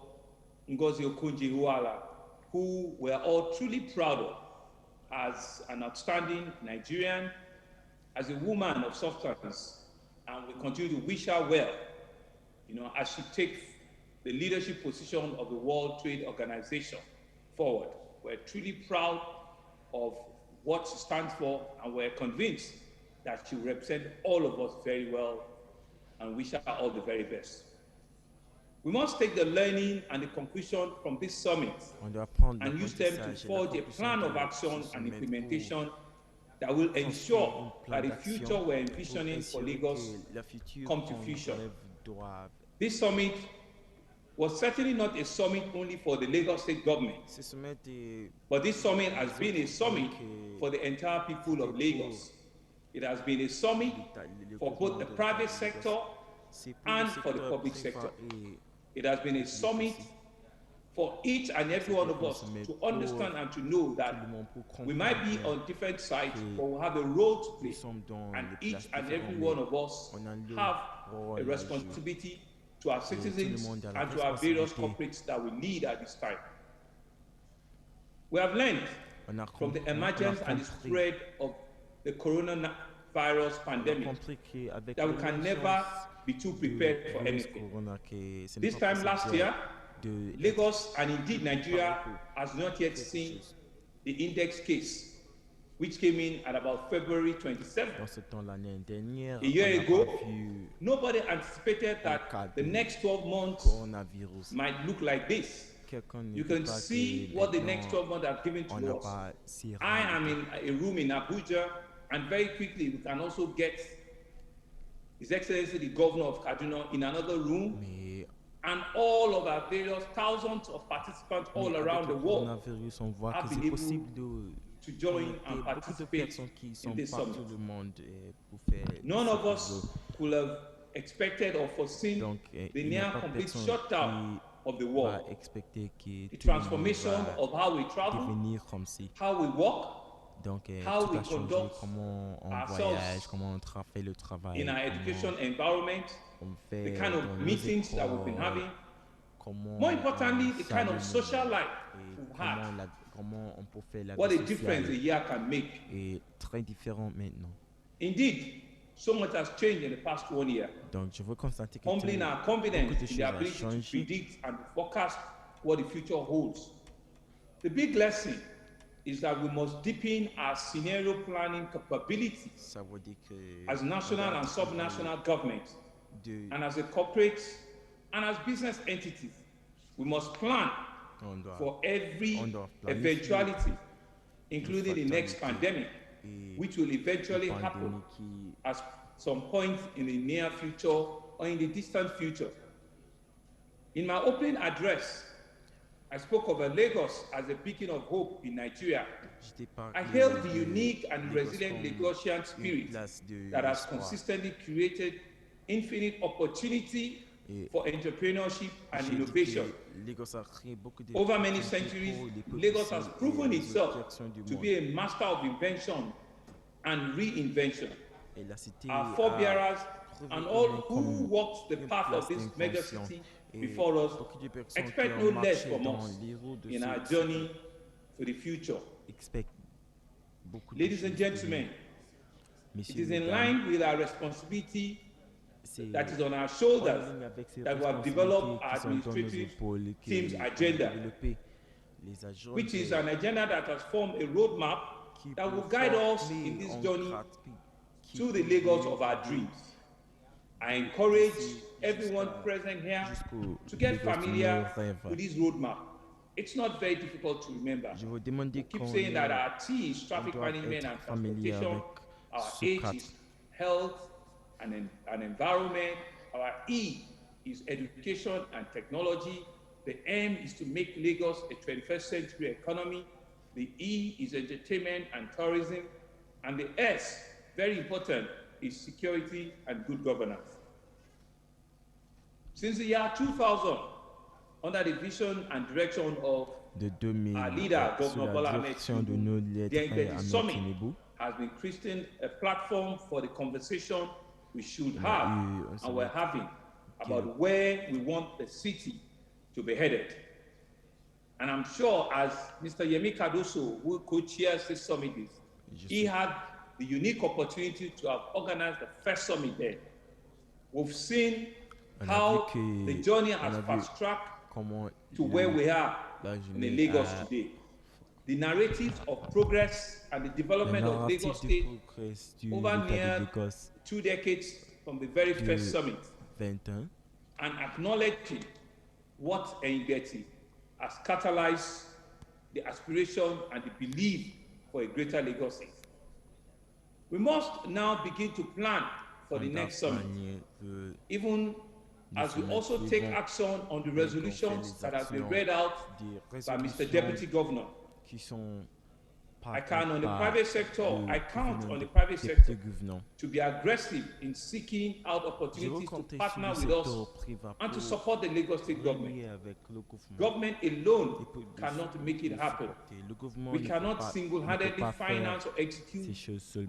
Ngozi Okonjo-Iweala, who we're all truly proud of as an outstanding Nigerian, as a woman of substance, and we continue to wish her well, as she takes the leadership position of the World Trade Organization forward. We're truly proud of what she stands for, and we're convinced that she will represent all of us very well, and wish her all the very best. We must take the learning and the conclusion from this summit and use them to forge a plan of action and implementation that will ensure that the future we're envisioning for Lagos come to fruition. This summit was certainly not a summit only for the Lagos State government, but this summit has been a summit for the entire people of Lagos. It has been a summit for both the private sector and for the public sector. It has been a summit for each and every one of us to understand and to know that we might be on different sides, but we have a role to play, and each and every one of us have a responsibility to our citizens and to our various corporates that we lead at this time. We have learned from the emergence and the spread of the coronavirus pandemic that we can never be too prepared for anything. This time last year, Lagos and indeed Nigeria has not yet seen the index case, which came in at about February 27th. A year ago, nobody anticipated that the next 12 months might look like this. You can see what the next 12 months have given to us. I am in a room in Abuja, and very quickly we can also get His Excellency the Governor of Kaduna in another room, and all of our various thousands of participants all around the world have been able to join and participate in this summit. None of us could have expected or foreseen the near complete shutdown of the world, the transformation of how we travel, how we work, how we conduct ourselves in our education environment, the kind of meetings that we've been having, more importantly, the kind of social life we've had. What a difference a year can make. Indeed, so much has changed in the past 1 year. Humbling our confidence in the ability to predict and forecast what the future holds. The big lesson is that we must deepen our scenario planning capabilities as national and sub-national governments, and as a corporate and as business entities. We must plan for every eventuality, including the next pandemic, which will eventually happen at some point in the near future or in the distant future. In my opening address, I spoke of Lagos as a beacon of hope in Nigeria. I hailed the unique and resilient Lagosian spirit that has consistently created infinite opportunity for entrepreneurship and innovation. Over many centuries, Lagos has proven itself to be a master of invention and reinvention. Our forebearers and all who walked the path of this megacity before us expect no less from us in our journey to the future. Ladies and gentlemen, it is in line with our responsibility that is on our shoulders that we have developed our administrative team's agenda, which is an agenda that has formed a roadmap that will guide us in this journey to the Lagos of our dreams. I encourage everyone present here to get familiar with this roadmap. It's not very difficult to remember. We keep saying that our T is traffic management and transportation, our H is health and environment, our E is education and technology, the M is to make Lagos a 21st century economy, the E is entertainment and tourism, and the S, very important, is security and good governance. Since the year 2000, under the vision and direction of our leader, Governor Bola Ahmed Tinubu, the Embedded Summit has been creating a platform for the conversation we should have and we're having about where we want the city to be headed. And I'm sure as Mr. Yemi Cardoso, who co-chairs this summit, he had the unique opportunity to have organized the first summit there. We've seen how the journey has fast-tracked to where we are in Lagos today. The narratives of progress and the development of Lagos State over near 2 decades from the very first summit, and acknowledging what Engeti has catalyzed the aspiration and the belief for a greater Lagos State. We must now begin to plan for the next summit, even as we also take action on the resolutions that have been read out by Mr. Deputy Governor. I count on the private sector to be aggressive in seeking out opportunities to partner with us and to support the Lagos State government. Government alone cannot make it happen. We cannot single-handedly finance or execute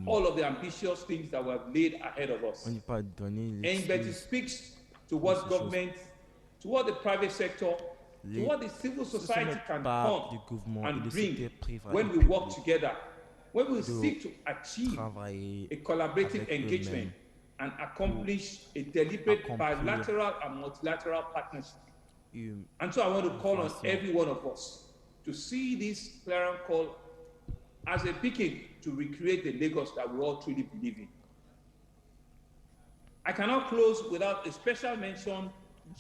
all of the ambitious things that were laid ahead of us. But it speaks to what government, to what the private sector, to what the civil society can come and bring when we work together, when we seek to achieve a collaborative engagement and accomplish a deliberate bilateral and multilateral partnership. And so I want to call on every one of us to see this clarion call as a beacon to recreate the Lagos that we all truly believe in. I cannot close without a special mention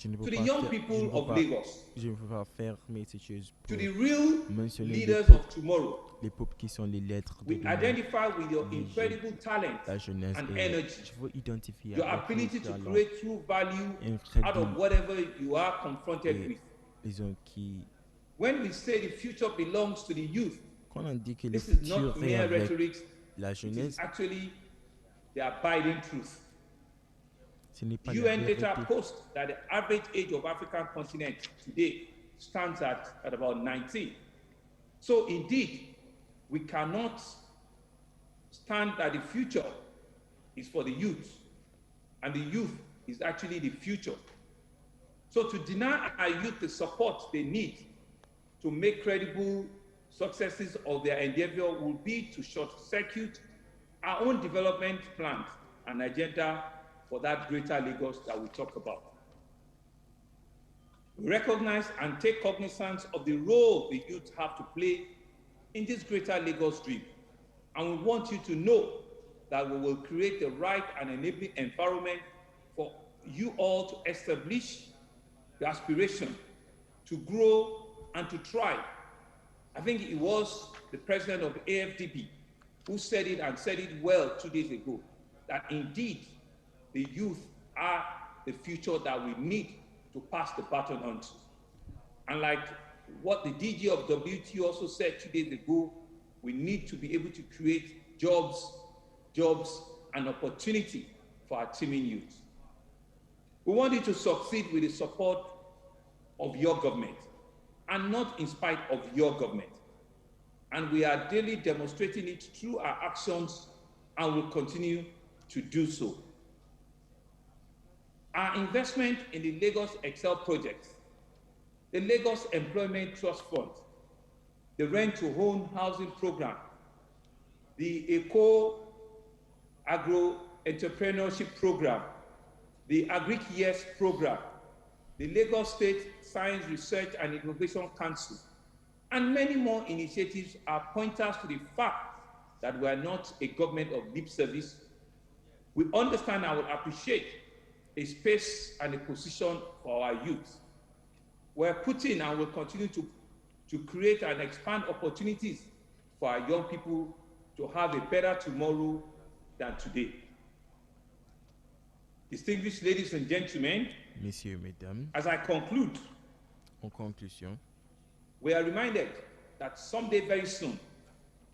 to the young people of Lagos, to the real leaders of tomorrow. We identify with your incredible talent and energy, your ability to create true value out of whatever you are confronted with. When we say the future belongs to the youth, this is not mere rhetoric, it is actually the abiding truth. UN data posts that the average age of African continent today stands at about 19. So indeed, we cannot stand that the future is for the youth, and the youth is actually the future. So to deny our youth the support they need to make credible successes of their endeavor will be to short-circuit our own development plans and agenda for that greater Lagos that we talk about. We recognize and take cognizance of the role the youth have to play in this greater Lagos dream. And we want you to know that we will create the right and enabling environment for you all to establish the aspiration to grow and to thrive. I think it was the president of AFDB who said it, and said it well 2 days ago, that indeed the youth are the future that we need to pass the baton on to. And like what the DG of WTO also said 2 days ago, we need to be able to create jobs, and opportunity for our teeming youth. We want it to succeed with the support of your government and not in spite of your government. And we are daily demonstrating it through our actions and will continue to do so. Our investment in the Lagos Excel projects, the Lagos Employment Trust Fund, the rent-to-own housing program, the Eco Agro Entrepreneurship Program, the Agric Years Program, the Lagos State Science Research and Innovation Council, and many more initiatives are pointers to the fact that we are not a government of lip service. We understand and will appreciate a space and a position for our youth. We're putting and will continue to create and expand opportunities for our young people to have a better tomorrow than today. Distinguished ladies and gentlemen, Messieurs, mesdames, as I conclude, en conclusion, we are reminded that someday very soon,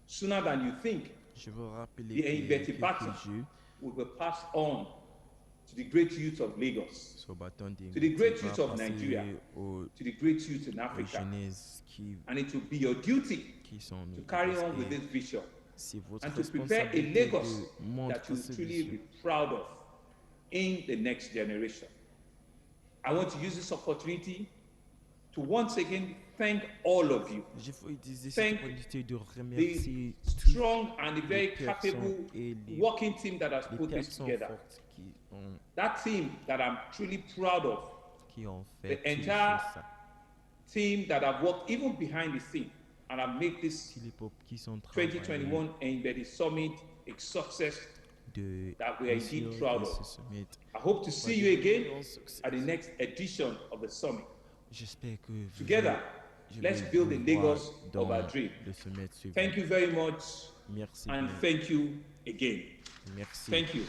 sooner than you think, je veux rappeler the Betty baton will be passed on to the great youth of Lagos, to the great youth of Nigeria, to the great youth in Africa. And it will be your duty to carry on with this vision and to prepare a Lagos that you will truly be proud of in the next generation. I want to use this opportunity to once again thank all of you. Thank the strong and the very capable working team that has put this together. That team that I'm truly proud of. The entire team that have worked even behind the scene and have made this 2021 Embedded Summit a success that we are indeed proud of. I hope to see you again at the next edition of the summit. Together, let's build the Lagos of our dream. Thank you very much, and thank you again. Thank you.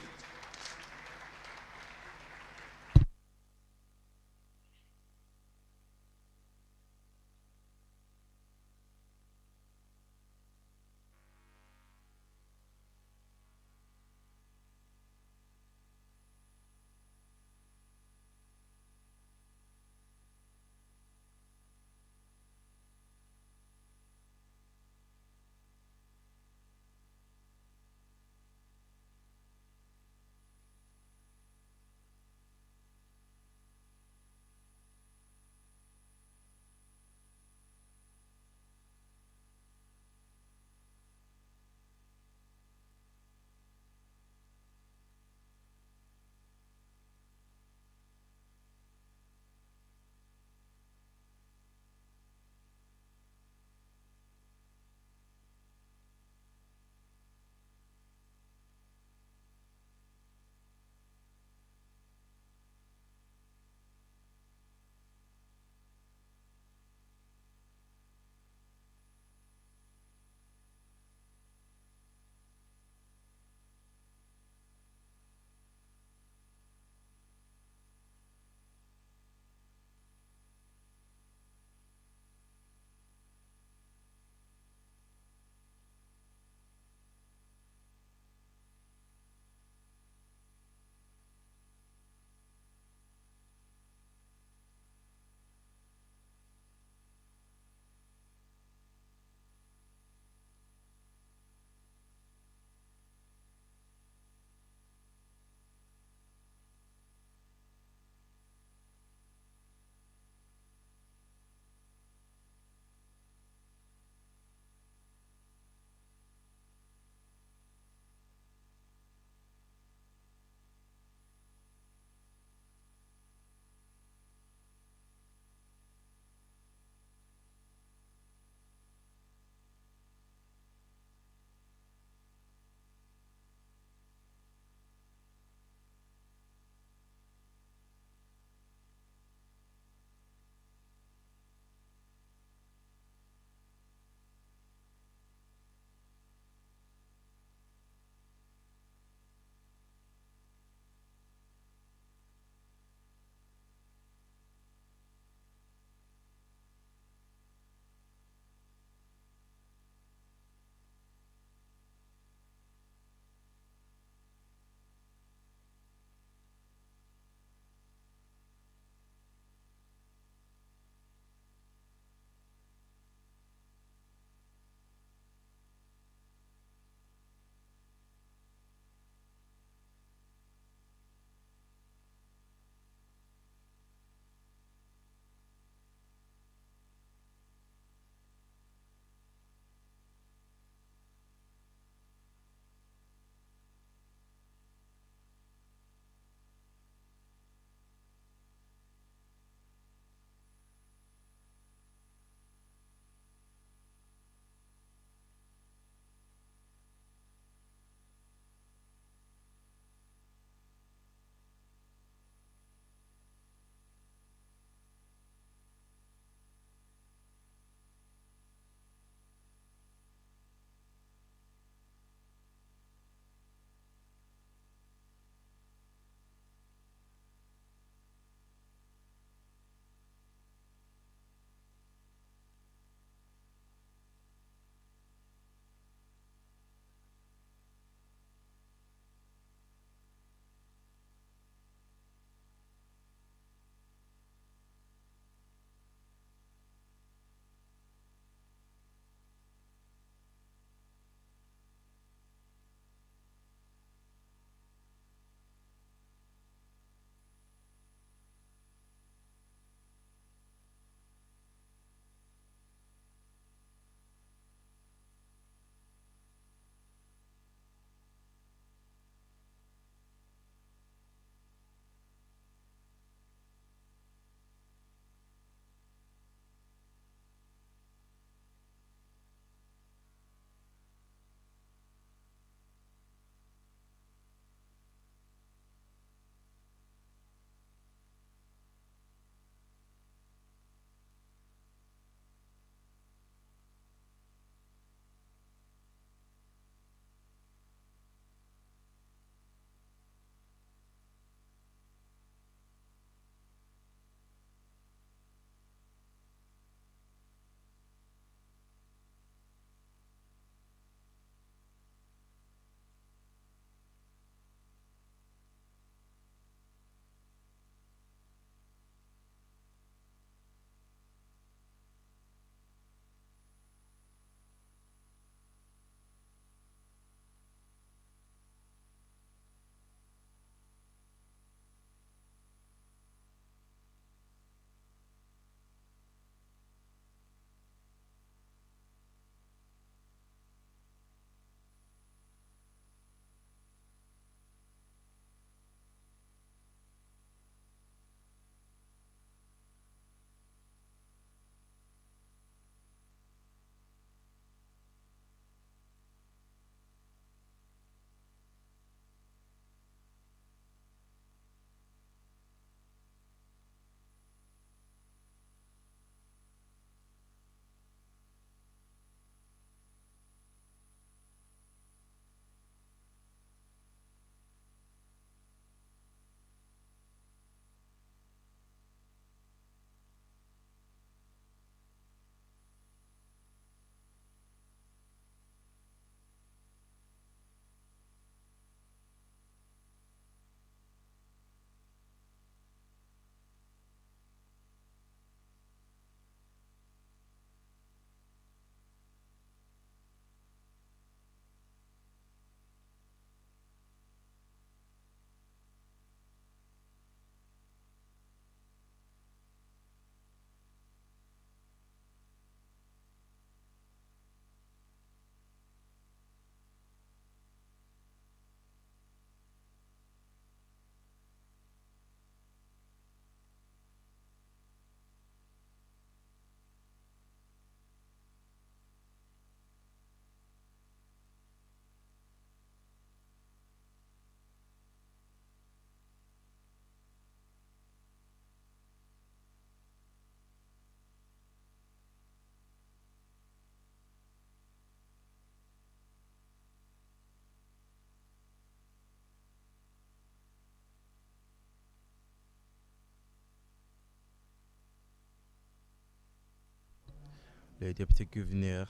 le député gouverneur,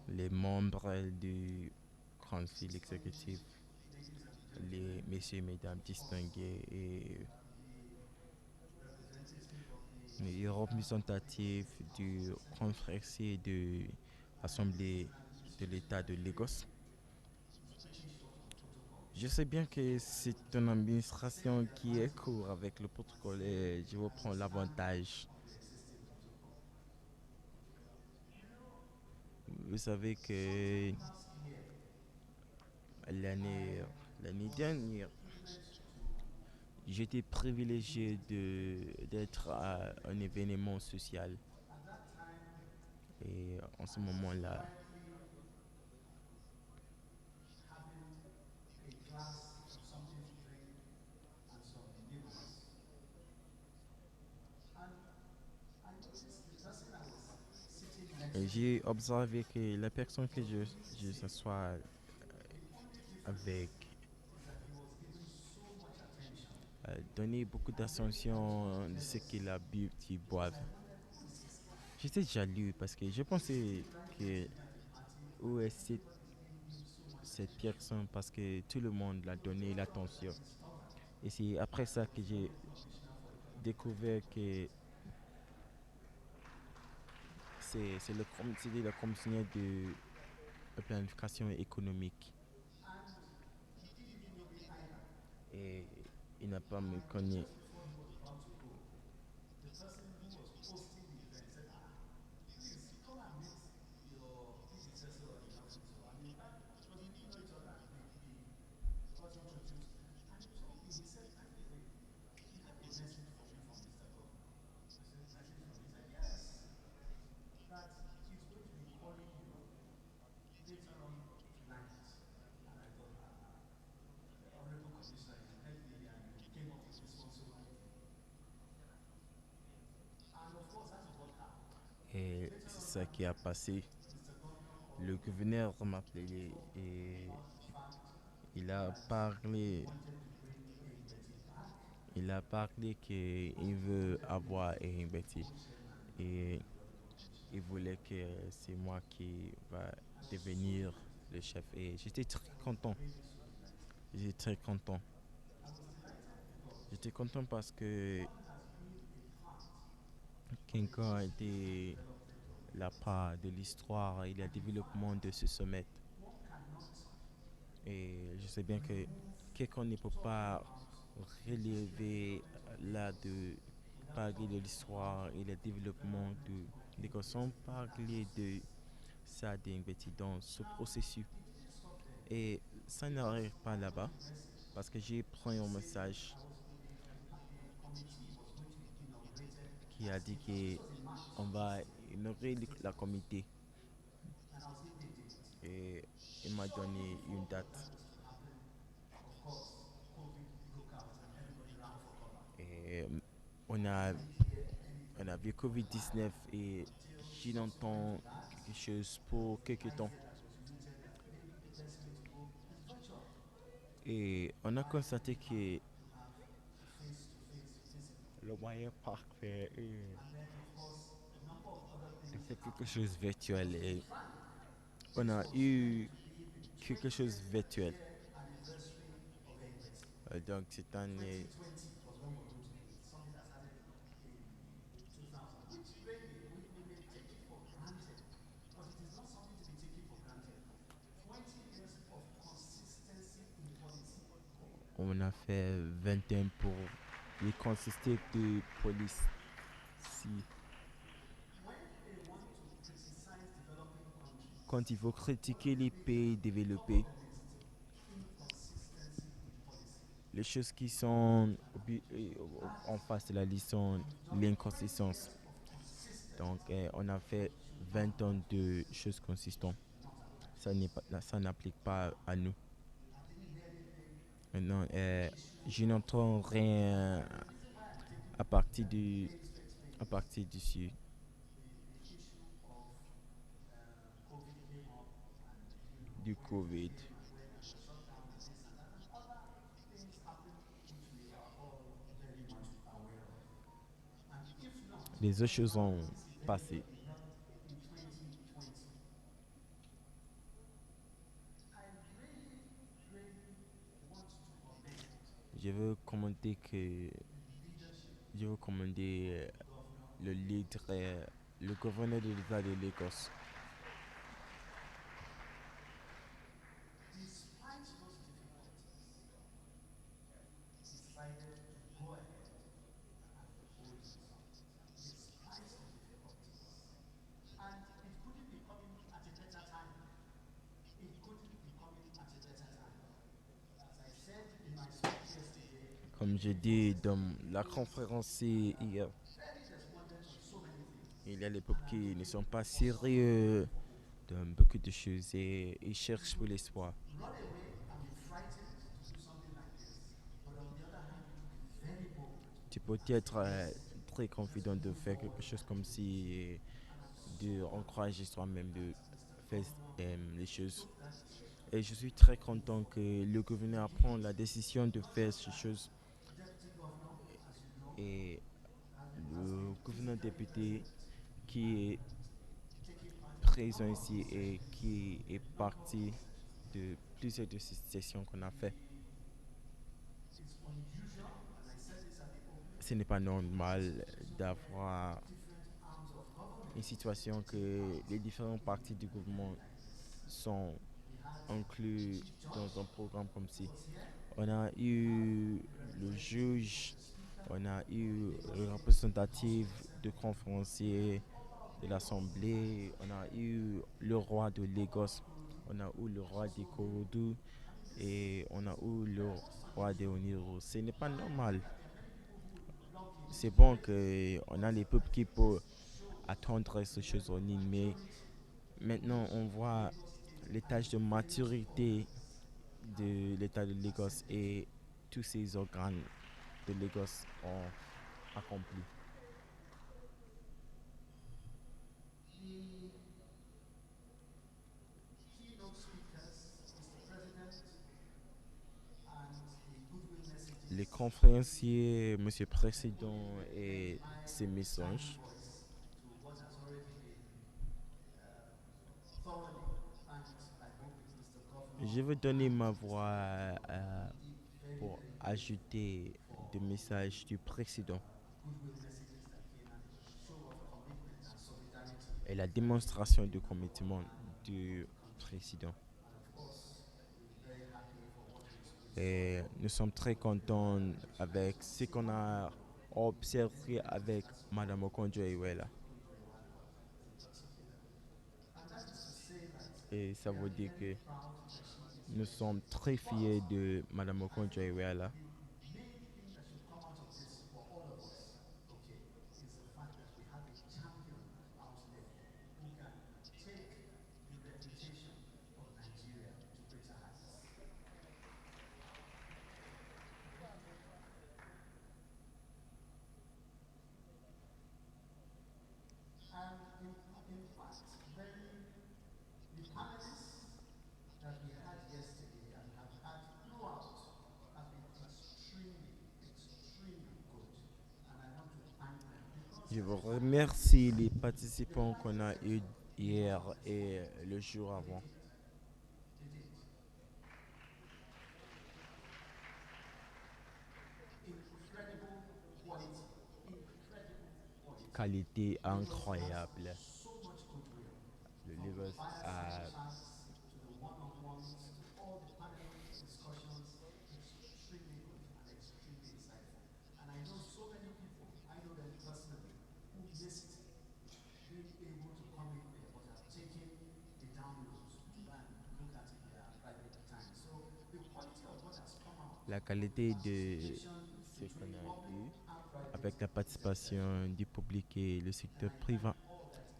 les membres du conseil exécutif, les messieurs et mesdames distingués et les représentatifs du conférencier de l'Assemblée de l'État de Lagos. Je sais bien que c'est une administration qui est court avec le protocole et je reprends l'avantage. Vous savez que l'année l'année dernière, j'étais privilégié d'être à un événement social. Et en ce moment-là, j'ai observé que la personne que je s'assois avec donnait beaucoup d'attention de ce qu'il a bu, qu'il boive. J'étais jaloux parce que je pensais que où est cette personne parce que tout le monde l'a donné l'attention. Et c'est après ça que j'ai découvert que c'était le commissaire de planification économique. Et il n'a pas me connu. Et c'est ça qui a passé. Le gouverneur m'a appelé et il a parlé. Il a parlé qu'il veut avoir un Betty et il voulait que c'est moi qui va devenir le chef. Et j'étais très content. J'étais très content. J'étais content parce que quelqu'un a été la part de l'histoire et le développement de ce sommet. Et je sais bien que quelqu'un ne peut pas relever là de parler de l'histoire et le développement de l'école sans parler de ça dans ce processus. Et ça n'arrive pas là-bas parce que j'ai pris un message qui a dit qu'on va inaugurer la comité et il m'a donné une date. Et on a, on a vu Covid-19 et j'entends quelque chose pour quelques temps. Et on a constaté que le moyen parfait c'est quelque chose de virtuel. Et on a eu quelque chose de virtuel. Donc cette année, on a fait 21 pour les consistants de police. Si. Quand il faut critiquer les pays développés, les choses qui sont en face de la liste sont l'inconsistance. Donc, on a fait 20 ans de choses consistantes. Ça n'applique pas à nous. Maintenant, je n'entends rien à partir d'ici. Du Covid. Les autres choses ont passé. In 2020. I really, really want to commend Je veux commenter que je veux commander le leader, le gouverneur de l'État de l'Écosse. Despite those difficulties, decided to go ahead and hold the summit, despite the difficulties. And it couldn't be coming at a better time. It couldn't be coming at a better time. As I said in my speech yesterday, Comme j'ai dit dans la conférence hier, very despondent on so many things. il y a les peuples qui ne sont pas sérieux dans beaucoup de choses et ils cherchent pour l'espoir. Run away and be frightened to do something like this, but on the other hand, you could be very bold. Tu peux être très confident de faire quelque chose comme si, de encourager soi-même de faire les choses. Et je suis très content que le gouverneur prenne la décision de faire ces choses. Deputy governor, as you know, Et le gouverneur député qui est présent ici et qui est parti de plusieurs de ces sessions qu'on a fait. It's unusual, and I said this at the opening. Ce n'est pas normal d'avoir Different arms of government une situation que les différents partis du gouvernement sont inclus dans un programme comme ci. On a eu le juge, on a eu le représentatif de conférencier de l'Assemblée, on a eu le roi de Lagos, on a eu le roi des Korodu et on a eu le roi de Oniro. Ce n'est pas normal. C'est bon qu'on a les peuples qui peuvent attendre ces choses en ligne, mais maintenant on voit l'étage de maturité de l'État de Lagos et tous ces organes de Lagos ont accompli. The keynote speakers, Mr. President, and the goodwill messages. Les conférenciers, Monsieur le Président et ses messages. To what has already been thoroughly thanked, I hope, Mr. Governor. Je veux donner ma voix pour ajouter des messages du président Goodwill messages that came and the show of commitment and solidarity. et la démonstration de commitment du président. And of course, we're very happy for what Et nous sommes très contents avec ce qu'on a observé avec Madame Okonjo-Iweala. And that is to say that Et ça veut dire que proud that she is nous sommes très fiers de Madame Okonjo-Iweala. the main thing that should come out of this for all of us, okay, is the fact that we have a champion out there who can take the reputation of Nigeria to greater heights. And in fact, the panelists that we had yesterday and have had throughout have been extremely, extremely good. And I want to thank them because Je vous remercie les participants qu'on a eu hier et le jour avant. they did. Incredible quality, incredible quality. Qualité incroyable. So much goodwill. Le From Lagos fireside a chats to the one-on-ones to all the panel discussions, extremely good and extremely insightful. And I know so many people, I know them personally, who missed being able to come in there but have taken the downloads to go and look at it in their private time. So the quality of what has come out, la qualité de ce qu'on a eu avec la participation du public et le secteur privé.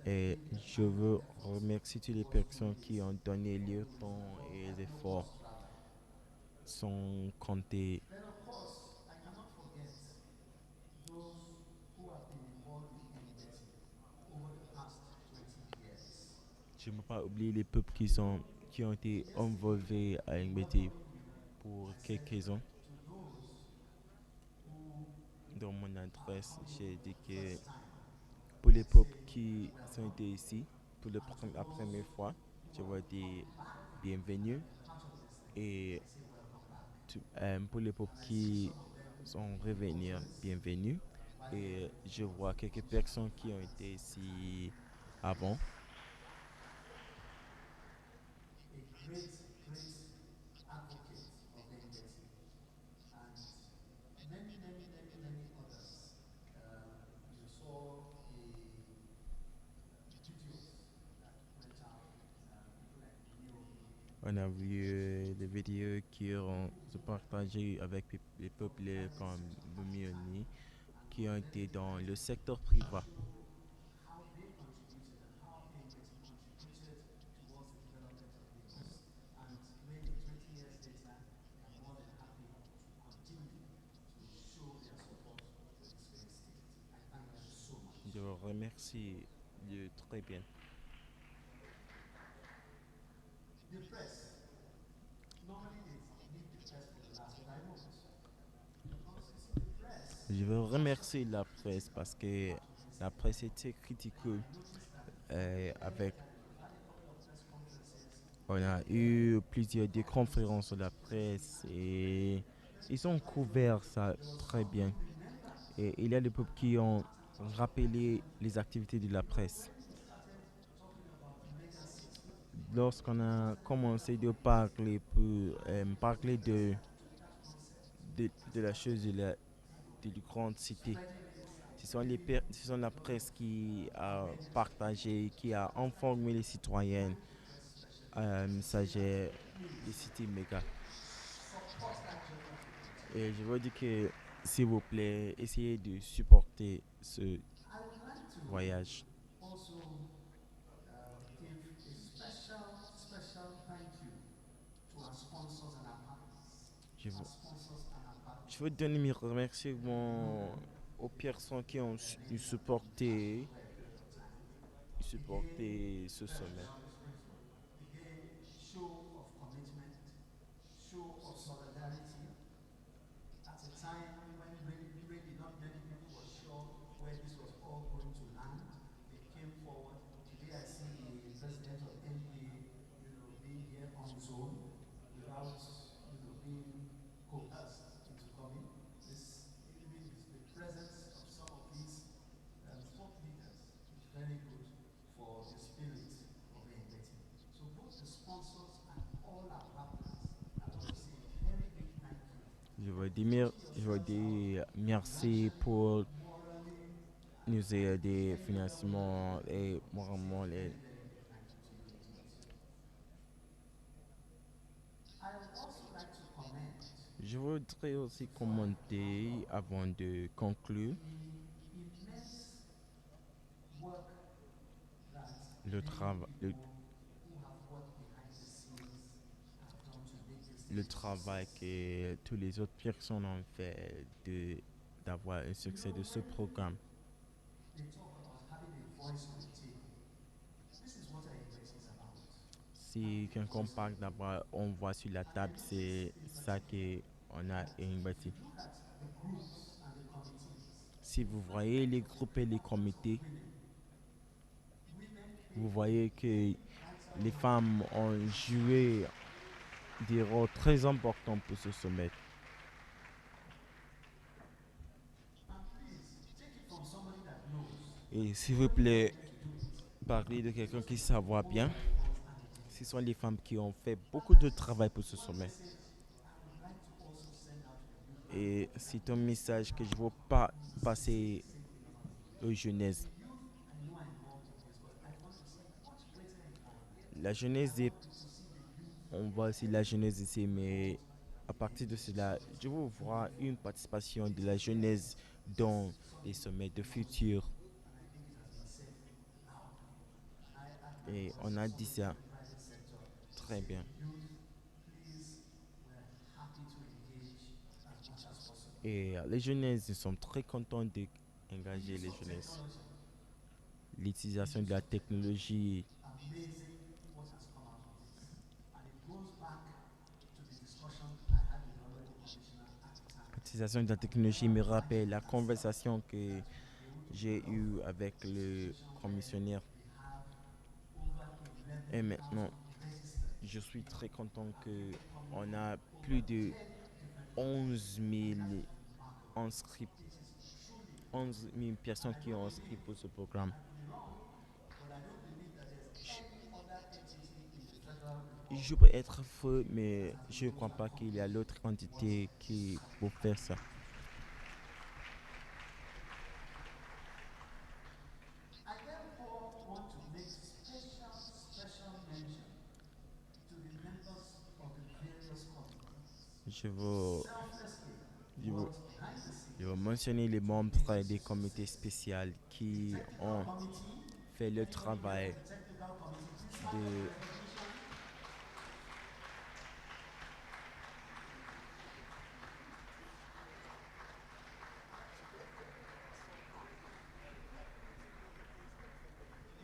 Et je veux remercier toutes les personnes qui ont donné leur temps et les efforts sont comptés. then of course, I cannot forget those who have been involved in Betty over the past 20 years. Je ne peux pas oublier les peuples qui ont été envolés à Mbeti pour quelques ans. To those who Dans mon adresse, j'ai dit que pour les peuples qui sont été ici pour la première fois, je vois des bienvenus. Et pour les peuples qui sont revenus, bienvenus. Et je vois quelques personnes qui ont été ici avant. A great, great advocate of Engeti, and many others. You saw videos that went out with people like Niobi. On a vu des vidéos qui ont se partagé avec les peuples comme Bumioni qui ont été dans le secteur privé. How they contributed and how Engeti contributed towards the development of Lagos. And maybe 20 years later, they are more than happy to continue to show their support to this great state. I thank them so much. Je vous remercie très bien. The press. Normally they leave the press for the last, but I won't. Because you see, the press. Je veux remercier la presse parce que la presse était critiquée avec. On a eu plusieurs des conférences de la presse et ils ont couvert ça très bien. Et il y a des peuples qui ont rappelé les activités de la presse. Lorsqu'on a commencé de parler, parler de la chose de grande cité, ce sont la presse qui a partagé, qui a informé les citoyens messager des cités méga. Et je veux dire que, s'il vous plaît, essayez de supporter ce voyage. Also, give a special thank you to our sponsors and our partners. Je veux donner mes remerciements aux personnes qui ont supporté ce sommet. Again, show of commitment, show of solidarity. At a time when really not many people were sure where this was all going to land, they came forward. Today I see the president of NPA, being here on his own without, being coerced into coming. Even the presence of some of these thought leaders is very good for the spirit of Engeti. So both the sponsors and all our partners, I want to say a very big thank you. Je veux dire merci pour nous aider financièrement et moralement. Je voudrais aussi commenter avant de conclure le travail. Le travail que toutes les autres personnes ont fait d'avoir un succès de ce programme. Si quelqu'un parle d'abord, on voit sur la table, c'est ça qu'on a investi. Si vous voyez les groupes et les comités, vous voyez que les femmes ont joué des rôles très importants pour ce sommet. Et s'il vous plaît, parlez de quelqu'un qui savoir bien. Ce sont les femmes qui ont fait beaucoup de travail pour ce sommet. Et c'est un message que je ne veux pas passer aux jeunesses. La jeunesse, on voit aussi la jeunesse ici, mais à partir de cela, je veux voir une participation de la jeunesse dans les sommets de futur. Et on a dit ça très bien. Et les jeunesses sont très contents d'engager les jeunesses. L'utilisation de la technologie. L'utilisation de la technologie me rappelle la conversation que j'ai eu avec le commissionnaire. Over 11,000 Et maintenant, registered. je suis très content qu'on a plus de 11 000 inscrits, 11 000 personnes qui ont inscrit pour ce programme. Je peux être faux, mais je ne crois pas qu'il y a l'autre quantité qui peut faire ça. I therefore want to make special mention to the members of the various committees. Je veux mentionner les membres des comités spéciaux qui ont fait le travail de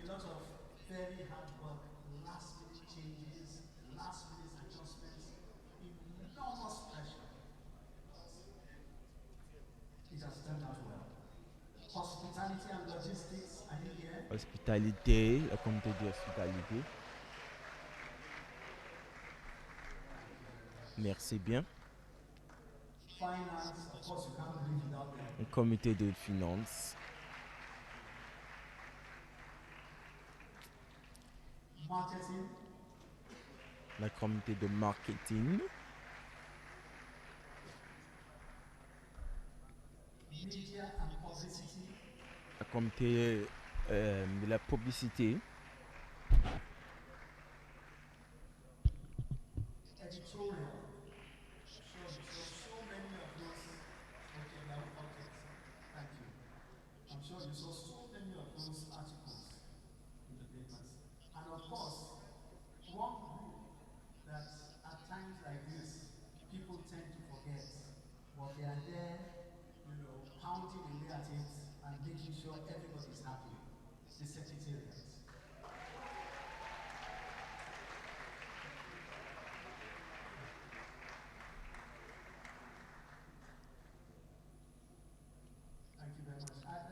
a lot of very hard work, last minute changes, last minute adjustments, enormous pressure. It has turned out well. Hospitality and logistics, are you here? Hospitalité, le comité d'hospitalité. Merci bien. Finance, of course, you can't live without them. Un comité de finances. Marketing. Le comité de marketing. Media and publicity. Le comité de la publicité. Editorial. I'm sure you saw so many of those. Okay, now, okay, thank you. I'm sure you saw so many of those articles in the papers. And of course, one group that at times like this, people tend to forget, but they are there, pounding away at it and making sure everybody's happy. The Secretariat.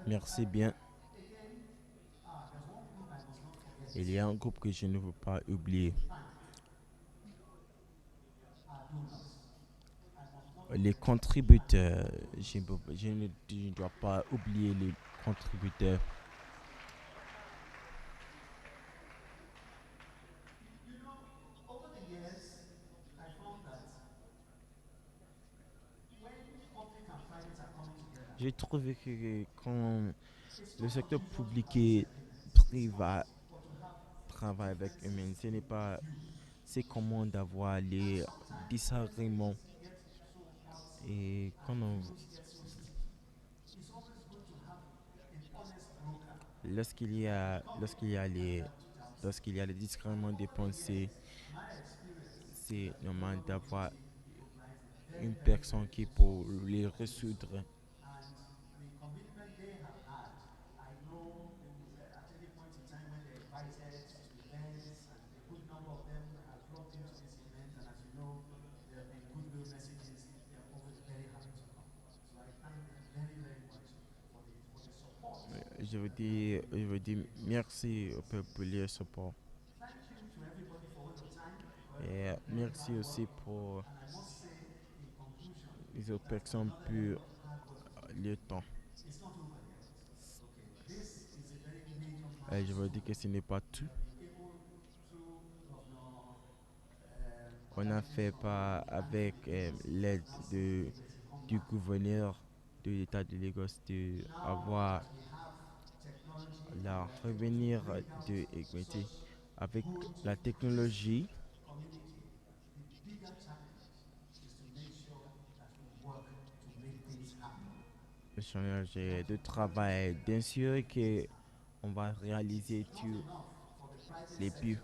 Merci bien. Il y a un groupe que je ne veux pas oublier. Les contributeurs. Je ne dois pas oublier les contributeurs. Over the years, I found that when public and private are coming together, J'ai trouvé que quand le secteur public et privé travaillent avec eux-mêmes, ce n'est pas c'est comment d'avoir les disagréments et quand on lorsqu'il y a les disagréments des pensées, c'est normal d'avoir une personne qui peut les résoudre. and the commitment they have had, I know at any point in time when they're invited to events, and a good number of them have flocked into this event, and as you know, there have been goodwill messages, they are always very happy to come. So I thank them very, very much for the support. Je veux dire merci au peuple pour leur support. Thank you to everybody for all your time. Et merci aussi pour And I must say, in conclusion, les autres personnes pour le temps. it's not over yet. Okay, this is a very major milestone. Je veux dire que ce n'est pas tout. On a fait pas avec l'aide du gouverneur de l'État de Lagos de avoir la revenir de Equity avec la technologie. The bigger challenge is to make sure that we work to make things happen. Le challenge de travail d'assurer qu'on va réaliser tous les buts.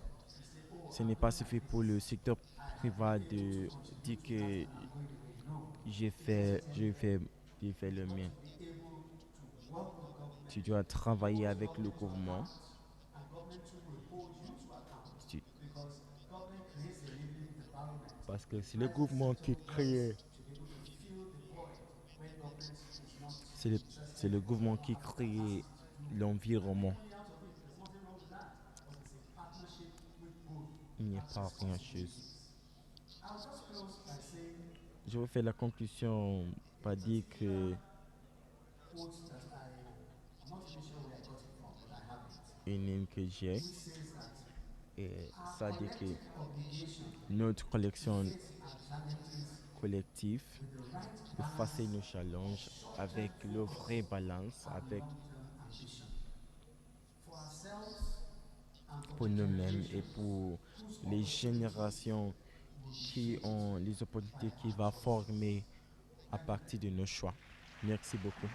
Ce n'est pas suffisant pour le secteur privé de dire que j'ai fait le mien. Tu dois travailler avec le gouvernement. Parce que c'est le gouvernement qui crée. C'est le gouvernement qui crée l'environnement. Il n'y a pas rien de chose. Je vais faire la conclusion par dire que quote that I'm not really sure where I got it from, but I have it. une ligne que j'ai, Which says that et our ça dit que collective obligation notre to collection face our challenges collective with the right de balance face nos of challenges short-term avec le vrai focus balance, and avec long-term ambition. For ourselves and for pour the nous-mêmes et generations pour whose les opportunities générations will be qui shaped ont les by opportunités qui our va choices. former à Thank you very partir de nos choix. Merci beaucoup.